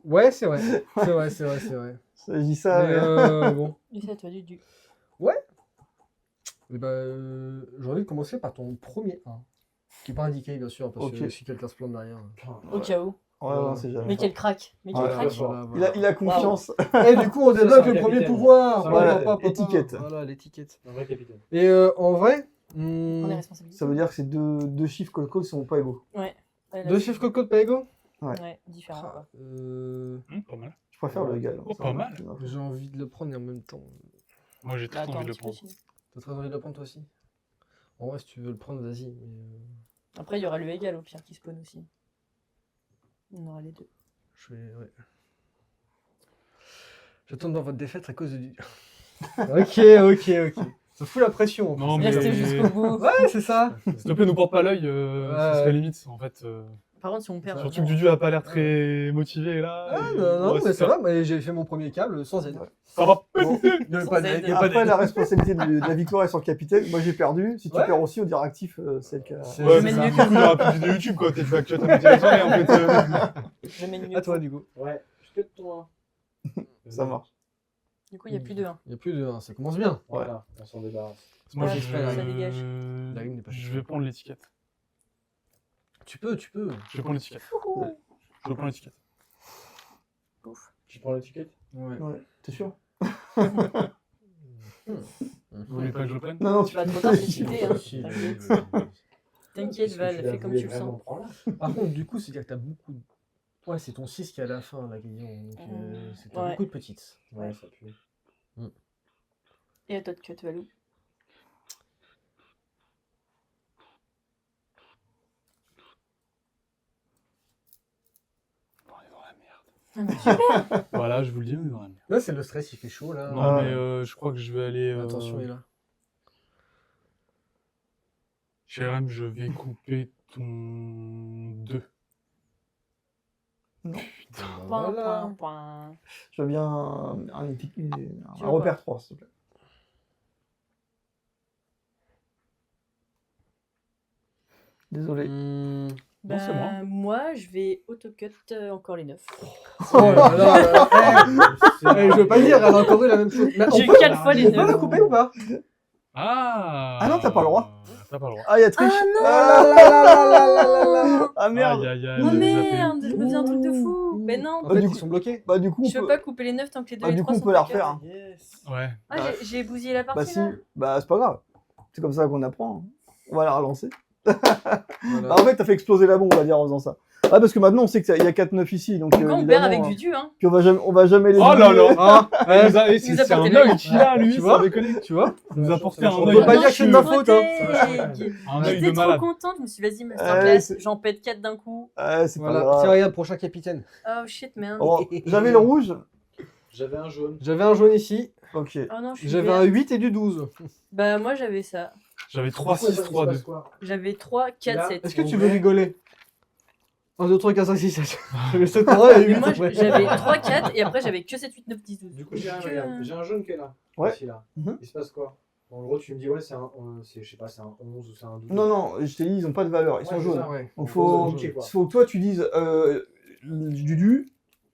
C: Ouais, c'est vrai. C'est vrai, c'est vrai, c'est vrai.
A: Je dis ça,
C: Mais,
A: mais-
C: bon.
B: Et c'est à toi, Dudu.
C: Eh ben, j'ai envie de commencer par ton premier 1. Qui n'est pas indiqué, bien sûr, parce
A: Ok.
C: que si quelqu'un se plante derrière.
B: Au cas où.
A: Ouais, on sait jamais.
B: Mais quel crack. Mais quel
A: Ouais,
B: crack.
C: Voilà,
A: Il a,
C: voilà.
A: il a confiance.
C: Et du coup, on
E: Ça,
C: débloque
E: c'est un
C: le premier
E: capitaine.
C: pouvoir.
E: Ça,
A: voilà,
C: Papa, papa.
A: étiquette.
C: Voilà, l'étiquette.
E: Un vrai capitaine.
C: Et en vrai,
B: On est responsabilité.
A: Ça veut dire que ces deux chiffres code ne sont pas égaux.
B: Ouais, là,
C: deux
B: c'est-
C: chiffres coco de pas égaux.
B: Ouais, différent.
C: Ah,
B: quoi.
D: Pas mal.
A: Je préfère le égal.
D: Oh, pas mal.
C: J'ai envie de le prendre et en même temps.
D: Moi, j'ai
B: Bah,
D: très
B: attends
D: envie
B: un
D: de le
B: petit peu,
D: prendre.
B: sinon.
C: T'as très envie de le prendre toi aussi? En vrai, si tu veux le prendre, vas-y. Mais,
B: Après, il y aura le égal au pire qui spawn aussi. On aura les deux.
C: je vais. Ouais. Je tombe dans votre défaite à cause de. Ok. Ça fout la pression. en plus.
D: Non, mais-
B: Restez jusqu'au bout.
C: Ouais, c'est ça.
D: S'il te plaît, nous porte pas l'œil,
C: Ouais.
D: ça serait limite, en fait.
B: Par contre, si on perd.
D: Surtout que Dudu a pas l'air très motivé, là.
C: Ah,
D: et-
C: non,
D: ouais,
C: mais
D: c'est
C: ça va, mais j'ai fait mon premier câble sans aide.
A: Ouais.
D: Ça va.
A: Bon.
C: Il y avait
B: Sans
C: pas
B: aide.
C: d'aide, il y avait pas
A: Après,
C: d'aide.
A: la responsabilité de la victoire est sur le capitaine. Moi, j'ai perdu. Si tu
C: Ouais.
A: perds aussi, on dira actif, c'est le cas.
C: C'est-
D: Ouais,
B: Je
D: mais
B: mène
D: du
B: mieux
D: coup, il y aura plus de vidéos YouTube, quoi. Peut-être que tu vas ta motivation, et en fait.
B: Je mène mieux.
C: À toi, du coup.
E: Ouais, je te ton 1.
A: Ça marche.
B: Du coup, il n'y a plus de 1.
C: Il n'y a plus de 1, ça commence bien.
E: Voilà, on s'en débarrasse.
D: Moi,
B: Ouais,
D: je
B: ça dégage.
C: La rime n'est pas
D: Je vais prendre l'étiquette.
C: Tu peux.
D: Je vais prendre l'étiquette. Je vais prendre l'étiquette.
B: Ouf.
E: Tu prends l'étiquette?
C: Ouais.
A: Ouais. T'es sûr?
D: Vous voulez pas que je le prenne?
A: Non, non,
B: Tu vas trop tard décider. Hein.
C: Si,
B: T'inquiète. T'inquiète,
E: Est-ce que
B: Val,
E: tu la
B: fais comme
E: voulais
B: tu le
E: vraiment
B: sens.
E: prendre?
C: Par contre, du coup, c'est-à-dire que t'as beaucoup de... Ouais, c'est ton 6 qui est à la fin, la Guillon. Donc, c'est t'as
B: Ouais.
C: beaucoup de petites.
E: Ouais, ça pue.
B: Et à toi de cut, Valou.
D: On est dans la merde.
B: Ah, bah, super.
D: Voilà, je vous le dis, on est dans la merde.
C: Là, c'est le stress, il fait chaud, là.
D: Non,
A: Ah.
D: mais je crois que je vais aller.
C: Attention, il est là.
D: Jérém, je vais couper ton 2.
A: Non.
D: Putain.
B: Point,
C: Voilà.
B: point, point.
A: Je veux bien un
B: Tu veux
A: repère 3, s'il te plaît. Désolé.
C: Hmm.
D: Non, c'est moi.
B: Moi, je vais autocut encore les 9.
C: Oh là là je veux pas dire, elle a encore eu la même chose. Mais
B: J'ai
C: on peut-
B: 4 fois les
C: on peut la
B: 9.
C: couper ou pas?
D: Ah.
A: Ah non, t'as pas le droit.
D: T'as pas le droit.
A: Ah, il y a triche.
B: Ah non.
A: Ah là là là là là là là. Ah merde.
D: Aïe, aïe, aïe,
B: Oh
D: je les ai zappés.
B: merde, je me faisais un truc de fou. Mais non.
C: En
A: Bah,
C: fait,
A: du
C: ils
A: coup-
C: sont bloqués.
A: Bah du coup, on
B: Je peux
A: peut,
B: pas couper les 9 tant que les 2
A: bah,
B: et les
A: du
B: 3
A: coup, on
B: sont
A: peut la
B: pas cut.
A: refaire. Hein.
E: Yes.
D: Ouais.
B: Ah, j'ai bousillé la
A: Bah
B: partie
A: si,
B: là.
A: bah c'est pas grave. C'est comme ça qu'on apprend. Hein. On va la relancer.
C: Voilà.
A: Bah, en fait, t'as fait exploser la bombe, on va dire, en faisant ça. Ouais, parce que maintenant, on sait qu'il y a 4-9 ici, donc
B: Quand on perd
A: évidemment,
B: avec
A: hein.
B: Dudu, hein.
A: Puis on va jamais les
D: Oh là
A: oublier.
D: là.
C: Ah,
D: Il nous a-
B: il nous a
D: c'est un
B: porté
D: œil
B: l'œil.
D: qu'il a, lui,
C: Tu
D: sans
C: vois
D: déconner.
C: tu vois?
D: Il nous a porté un
E: On
C: peut
D: œil.
C: pas dire que c'est de ma faute, hein.
D: Un œil de
B: J'étais trop
D: malade.
B: contente, je me suis dit, vas-y,
A: Ouais,
B: masterclass,
A: c'est-
B: j'en pète 4 d'un coup.
A: Ouais, c'est pas
C: Voilà.
A: grave.
C: Tiens, regarde, prochain capitaine.
B: Oh shit, man.
A: Bon, j'avais le rouge.
E: J'avais un jaune.
C: J'avais un jaune ici.
A: Ok.
B: Oh non, je suis
C: J'avais
B: verte.
C: un 8 et du 12.
B: Bah, moi, j'avais ça.
D: J'avais 3, 6, 3, 2.
B: J'avais 3, 4,
E: Là,
B: 7.
C: Est-ce que tu veux
E: Ouais.
C: rigoler 1, 2, 3, 4, 5, 6, 7. J'avais 7 en vrai et 8
B: Mais moi,
C: après.
B: j'avais 3, 4 et après, j'avais que 7, 8, 9, 10, 12.
E: Du coup, j'ai un jaune qui est là.
A: Ouais.
E: Ici, là.
A: Mhm.
E: Il se passe quoi? En gros, tu me dis, ouais, c'est un, je sais pas, c'est un 11 ou c'est un 12.
A: Non, non, je t'ai dit, ils ont pas de valeur, ils sont
E: Ouais, c'est
A: jaunes.
E: ça.
C: Ouais.
A: Donc
E: En
A: faut,
E: gros, ok, quoi.
A: faut que toi tu dises Dudu,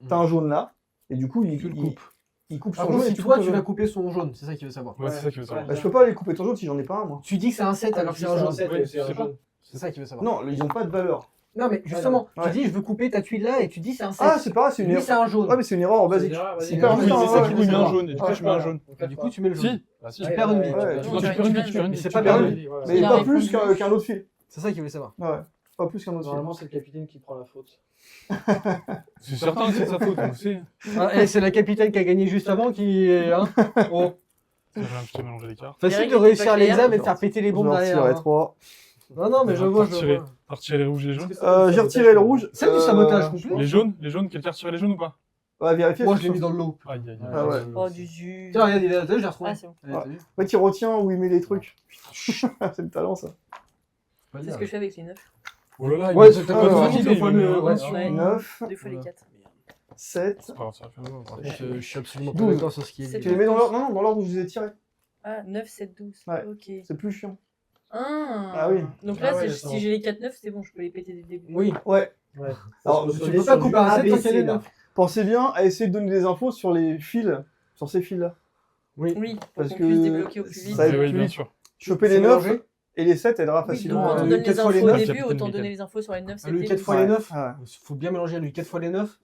A: t'as un jaune là, et du coup il,
C: Tu le
A: il-
C: coupes.
A: il coupe
C: Par
A: son
C: contre,
A: jaune.
C: si
A: et tu
C: toi,
A: coupes
C: tu
A: ton
C: vas
A: jaune.
C: couper son jaune, c'est ça qu'il veut savoir.
D: Ouais, c'est ça qu'il veut savoir.
A: Bah, je peux pas les couper ton jaune si j'en ai pas un moi.
C: Tu dis que c'est un 7 alors que c'est un jaune.
E: Ouais, c'est un
D: c'est
E: jaune.
C: C'est ça qu'il veut savoir.
A: Non, ils ont pas de valeur.
C: Non, mais justement,
A: Ouais.
C: tu dis je veux couper ta tuile là et tu dis c'est un 7.
A: Ah, c'est pas grave, c'est une
C: Lui,
A: erreur.
C: c'est un jaune.
A: Ouais, mais c'est une erreur basique.
C: C'est
A: C'est
C: une
A: pas
C: erreur.
D: Oui,
A: putain,
D: c'est ça
A: ouais,
D: qui
A: ouais,
D: il met un
A: ouais.
D: jaune. Et du coup, je mets un jaune.
C: Et du coup, tu mets le jaune.
D: Si. Bah si.
C: Tu perds une vie.
A: Ouais,
C: Tu
D: Non,
C: perds
D: tu perds une vie,
B: jaune.
D: tu perds une
C: Mais
D: vie.
C: c'est
D: tu
C: pas
D: perds
C: bien.
D: une vie.
A: Mais
B: Il a
A: pas
B: répondu.
A: plus qu'un autre fil.
C: C'est ça qu'il voulait savoir.
A: Ouais, pas plus qu'un autre fil.
E: Normalement, c'est le capitaine qui prend la faute.
D: C'est certain que c'est de sa faute, on le sait.
C: Ah, et c'est la capitaine qui a gagné juste avant qui est. Hein oh.
D: J'ai un petit mélanger les cartes.
C: Facile
B: Eric
C: de
B: était
C: réussir
B: pas clair.
C: l'examen et de faire péter les
A: Je
C: bombes
A: vais en
C: derrière.
A: retirer
C: hein.
A: 3.
C: Non, non, mais je vois, je
D: Retirer.
C: vois.
D: T'as retiré les rouges et les jaunes.
A: J'ai retiré le rouge.
C: C'est du sabotage complet.
D: Les jaunes, quelqu'un a retiré les jaunes ou pas?
A: Ouais, vérifier.
C: Moi,
A: parce
C: je l'ai
A: que-
C: mis dans le lot.
D: Aïe, aïe, aïe.
A: Ah ouais.
B: Oh, du jus.
C: Tiens, regarde, il est là, je l'ai retrouvé.
B: Ah, c'est bon.
C: Allez, t'as vu
A: En fait, il retient où il met les trucs. c'est le talent ça.
B: C'est ce que je fais avec les 9.
D: Oh là là,
C: Ouais,
D: il
C: c'est
D: me-
C: comme
A: Ah,
C: ça,
A: ouais.
C: deux fois le
D: Ouais.
C: ratio.
B: Ouais.
A: 9,
B: 2 fois les
C: Voilà.
B: 4.
A: 7.
D: C'est pas grave, ça va faire.
C: Par contre, je suis absolument pas
A: 12.
C: d'accord sur ce qui est
B: C'est
C: dit.
A: Tu les mets dans l'ordre, non, dans l'ordre où je les ai tirés.
B: Ah, 9, 7, 12.
A: Ouais.
B: Ok.
A: C'est plus chiant.
B: Ah
A: oui.
B: Donc là,
E: Ah ouais,
B: si
E: d'accord.
B: j'ai les 4, 9, c'est bon, je peux les péter dès le début.
C: Oui.
A: Ouais.
E: Ouais.
A: Alors,
E: Parce que
C: tu
E: sur
C: peux pas
E: du
C: couper un 7 tant
E: ABC,
C: qu'il y a les
E: là.
C: 9.
A: Pensez bien à essayer de donner des infos sur les fils, sur ces fils-là.
C: Oui.
B: Oui, pour
A: Parce
B: qu'on
A: que
B: puisse débloquer au plus vite.
A: ça va être
D: Oui,
A: plus
D: bien
A: vite.
D: sûr.
A: Choper
C: C'est
A: les 9
C: mélangé.
A: et les 7 aidera
B: Oui, donc
A: facilement.
B: quand on
C: le
B: donne
C: 4
B: les
C: fois les
B: infos au
C: 9,
B: début,
D: Capitaine
B: autant
D: Miguel.
B: donner les infos sur les 9, 7
C: Lui,
B: et
C: 4
B: 12.
C: fois les 9.
A: Ouais.
C: Il faut bien mélanger lui 4 fois les 9.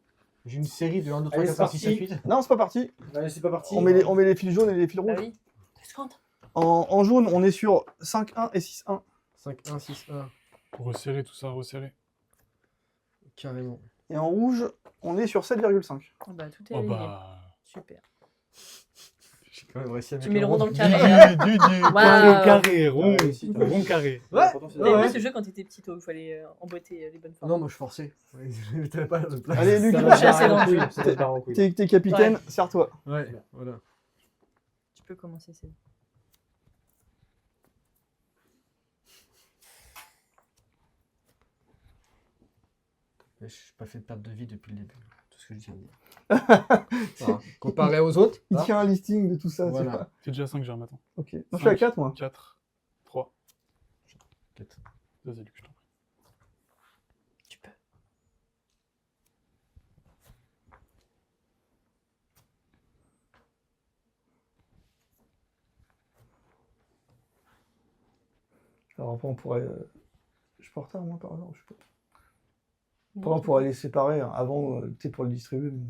C: J'ai une série de 1, 2, 3,
E: Allez,
C: 4,
E: c'est
C: 5, 6, 7,
E: parti.
C: 8.
A: Non, c'est pas parti.
E: Allez, c'est pas parti.
A: On met les fils jaunes et les fils
B: Ah
A: rouges.
B: oui. Plus compte.
A: En jaune, on est sur 5-1 et 6-1.
C: 5, 1, 6, 1.
D: Resserrer tout ça, resserrer.
C: Carrément.
A: Et en rouge, on est sur 7,5.
B: Ah bah, tout est
D: Oh
B: aligné.
D: bah.
B: Super.
C: J'ai quand même réussi à
B: Tu
C: mettre
B: mets le rond dans le
D: Du,
B: carré. hein.
D: du,
B: Waouh.
D: carré, rond,
E: Ah, réussi, t'as
D: rond
E: réussi.
D: carré.
C: Ouais.
E: L'important, c'est de-
B: T'avais
C: Ouais.
B: pas ce jeu quand t'étais petit, toi, où il fallait emboîter les bonnes formes.
C: Non, moi je forçais. Ouais, T'avais pas de place.
A: Allez, Luc,
E: Ça
B: va
E: va
B: chasser
E: se
B: dans
E: barrer
B: le
E: en
B: jeu.
E: couille, ça va se barrer en couille.
A: t'es capitaine, serre-toi.
C: Ouais, voilà.
B: Tu peux commencer, c'est bon.
C: Je suis pas fait de perte de vie depuis le début. Tout ce que je viens de dire. Voilà. Comparé aux autres.
A: Il
C: hein.
A: tient un listing de tout ça. tu
C: Voilà.
A: vois.
D: C'est déjà 5 germes, attends.
A: Ok. Non, je suis à 4 moi.
D: 4, 3.
C: 4.
D: Vas-y, Luc, je t'en prie.
B: Tu peux.
A: Alors après, on pourrait. Je suis pas en retard, moi, par exemple. Je sais pas. Après, on pourrait les séparer hein, avant, tu sais, pour le distribuer. mais-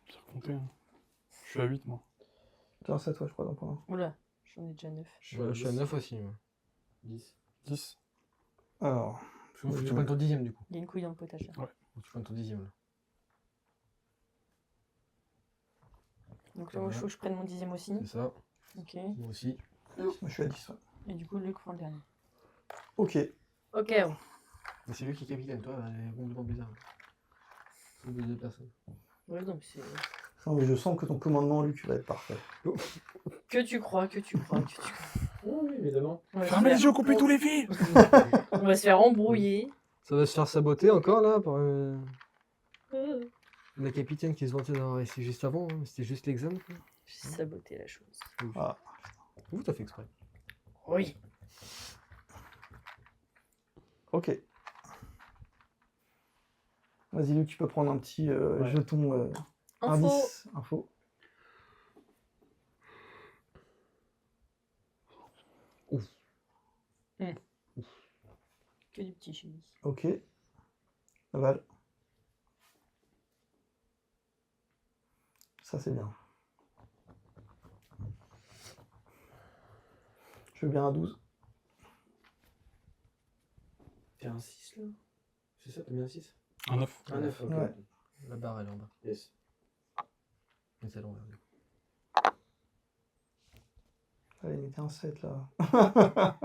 D: J'ai recompté. Hein. Je suis à 8, moi.
A: Tiens, c'est à toi, je crois, d'en prendre un.
B: Oula, j'en ai déjà 9.
C: Je suis à 9 aussi. Moi.
E: 10.
D: 10.
A: Alors,
C: Faut que tu prennes ton 10ème du coup.
B: Il y a une couille dans le potage. là.
C: Faut que tu prennes ton 10ème là.
B: Donc là, moi, il faut que je prenne mon 10ème aussi.
C: C'est ça.
B: Ok.
C: Moi aussi.
A: moi, je suis à 10. Ouais.
B: Et du coup, Luc prend le dernier.
A: Ok.
B: Ok.
C: Mais c'est lui qui est capitaine, toi, elle est complètement bizarre. C'est deux personnes.
B: Ouais, donc c'est.
A: Non, mais je sens que ton commandement, Luc, va être parfait.
B: Que tu crois, que tu crois, que tu crois.
E: Oui, évidemment.
B: On va se
D: Fermez
B: faire-
D: les yeux, coupez tous les fils.
B: On va se faire embrouiller.
C: Ça va se faire saboter encore là par la capitaine qui se vantait d'avoir réussi juste avant. Hein. C'était juste l'examen. quoi.
B: J'ai saboté la chose.
A: Ah.
C: Ou t'as fait exprès.
B: Oui.
A: Ok. Vas-y, Luc, tu peux prendre un petit
E: Ouais.
A: jeton
B: Info.
A: indice, info.
B: Que du petit chéri.
A: Ok. Val. Ça, c'est bien. Je veux bien un 12.
E: T'es un 6 là? C'est ça, t'as mis un 6?
D: Un 9.
E: Un 9, ok.
A: Ouais.
C: La barre elle est en bas.
E: Yes.
C: Mais c'est à l'envers. du coup.
A: Allez, mettez un 7 là.
B: Bah,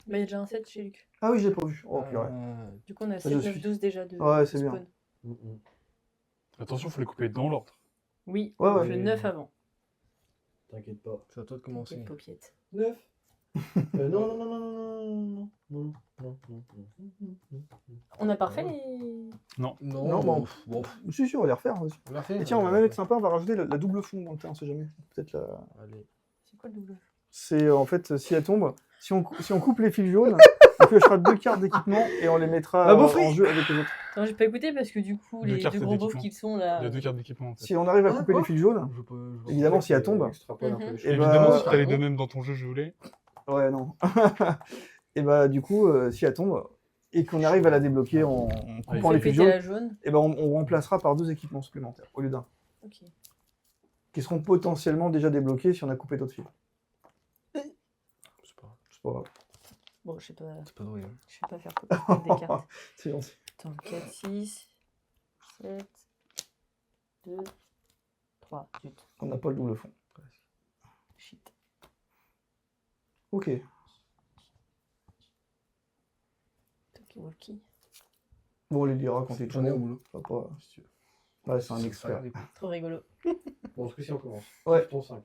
B: il y a déjà un 7 chez Luc.
A: Ah oui, je l'ai pas vu. Oh, purée.
C: Euh,
B: Du coup, on a
A: Ça,
B: 7,
A: je
B: 9,
A: suis.
B: 12 déjà de
A: Ouais, c'est
B: de
A: bien.
B: spawn.
D: Attention, faut les couper dans l'ordre.
B: Oui,
A: Ouais,
B: donc
A: ouais.
B: le 9 avant.
E: T'inquiète pas.
C: C'est à toi de commencer.
B: Petite paupiette.
E: 9 non.
B: On n'a pas refait les.
C: Non,
A: Non, bon.
C: bon,
A: Si, si, on va les refaire. Vas-y.
C: on l'a fait.
A: Et tiens, on va même être sympa, on va rajouter la double fond dans le terrain, on sait jamais. Peut-être la...
C: Allez.
B: C'est quoi le double?
A: C'est en fait, si elle tombe, si on coupe les fils jaunes, on piochera 2 cartes d'équipement et on les mettra
C: Ah, beaufry.
A: en jeu avec les autres.
B: Attends, j'ai pas écouté parce que du coup,
D: Deux
B: les
D: cartes
B: deux gros beaufs
D: d'équipement.
B: qu'ils sont
D: Il
B: là.
D: y a 2 cartes d'équipement en fait.
A: Si on arrive à
C: Ah,
A: couper
C: quoi
A: les fils jaunes,
C: Je peux-
A: évidemment, si elle tombe.
E: Extrapole un peu
B: Mhm.
E: les choses.
A: Et
D: Évidemment,
A: bah,
D: si t'as les deux mêmes dans ton jeu, je voulais.
A: Ouais, non. Et bah, du coup, si elle tombe et qu'on arrive à la débloquer en
B: On
A: coupant
B: fait
A: les fils
B: péter
A: jaunes,
B: la jaune.
A: et ben on remplacera par 2 équipements supplémentaires au lieu d'un,
B: Ok.
A: qui seront potentiellement déjà débloqués si on a coupé d'autres fils.
C: C'est pas,
A: C'est pas grave.
B: Bon, je sais pas.
C: c'est pas drôle. Hein.
B: Je sais pas faire couper des cartes.
A: C'est gentil.
B: Attends, 4, 6, 7, 2, 3. Zut.
A: On n'a pas le double fond.
B: Shit.
A: Ok.
B: Talkie-walkie.
A: Bon, on les lira quand il
C: J'en ai au
A: tourne.
C: boulot.
A: Ça va pas, si tu veux. Ouais, c'est un expert.
B: Trop rigolo.
E: Bon, ce coup-ci, on commence.
A: Ouais.
E: Ton 5.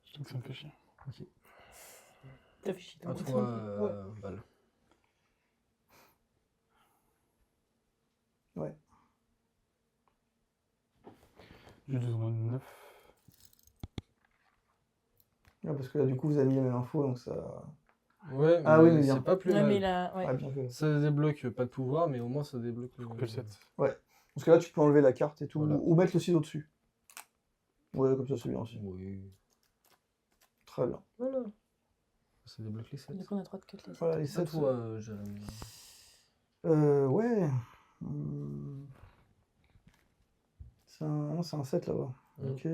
D: Je trouve que ça me fait chier.
B: T'as fait chier.
C: À toi, Val.
D: J'ai 2 moins 9.
A: Ouais, parce que là, du coup, vous avez mis la même info, donc ça.
C: Ouais,
A: Ah oui, mais bien.
C: c'est pas plus
B: Ouais,
C: mal.
B: mais là, ouais.
A: Ah, bien fait.
C: Ça débloque pas de pouvoir, mais au moins ça débloque
D: Couper le 7.
A: Parce que là, tu peux enlever la carte et tout,
C: Voilà.
A: ou mettre le ciseau dessus. Ouais, comme ça, c'est bien aussi.
C: Oui.
A: Très bien.
C: Voilà. Ça débloque les 7.
B: Du coup, on a 3 de cut là.
A: Voilà, les
C: C'est à
A: 7.
C: toi, Jérémy.
A: Ouais. Hmm. Non, c'est un 7 là-bas.
C: Mm.
A: Ok.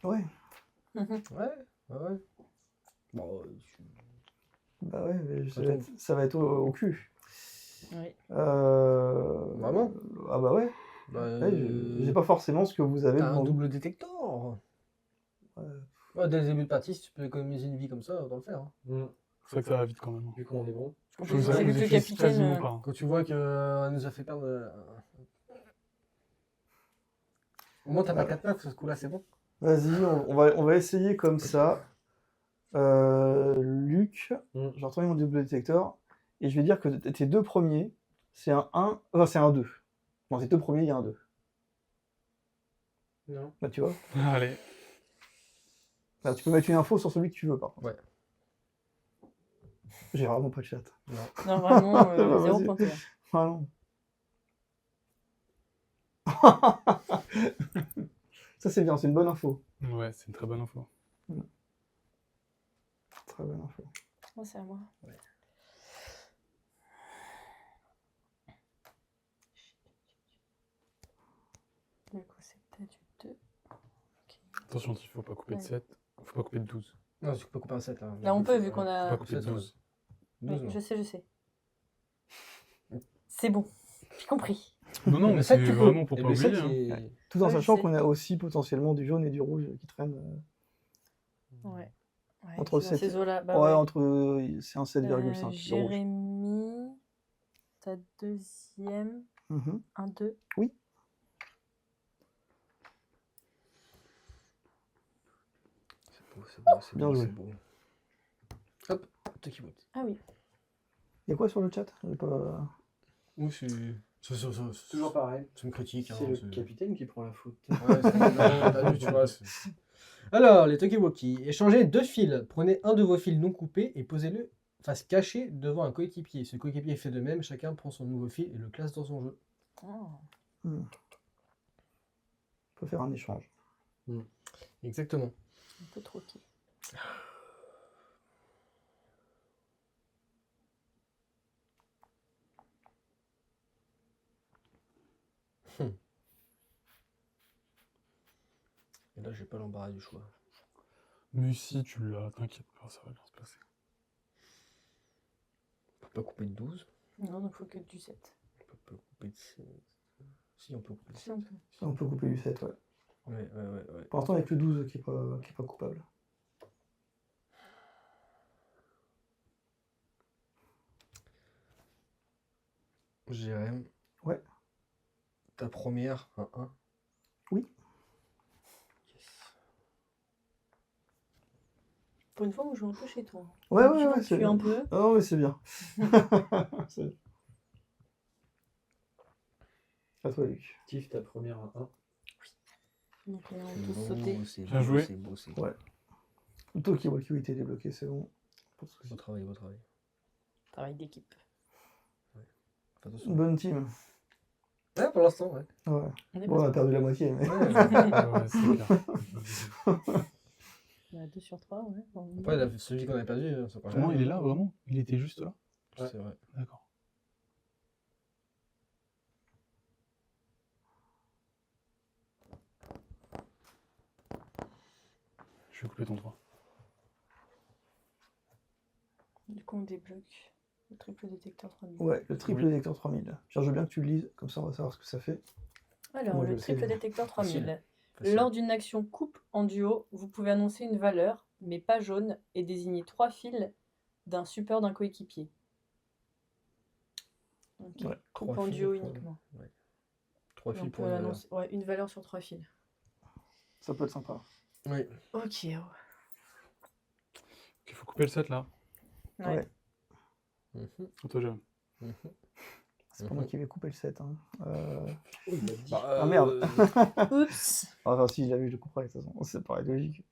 A: Ouais.
B: Mhm.
C: Ouais. Bon,
A: Bah ouais, mais
C: Ça tombe.
A: ça va être au cul.
B: Ouais.
C: Vraiment
A: Ah bah ouais.
C: bah,
A: Ouais, j'ai pas forcément ce que vous avez
C: t'as un
A: devant vous.
C: double détector.
A: Ouais.
C: Ouais, dès le début de partie, si tu peux économiser une vie comme ça, autant le faire. Hein.
D: C'est vrai que ça va vite quand même.
E: Du coup, on est bon.
B: En
D: Je
B: plus,
D: vous
B: c'est
D: ai-
B: vu
D: vous
B: que le
D: ai fait
B: capitaine.
D: quasiment pas.
C: Quand tu vois qu'elle nous a fait perdre. Au moins, t'as pas 4-9, ce coup-là, c'est bon.
A: Vas-y, on va essayer comme ça. Luc, j'ai retrouvé mon double détecteur. Et je vais dire que tes 2 premiers, c'est un 1. Enfin, c'est un 2. Dans tes 2 premiers, il y a un 2.
E: Non.
A: Là, tu vois.
D: Allez.
A: Là, tu peux mettre une info sur celui que tu veux, par contre.
C: Ouais.
A: J'ai vraiment pas de chat.
B: Non, vraiment, zéro
A: Vas-y.
B: pointeur.
A: Ah non. Ça, c'est bien, c'est une bonne info.
D: Ouais, c'est une très bonne info.
A: Très bonne info.
B: Oh, c'est à moi. Du coup, c'est peut-être du 2.
D: Attention, il faut pas couper de 7. Faut pas couper de 12.
C: Non, tu peux couper un 7. Là,
B: Là, on peut, vu qu'on
D: Faut
B: a.
D: pas couper de 12.
B: Oui,
C: 12, non.
B: je sais. C'est bon. J'ai compris.
D: Non, non,
C: Le
D: mais
C: 7,
D: c'est
C: tu peux.
D: vraiment pour
C: Et
D: pas
C: le 7,
D: oublier. Hein.
A: Tout en
B: Ouais, je
A: sachant
B: sais.
A: qu'on a aussi potentiellement du jaune et du rouge qui traînent.
B: Ouais.
A: Entre
B: c'est dans
A: sept-
B: ces eaux-là. Bah,
A: ouais,
B: ouais.
A: entre. C'est un 7,5. le rouge.
B: Jérémy, ta deuxième,
A: Mhm.
B: 1, 2.
C: C'est
A: Bien
C: beau,
A: joué.
C: c'est beau. Hop, Taki Walkie.
B: Ah oui.
A: Il y a quoi sur le chat? J'ai pas...
C: Oui, c'est.
E: Toujours pareil.
C: C'est une critique.
E: C'est
C: hein,
E: le
C: c'est-
E: capitaine qui prend la faute.
C: Ouais, c'est- non, t'as vu, tu vois, c'est- Alors, les Talkie-Walkie. Échangez 2 fils. Prenez un de vos fils non coupés et posez-le face cachée devant un coéquipier. Si le coéquipier fait de même, chacun prend son nouveau fil et le classe dans son jeu.
B: Oh.
A: On peut faire un échange.
C: Exactement.
B: Un peu trop ok.
C: Et là, j'ai pas l'embarras du choix.
D: Mais si tu l'as, t'inquiète pas, ça va bien se passer.
C: On peut pas couper de 12.
B: Non, donc faut que du 7.
C: On peut pas couper de 16. Si, on peut couper de
B: Si,
C: 7.
B: on peut.
A: On peut couper du 7, ouais.
C: Ouais.
A: Pour l'instant, il n'y a que 12 qui est pas coupable.
C: Jérém.
A: Ouais.
C: Ta première, un 1.
A: Oui.
B: Pour une fois, on joue un peu chez toi.
A: Ouais,
B: D'habitude,
A: ouais,
B: on
A: ouais, c'est
B: tue un peu.
A: Ah ouais, c'est bien. C'est- À toi, Luc.
E: Tiff, ta première à 1.
B: Donc, on a tous sauté.
C: C'est
D: Bien joué.
C: C'est beau, c'est
A: Ouais. Le Tokiwoki était débloqué, c'est bon. Pas de soucis.
C: beau travail, beau travail.
B: Travail d'équipe.
C: Fais attention.
A: Bonne team.
C: Ouais, pour l'instant, ouais.
A: Ouais.
B: On est
A: Bon, on
B: pas
A: a perdu la moitié, mais.
C: Ouais,
D: Ouais, c'est clair.
B: On a 2 sur 3, ouais. Bon,
C: Après, celui qu'on a perdu, c'est pas
D: Vraiment,
C: grave.
D: il est là, vraiment? Il était juste là?
E: Ouais.
C: C'est vrai.
D: D'accord. Je vais couper ton 3.
B: Du coup, on débloque le triple détecteur 3000.
A: Ouais, le triple
D: Oui.
A: détecteur 3000. Je veux bien que tu le lises, comme ça on va savoir ce que ça fait.
B: Alors,
A: Moi, je
B: le
A: le sais.
B: triple détecteur 3000.
C: Facile.
B: Lors d'une action coupe en duo, vous pouvez annoncer une valeur, mais pas jaune, et désigner 3 fils d'un support d'un coéquipier. Ok.
A: Ouais.
B: Coupe
C: 3
B: en
C: fils,
B: duo
C: ouais.
B: uniquement.
C: 3
B: Et
C: fils
B: on
C: pour
B: peut
C: une valeur.
B: annoncer une valeur sur 3 fils.
A: Ça peut être sympa.
C: Oui.
B: Ok.
D: Il faut couper le 7 là.
A: Ouais.
C: Mhm.
D: À toi, Jérém.
A: C'est pas moi qui vais couper le 7. Hein.
E: Oh, il l'a dit.
A: Ah, merde.
B: Oups.
A: Enfin, si je l'avais, je le couperais, de toute façon. C'est pareil, logique.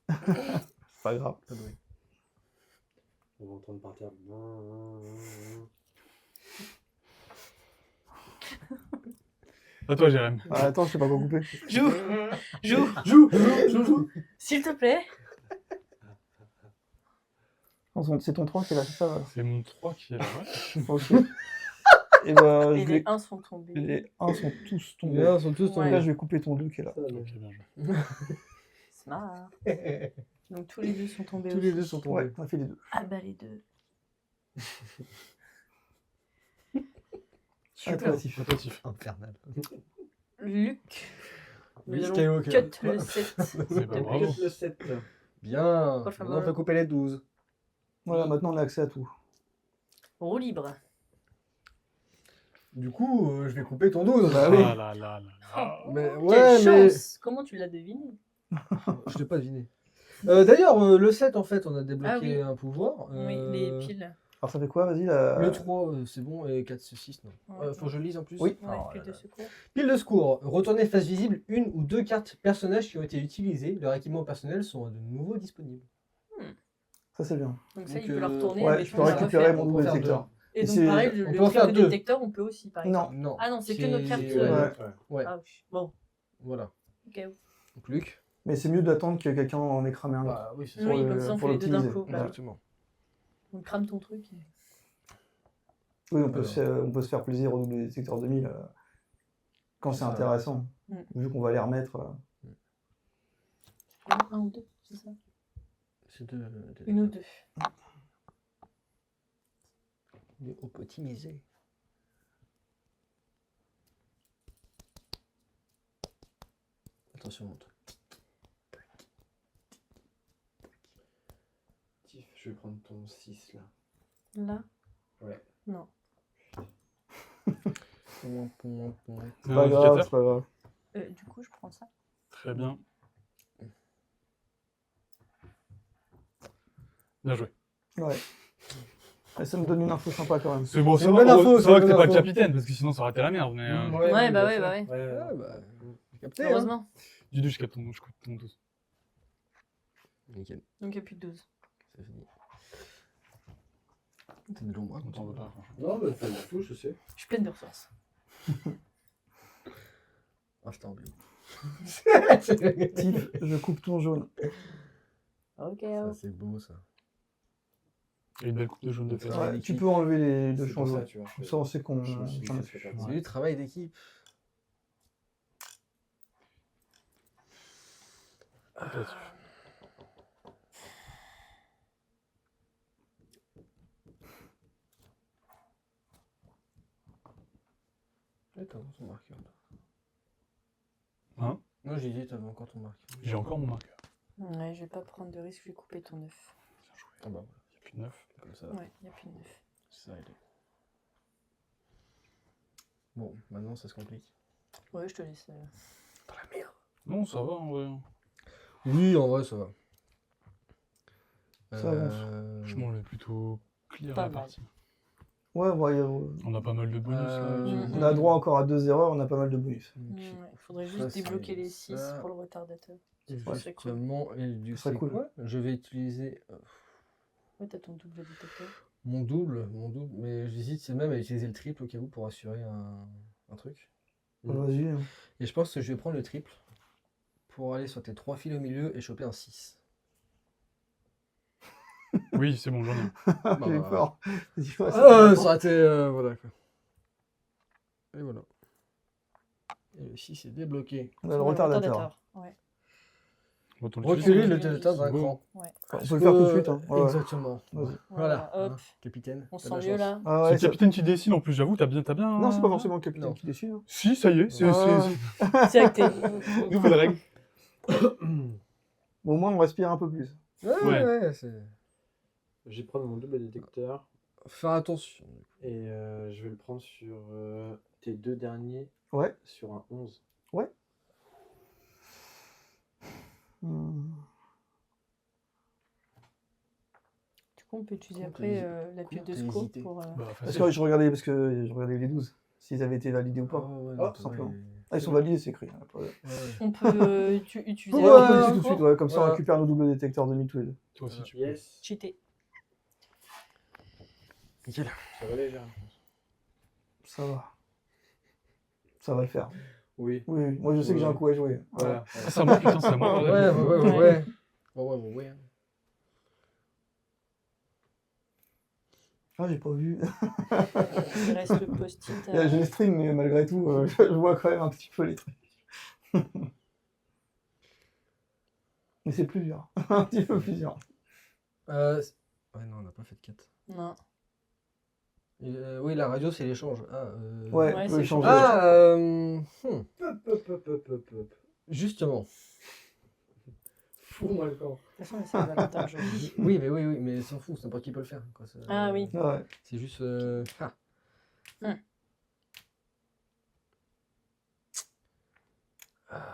A: C'est pas grave.
E: On va entendre partir.
D: À toi, Jérém.
A: Ah, attends, je sais pas quoi couper.
B: Joue. Joue.
C: Joue.
B: S'il te plaît.
A: C'est ton 3 qui est là, c'est ça voilà.
D: C'est mon 3 qui est là. Ouais.
A: Ok. Et bah,
B: Et les 1 sont tombés.
A: les 1 sont tous tombés.
C: Les uns sont tous
B: Ouais.
C: tombés.
A: Là, je vais couper ton 2 qui est là.
D: Ok, bien joué.
B: Smart. Donc tous les deux sont tombés
C: Tous
B: aussi.
C: les deux sont tombés.
A: Ouais, on a fait les deux.
B: Ah bah les deux.
A: À toi, Tiff.
D: À toi, Tiff.
C: Infernal.
B: Luc. Nous
C: Luke
B: allons
C: Skywalker.
B: cut le 7.
D: C'est pas bravo.
E: Le 7.
C: Bien.
B: Por favor.
C: Maintenant, on peut couper les 12.
A: Voilà, maintenant on a accès à tout.
B: Roue libre.
C: Du coup, je vais couper ton 12.
A: Bah oui.
D: Ah là là là là.
C: Mais
B: Quelle
C: ouais, mais
B: chance. Comment tu l'as deviné?
C: je t'ai pas deviné. D'ailleurs, le 7, en fait, on a débloqué
B: Ah oui.
C: un pouvoir.
B: Oui, les piles.
A: Alors ça fait quoi, vas-y là
C: Le 3, c'est bon, et 4, c'est 6, non.
B: Ouais,
C: Faut que je lise en plus.
A: Oui.
B: Ouais,
C: Oh
B: pile
C: là
B: de
C: là.
B: secours.
C: Pile de secours. Retournez face visible une ou deux cartes personnages qui ont été utilisées. Leurs équipements personnels sont de nouveau disponibles.
A: Ça c'est bien.
B: Donc ça,
C: Donc,
B: il peut la retourner.
A: Ouais,
B: avec
A: je
B: ton
A: peux
C: ça,
A: récupérer
B: refaire.
A: mon
C: on peut
A: double
C: faire
A: détecteur.
B: Et
A: Et
B: donc
A: c'est-
B: pareil,
C: on
B: le
C: peut en faire
B: triple
C: deux.
B: détecteur, on peut aussi, par
A: Non.
B: exemple.
C: Non.
B: Ah non, c'est que notre carte.
A: Ouais.
C: Ouais.
B: Ah, bon,
C: Voilà.
B: ok.
C: Donc, Luc.
A: Mais c'est mieux d'attendre que quelqu'un en ait cramé un autre.
C: Bah oui, c'est
A: Pour
B: Oui,
A: le-
B: comme ça, on
A: pour
B: fait les deux d'un
A: l'optimiser.
B: coup. Bah,
C: Exactement.
B: on crame ton truc.
A: Oui, on peut,
C: Alors.
A: on peut se faire plaisir au double détecteur 2000 quand c'est
C: Ça,
A: intéressant.
B: Mm.
A: Vu qu'on va les remettre.
B: Un ou deux, c'est ça?
C: C'est de.
B: Une ou deux.
C: On peut optimiser. Attention, montre.
E: Tiff, je vais prendre ton 6 là.
B: Là?
E: Ouais.
B: Non.
A: C'est
D: Un
A: pas grave,
D: indicateur.
A: c'est pas grave.
B: Du coup, je prends ça.
D: Très bien. Bien joué.
A: Ouais. Et ça me donne une info sympa quand même.
D: C'est bon,
C: C'est
D: ça
C: une
D: va,
C: bonne info,
D: ça va
C: c'est
D: que
C: une
D: t'es pas
C: bonne
D: le
C: info.
D: capitaine, parce que sinon ça aurait été la merde. Mais
B: Ouais, bah ouais, bah ouais.
C: Ah bah. J'ai capté, hein.
B: Heureusement.
D: du je capte ton, je coupe ton 12.
C: Nickel,
B: Donc il n'y a plus de 12.
C: c'est fini. T'es de l'ombre, hein,
D: On
C: quand
D: t'en
C: tu
D: veut
C: veux.
D: pas, franchement.
E: Non, bah t'as la fou, je sais.
B: Je suis pleine de ressources.
C: Ah, je t'en oublie.
A: Type, je coupe ton jaune.
B: Ok.
C: Ça, c'est beau, ça.
D: Et une belle coupe de jaune de tête.
C: Ouais.
A: Ouais, tu peux enlever les deux
E: C'est pour ça,
A: changements.
E: tu vois.
A: Comme ça, on sait qu'on.
E: Je me suis dit
A: qu'on
E: que
A: a
E: ça serait
A: fait.
E: pas
C: C'est du travail d'équipe.
D: À toi, tu fais.
C: Ouais, t'as ton marqueur.
D: Hein?
C: Non, j'ai dit, t'avais encore ton marqueur.
D: J'ai encore mon marqueur.
B: Ouais, je vais pas prendre de risque, je vais couper ton œuf.
D: Bien joué.
C: Ah bah, voilà.
D: Il n'y a plus de 9.
C: Comme ça,
B: Ouais, il n'y a plus de neuf.
C: c'est réglé. Bon, maintenant, ça se complique.
B: Ouais, je te laisse.
C: Dans la merde.
D: Non, ça va en vrai.
C: Oui, en vrai, ça va.
A: Ça avance.
D: Franchement, on est plutôt clear
B: Pas
D: la
B: mal.
D: partie.
A: Ouais,
D: On a pas mal de bonus là.
A: on a droit encore à 2 erreurs, on a pas mal de bonus.
B: Il faudrait juste
C: Ça,
B: débloquer
C: c'est
B: les 6
C: ça.
B: pour le retardateur.
C: Justement, et du
A: Ça serait
C: c'est
A: cool.
C: quoi? Je vais utiliser
B: Ouais, t'as ton double détecteur.
C: mon double, mais j'hésite c'est même à utiliser le triple au cas où pour assurer un truc.
A: Vas-y. hein.
C: Et je pense que je vais prendre le triple pour aller sur tes 3 fils au milieu et choper un 6.
D: Oui, c'est bon, j'en ai un.
A: J'ai eu
C: bah.
A: peur. Dis-moi,
C: Ça
A: c'est
C: aurait été. Voilà quoi. Et voilà. Et le 6 est débloqué.
A: On a le retardateur.
B: Ouais.
D: On va t'en
C: Reculer
D: l'utiliser.
C: le détecteur d'un
D: Bon.
C: cran.
A: On peut le faire tout de suite. Hein. Ouais, ouais.
C: Exactement.
A: Vas-y.
C: Voilà.
B: Hop.
C: hein, capitaine.
B: On
C: t'as
B: sent
C: de la
B: mieux
C: chance.
B: là.
A: Ah
D: C'est
A: ouais,
D: le
A: ça-
D: capitaine qui dessine en plus, j'avoue, t'as bien.
A: Non, c'est pas forcément le capitaine
C: Non.
A: qui décide. hein.
D: Si, ça y est, c'est
A: Ah.
B: C'est acté.
D: nouvelle règle.
A: Bon, au moins, on respire un peu plus.
C: Ouais, c'est.
E: Je vais prendre mon double détecteur
C: Faire attention.
E: et je vais le prendre sur tes 2 derniers
A: Ouais.
E: sur un 11.
A: Hmm.
B: Du coup, on peut utiliser
C: Comment
B: après
C: t'as
B: la pile
C: comment
B: de
C: t'as
B: secours
C: hésité
B: pour.
D: Bah,
A: Parce
D: facile.
A: que je regardais les 12. S'ils avaient été validés ou pas.
C: ouais,
A: Ah, tout simplement. Ah, ils sont validés, c'est écrit. Après,
B: On peut utiliser
A: Ouais,
B: la
A: on
B: pile
A: peut
B: de
A: laisser tout de
B: secours.
A: suite, ouais, comme ça on
C: Voilà.
A: récupère nos doubles détecteurs de tous les deux.
D: Toi aussi, tu peux.
E: Yes.
B: Cheater.
C: Nickel.
E: Ça va léger, je pense.
A: Ça va. Ça va le faire.
E: Oui.
A: Oui, oui. Moi je sais que j'ai un coup à jouer.
E: Voilà.
D: Ah, c'est à moi, putain, c'est à moi.
C: Ouais. Ouais.
A: Ah, j'ai pas vu.
B: Il reste le post-it.
A: J'ai les strings, mais malgré tout, je vois quand même un petit peu les trucs. Mais c'est plus dur. Un petit peu plus dur.
C: Ouais, non, on n'a pas fait de 4.
B: Non.
C: Oui, la radio, c'est l'échange.
A: Ouais,
B: Ouais,
A: on peut
B: c'est
A: changer.
E: Hop.
C: Justement.
E: Fous-moi le camp.
B: De toute façon, c'est Valentin aujourd'hui.
C: Oui, mais s'en fout, c'est n'importe qui peut le faire. Quoi.
B: Ah oui.
A: Ouais.
C: C'est juste.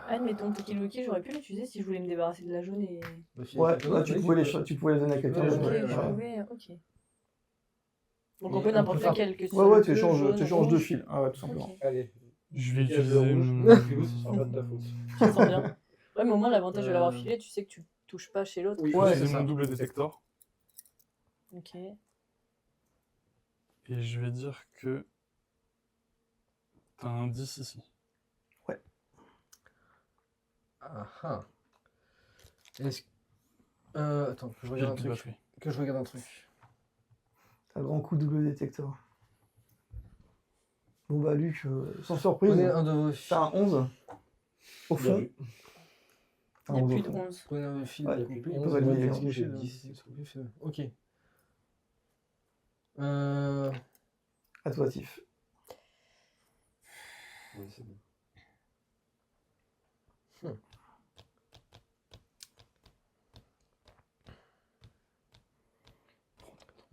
B: Admettons, Toki Loki, j'aurais pu l'utiliser si je voulais me débarrasser de la jaune et.
A: Ouais, là, tu pouvais les donner à quelqu'un.
C: Ouais,
B: Ok,
A: ouais.
B: je
A: Ouais.
B: pouvais. Ok. Donc
C: Mais
B: on peut
C: on
B: n'importe
C: peut faire-
B: lequel que ce
A: Ouais,
B: soit
A: ouais,
B: bleu,
A: tu
B: jaune,
A: échanges deux
B: rouge.
A: fils. Ah ouais, tout simplement.
B: Ok.
E: Allez.
D: Je vais
E: Gaz de
D: utiliser.
E: rouge.
D: mon-
E: Philo, ce sera pas de ta faute.
B: Tu te sens bien. Ouais, mais au moins, l'avantage de l'avoir filé, tu sais que tu touches pas chez l'autre.
E: Oui.
D: Je vais
A: Ouais,
D: utiliser
C: c'est
D: mon
C: ça.
D: double détecteur.
B: Ok.
D: Et je vais dire que. T'as un 10 ici.
C: Ah. Est-ce attends, que je
D: Et
C: regarde un
D: de
C: truc.
D: batterie.
A: Un grand coup de double détecteur. Bon bah Luc, sans surprise,
C: Prenez un de vos fils.
A: t'as un 11 au
E: Bien
A: fond.
E: vu.
A: T'as
B: Il
A: un
B: n'y a
A: 11 au
B: plus de
A: fond.
B: 11.
C: Prenez un de vos fils.
A: Ouais,
C: découpés.
A: il peut valider,
C: Parce que
E: j'ai
C: j'ai
E: 10.
C: Ok.
A: À toi, Tiff.
E: Ouais, c'est bon.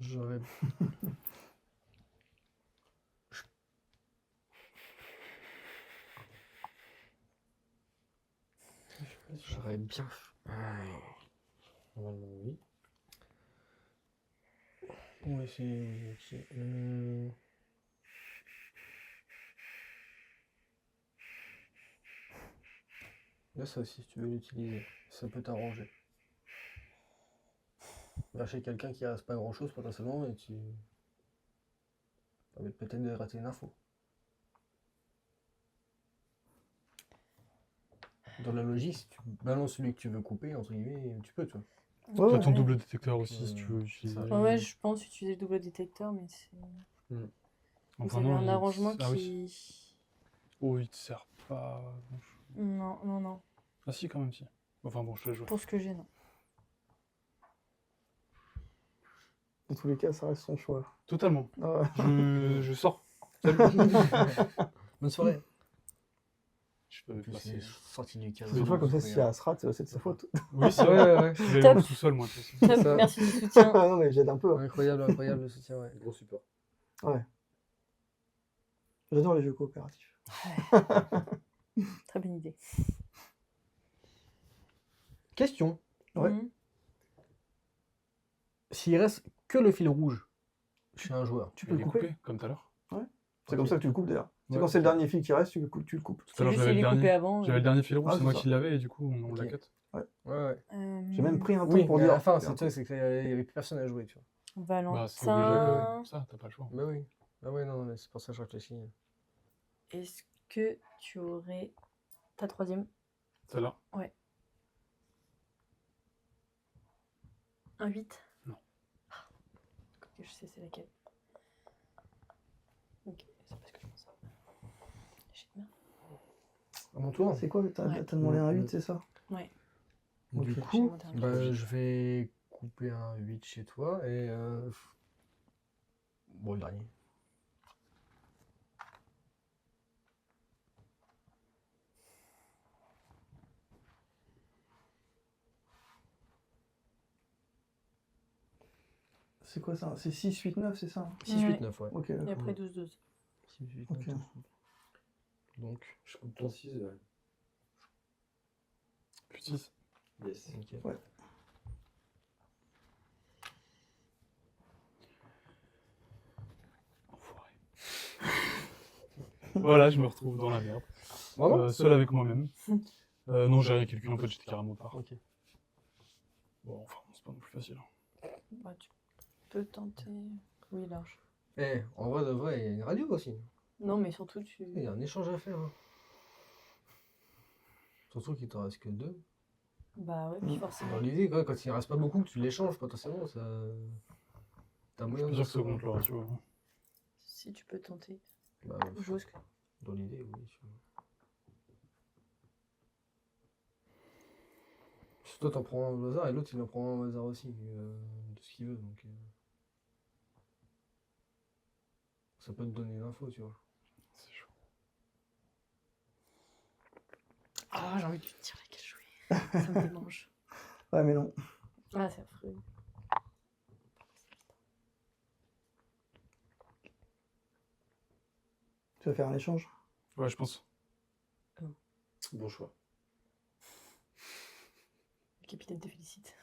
C: J'aurais. J'aurais bien.
E: Normalement, oui.
C: On va essayer. Ok. Là, ça aussi, si tu veux l'utiliser, ça peut t'arranger. Va chez quelqu'un qui reste pas grand chose potentiellement et tu. Ça va peut-être de rater une info. Dans la logique, si tu balances celui que tu veux couper, entre guillemets, tu peux, tu vois.
A: Ouais,
D: T'as ton
B: ouais.
D: double détecteur aussi si tu veux utiliser.
C: ça-
B: Ouais, ouais, je pense utiliser le double détecteur, mais c'est.
D: Enfin,
B: Vous avez
D: non,
B: un
D: il-
B: arrangement
D: Ah oui.
B: qui.
D: Oh, il te sert pas.
B: Non.
D: Ah si, quand même, si. Enfin bon, je te laisse jouer.
B: Pour ce que j'ai, non.
A: Dans tous les cas, ça reste son choix.
D: Totalement.
A: Ah ouais.
D: Je sors. Salut.
C: Bonne soirée.
D: Je peux
C: En plus,
D: passer.
C: c'est sorti du cadre.
A: C'est fois comme ça, s'il y a Asrat, c'est de sa faute.
D: Oui, c'est
C: Ouais,
D: vrai.
C: ouais, ouais.
D: Je vais
B: Top.
D: le tout seul, moi. de toute façon.
B: Top,
C: ça.
B: merci du soutien.
A: Ah non, mais j'aide un peu. Hein.
C: Incroyable, incroyable le soutien, ouais.
E: Gros support.
A: J'adore les jeux coopératifs.
B: Très bonne idée.
C: Question.
A: Ouais.
B: Mhm.
C: S'il reste que le fil rouge chez un joueur,
A: Tu peux
D: Il
A: le
D: est
A: couper.
D: coupé, comme tout à l'heure.
A: C'est comme ça que tu le coupes d'ailleurs. C'est
C: Ouais.
A: quand c'est le dernier fil qui reste, tu le coupes.
D: Tout à
B: C'est
D: l'heure,
B: juste
D: j'avais
B: s'il
D: le
B: est coupé
D: dernier.
B: avant.
D: J'avais le dernier fil rouge,
A: Ah,
D: c'est
A: c'est
D: moi
A: ça.
D: qui l'avais et du coup, on
C: Ok.
D: la cut.
C: Ouais, ouais.
A: J'ai même pris un temps
C: Oui,
A: pour
C: mais
A: dire.
C: à la fin,
A: faire
C: c'est
A: un
C: toi, c'est qu'il y avait plus personne à jouer, tu vois.
D: Bah, c'est obligé
B: Valentin,
D: que ça, t'as pas le choix.
C: Bah oui. Ah ouais, non, mais c'est pour ça que je réfléchis.
B: est-ce que tu aurais ta troisième?
D: Celle-là.
B: Un 8?
D: Non.
B: Ok, je sais c'est laquelle. Ok, c'est parce que je pense ça. J'ai de main.
C: À mon tour.
A: C'est quoi? T'as
B: Ouais.
A: demandé un 8, c'est ça?
B: Ouais.
C: Du
A: Ok.
C: coup,
B: J'ai demandé un
C: bah,
B: huit.
C: je vais couper un 8 chez toi et. Bon, le dernier.
A: C'est quoi ça? C'est 6, 8, 9, c'est ça?
C: 6,
B: Ouais.
C: 8, 9, ouais.
A: Ok.
B: Et après 12-12.
C: 6, 8,
A: Ok.
C: 9. Donc,
E: Je coupe ton 6, ouais.
D: Plus 6.
E: Yes.
C: ok.
A: Ouais.
D: Enfoiré. Voilà, je me retrouve dans la merde.
C: Vraiment
D: Seul avec moi-même. Non, j'ai rien calculé, en fait, j'étais carrément part.
C: Ok.
D: Bon, enfin, c'est pas non plus facile.
B: Bah, tu peux tenter. Oui, large.
C: Eh, en vrai de vrai, il y a une radio aussi.
B: Non, mais surtout, tu.
C: Il y a un échange à faire. Hein. Surtout qu'il t'en reste que 2.
B: Bah ouais, puis
A: Mm.
B: forcément.
C: Dans l'idée, quoi, quand il ne reste pas beaucoup, que tu l'échanges potentiellement, ça. T'as
D: Je
C: moyen
D: peux
C: de
D: dire que ça
C: se-
D: augmente le ratio. Hein.
B: Si tu peux tenter.
C: Bah,
B: J'ose.
C: dans l'idée, oui. Si toi t'en prends un au hasard et l'autre il en prend un au hasard aussi, de ce qu'il veut, donc. Ça peut te donner une info, tu vois.
D: C'est chaud.
B: Ah, j'ai envie de lui dire laquelle jouer. Ça me démange.
A: Ouais, mais non.
B: Ah, c'est affreux.
A: Tu vas faire un échange?
D: Ouais, je pense.
E: Bon choix.
B: Le capitaine te félicite.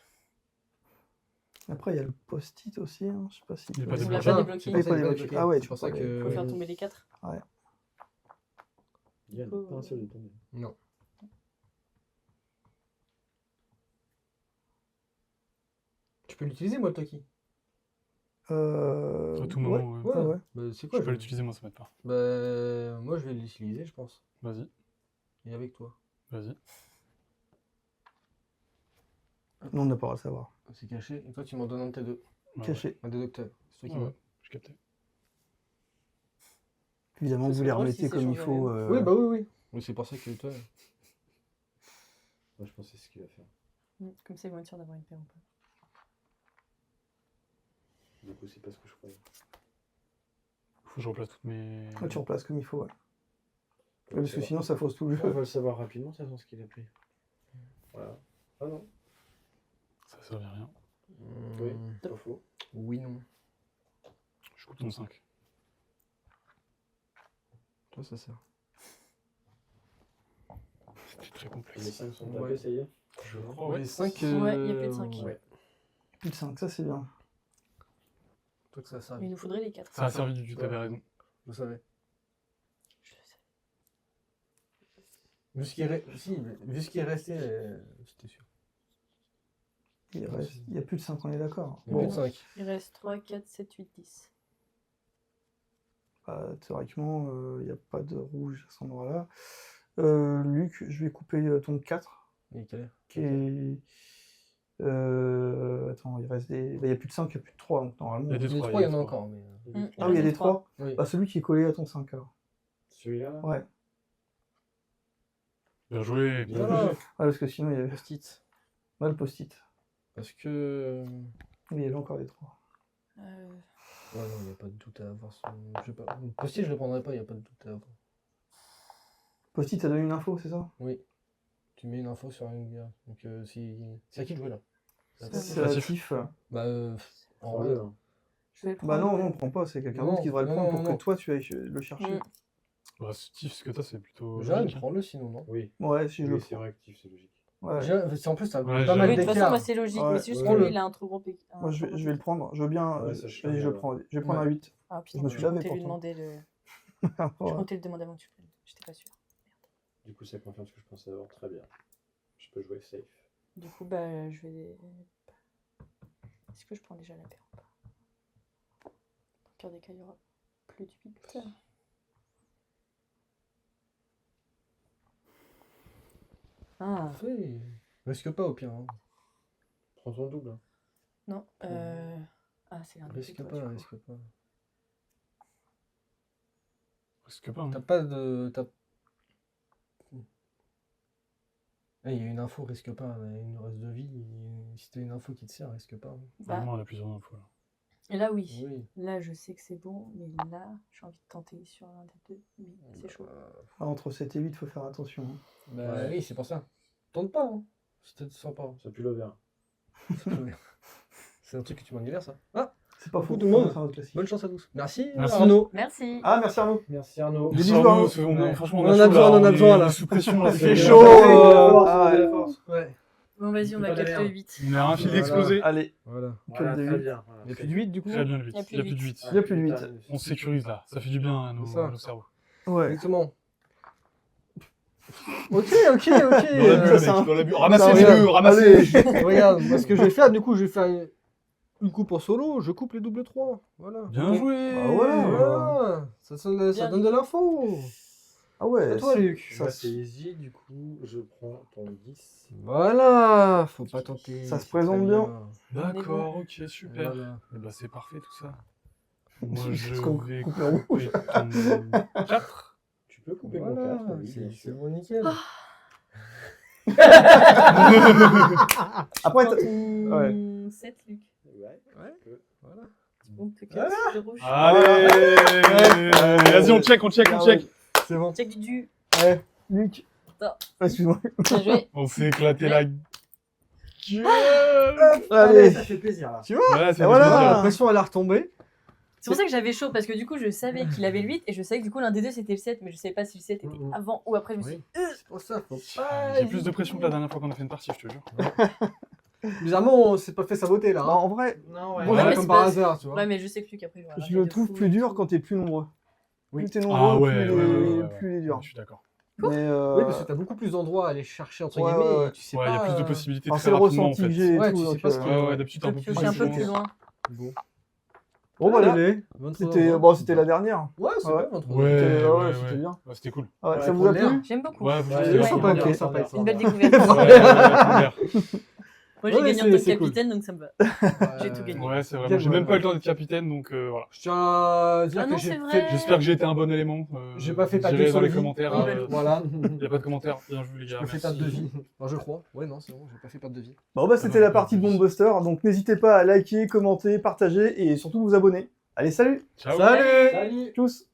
A: Après, il y a le post-it aussi. Hein. Je sais pas si.
D: Il est pas
B: On l'a
D: débloqué.
B: pas débloqué.
C: C'est
A: Ah,
C: pour ça
A: il est
C: qu'il
A: pas
C: est
A: débloqué. Ah ouais,
C: c'est
A: tu
C: pour
A: peux
C: ça
A: pas
C: que.
B: Faut faire tomber les 4.
E: Il y en a pas un seul de tombé.
C: Non. Tu peux l'utiliser, moi, le Toki.
D: À tout moment, ouais.
A: Ouais, ouais.
C: Bah, c'est
D: Je
C: quoi
D: peux pas l'utiliser, moi, ça m'aide pas.
C: Bah, moi, je vais l'utiliser, je pense.
D: Vas-y,
C: Et avec toi.
D: vas-y.
A: Non, on n'a pas à savoir.
C: C'est caché. Et toi, tu m'en donnes un de tes deux.
D: Ouais,
A: Caché.
C: Un des docteurs. C'est toi qui
D: Ouais,
C: vois.
D: ouais, je captais.
A: Évidemment,
B: Ce
A: vous
B: serait
A: les
B: drôle
A: remettez
B: si
A: comme il
B: c'est
A: faut.
B: changé.
C: Oui, bah oui, oui. Oui, c'est pour ça que toi.
E: Moi, je pense que c'est ce qu'il va faire.
B: Comme ça, ils vont être sûrs d'avoir une paire ou pas.
E: Du coup, c'est pas ce que je croyais.
D: Faut que je replace toutes mes.
A: Ouais, tu replaces comme il faut. Ouais. Ouais, parce que sinon, ça fausse tout le
E: On
A: jeu.
E: va le savoir rapidement, de toute façon, ce qu'il a pris. Voilà. Ah non,
D: Ça servait à rien.
E: oui, pas faux.
C: Oui, non.
D: Je coupe ton 5.
C: Toi, ça sert.
D: C'était très
E: Les
D: complexe.
E: 5 sont
C: Ouais.
E: tapés, ça y est.
D: Je crois,
C: Ouais,
D: ouais.
C: les 5.
B: Ouais, il y a plus de 5.
E: Ouais.
A: Plus de 5, ça c'est bien.
C: Toi, que ça sert.
B: Mais il nous faudrait les 4.
D: Ça a servi du tout, t'avais raison.
C: Vous savez.
B: Je le sais.
C: Vu ce qui est resté, c'était sûr.
A: Il y a plus de 5, on est d'accord.
C: Il y a plus
A: Bon,
C: de 5.
B: Il reste 3, 4, 7, 8, 10.
A: bah, théoriquement, il n'y a pas de rouge à cet endroit-là. Luc, je vais couper ton 4,
C: Il est quelle heure
A: qui est... Attends, il reste des... bah, il n'y a plus de 5, il n'y a plus de 3, donc normalement...
D: Il y a des
C: Les
D: 3,
C: 3, il y en a
D: trois.
C: encore. Mais...
A: Ah oui, il y a des 3.
C: Oui.
A: Bah, celui qui est collé à ton 5, alors.
E: Celui-là là
A: Ouais.
D: Bien joué.
E: Bien
C: Ah,
E: joué.
A: Ouais, parce que sinon, il y avait...
C: Post-it.
A: Ouais, le post-it.
C: Parce que.
A: Oui, il y avait encore des 3.
C: Ouais, non, il n'y a pas de doute à avoir. Je vais pas... Le post-it, je le prendrai pas, il n'y a pas de doute à avoir.
A: Post-it, ça donne une info, c'est ça?
C: Oui. Tu mets une info sur une guerre. Donc c'est à qui de jouer là?
A: C'est actif.
C: Bah en
E: En
C: vrai.
E: jeu, hein.
B: Je vais le
A: Bah
B: prendre.
A: non, non, on prend pas, c'est quelqu'un
C: Non,
A: d'autre qui devrait le
C: non,
A: prendre
C: non,
A: pour
C: non.
A: que toi tu ailles le chercher.
B: Mm.
D: Bah, ce que t'as, c'est plutôt.
C: Jeanne,
D: logique.
C: prends-le sinon, non?
E: Oui,
A: Ouais, si je le
E: oui c'est
A: prends.
E: réactif, c'est logique.
A: Ouais.
C: Jeanne, en plus, t'as
D: Ouais,
C: pas mal
B: Oui, de toute façon,
C: d'écart.
B: moi, c'est logique,
A: Ouais,
B: mais c'est juste
E: ouais,
B: que lui,
E: ouais.
B: il a un trop gros pic.
A: Moi, je vais le prendre. Je veux bien.
E: Ouais, ça change,
A: allez, je le
E: ouais.
A: prends. Je vais prendre
C: Ouais.
A: un 8.
B: Ah putain,
A: Je me suis
B: je
A: lavé
B: comptais lui
A: pourtant.
B: demander le...
A: Ouais.
B: Je comptais le demander avant que tu prennes. J'étais pas sûre.
E: Du coup, ça confirme ce que je pensais avoir. Très bien. Je peux jouer safe.
B: Du coup, bah, je vais... Est-ce que je prends déjà la paire ou pas? Dans le pire des cas, il y aura plus de 8. Ah,
C: Fais. Risque pas au pire. Hein.
E: Prends ton double. Hein.
B: non. Ah, c'est un
C: Risque
B: toi,
C: pas,
B: du coup.
C: risque pas.
D: Risque pas. Hein.
C: T'as pas de. Ah, il y a une info, risque pas. Il nous reste de vie. Si t'as une info qui te sert, risque pas.
B: Bah,
D: Vraiment, on a plusieurs infos là.
B: et là, oui.
C: Oui.
B: Là, je sais que c'est bon, mais là, j'ai envie de tenter sur l'un des deux. Mais c'est chaud.
A: Ah, entre 7 et 8, faut faire attention. Hein.
C: Bah
E: Ouais.
C: oui, c'est pour ça. Tente pas, hein. C'était sympa.
E: Ça pue le vert.
C: C'est un truc que tu m'en ça. Ah,
A: C'est pas fou,
C: Beaucoup de monde.
A: c'est un autre classique.
C: bonne chance à tous. Merci,
D: Merci.
C: Arnaud.
B: Merci.
A: Ah, merci Arnaud.
E: Merci Arnaud.
A: Des
D: Merci,
A: bisous,
D: Arnaud,
A: Arnaud.
C: Ouais.
D: Franchement,
C: On en a besoin, on en a besoin, là.
D: Sous pression là.
C: Il fait
D: c'est-
C: chaud.
A: Ah, ouais.
C: Ouais.
B: Bon, vas-y, on
E: Pas
B: va
E: de
B: 4
E: merde.
B: 8.
D: On a un fil
C: Voilà.
D: explosé.
A: Allez,
C: Voilà.
E: Voilà,
A: Que de
E: très
A: huit.
E: bien. Voilà,
C: Il n'y a
E: très
C: plus de 8 du coup.
D: Très bien le 8.
B: Il y a plus
D: Il y a
B: de
D: plus de 8.
B: huit.
E: bien.
A: Il y a plus de huit.
E: Putain,
D: On se sécurise là. Ça fait du bien à
C: C'est ça.
D: nos cerveaux.
A: ouais.
C: Exactement. Ok, ok, ok.
D: Dans la bulle,
A: ça, c'est
D: mec,
A: un-
D: dans la bulle. Ramassez
C: Non,
D: les
C: regarde.
D: deux, ramassez.
C: Regarde, moi ce que je vais faire, du coup, je vais faire une coupe en solo, je coupe les double 3. Voilà.
D: Bien joué.
A: Bah voilà.
C: Voilà. Ça donne de l'info.
A: Ah ouais.
C: À toi, Luc.
E: Ça c'est easy, du coup, je prends ton 10.
C: Voilà. Faut pas tenter.
A: Ça se
C: c'est
A: présente
C: très
A: bien.
D: D'accord, ok, super.
C: Voilà.
D: Et bah c'est parfait tout ça. Moi je
A: Parce qu'on
D: vais
A: coupe le
D: couper ton 4.
E: Tu peux couper mon
C: Voilà.
E: 4, oui, bien
C: C'est
E: sûr.
C: bon, nickel.
A: Après,
B: Prends
A: t'as-
B: ton
A: ouais.
B: 7, Luc.
E: Ouais,
C: Ouais.
E: tu peux.
C: Voilà.
B: Donc, 4 de rouge.
D: Allez. Vas-y, on check.
C: C'est bon.
B: Check du.
C: Ouais.
A: Luc.
B: Attends.
A: Ah, excuse-moi.
B: Bien joué.
D: On s'est éclaté la gueule.
A: Allez.
E: ça fait plaisir là.
C: Tu vois
D: Ouais, c'est
A: voilà.
D: plaisir.
C: La pression, elle a retombé.
B: C'est pour ça que j'avais chaud, parce que du coup, je savais qu'il avait le 8 et je savais que du coup, l'un des deux c'était le 7, mais je savais pas si le 7 était
C: Mhm.
B: avant ou après. Je me suis dit,
C: C'est pour ça, faut pas.
D: J'ai plus de pression que la dernière fois qu'on a fait une partie, je te jure.
C: Bizarrement, on s'est pas fait saboter là.
A: Bah,
C: Hein.
A: en vrai,
E: Non,
C: Ouais,
B: Ouais, mais
C: comme
B: c'est
C: par
B: pas-
C: hasard, tu vois.
B: ouais, mais je sais que Luc après, il aura
A: je
B: arrêté
A: le
B: de
A: trouve
B: fou
A: plus
B: et
A: dur
B: tout.
A: quand t'es plus nombreux.
C: Oui.
A: Plus t'es
D: Ah
A: nombreux,
D: ouais,
A: plus il est dur.
D: Je suis d'accord.
A: Mais
C: Oui, parce que t'as beaucoup plus d'endroits à aller chercher, entre
A: Ouais,
C: guillemets.
A: ouais.
C: Et tu sais
D: Ouais,
C: pas.
D: il y a plus de possibilités
A: alors,
D: très
A: c'est le
D: rapidement en
A: ressenti que
D: fait.
A: j'ai et
C: Ouais,
A: tout.
C: tu sais
A: donc,
C: pas ce que-
D: Ouais, d'habitude
B: Tu
D: t'as un
B: peux
D: peu plus
B: piocher un
D: de
B: peu
D: chance.
B: plus loin.
C: Bon.
A: Bon, voilà.
C: Allez, 23
A: C'était
C: heures.
A: bon, c'était la dernière.
C: Ouais, c'est
A: Ouais.
C: bien, 23
D: Ouais,
C: heures.
A: ouais,
D: ouais,
A: c'était
D: ouais.
A: bien.
D: Ouais, c'était cool.
A: Ouais,
C: Ouais,
A: ça vous
C: pour
A: a
C: l'air.
A: plu?
B: J'aime beaucoup.
D: Ouais,
E: Ouais,
D: c'était
C: sympa,
D: sympa.
C: ok,
D: Ouais,
C: sympa,
B: C'est
C: sympa.
B: une belle découverte.
D: ouais, ouais,
B: Moi, j'ai
C: Ouais,
B: gagné en tant que
C: c'est cool.
B: capitaine, donc ça me va. J'ai tout gagné.
D: ouais, c'est vrai.
C: Bien
D: Moi, j'ai
C: joué,
D: même pas
C: ouais.
D: eu le temps d'être capitaine, donc voilà.
C: Je tiens à dire
B: Ah
C: que
B: non,
C: j'ai
B: c'est vrai.
C: fait.
D: J'espère que j'ai été un bon élément.
C: J'ai pas fait
D: vous
C: pas de
D: direz dans les
C: vie.
D: commentaires.
B: Oui, bah,
C: Voilà.
D: Il n'y a pas de commentaires. Bien joué, les
C: J'ai
D: gars.
C: pas fait
D: merci.
C: perte de vie. Non, je crois. Ouais, non, c'est bon, j'ai pas fait perte de vie.
A: Bon, bah, c'était
D: non,
A: la partie de
D: pas plus.
A: Bombbuster. Donc, n'hésitez pas à liker, commenter, partager et surtout vous abonner. Allez, salut
D: Ciao.
C: Salut
E: Salut.
A: tous!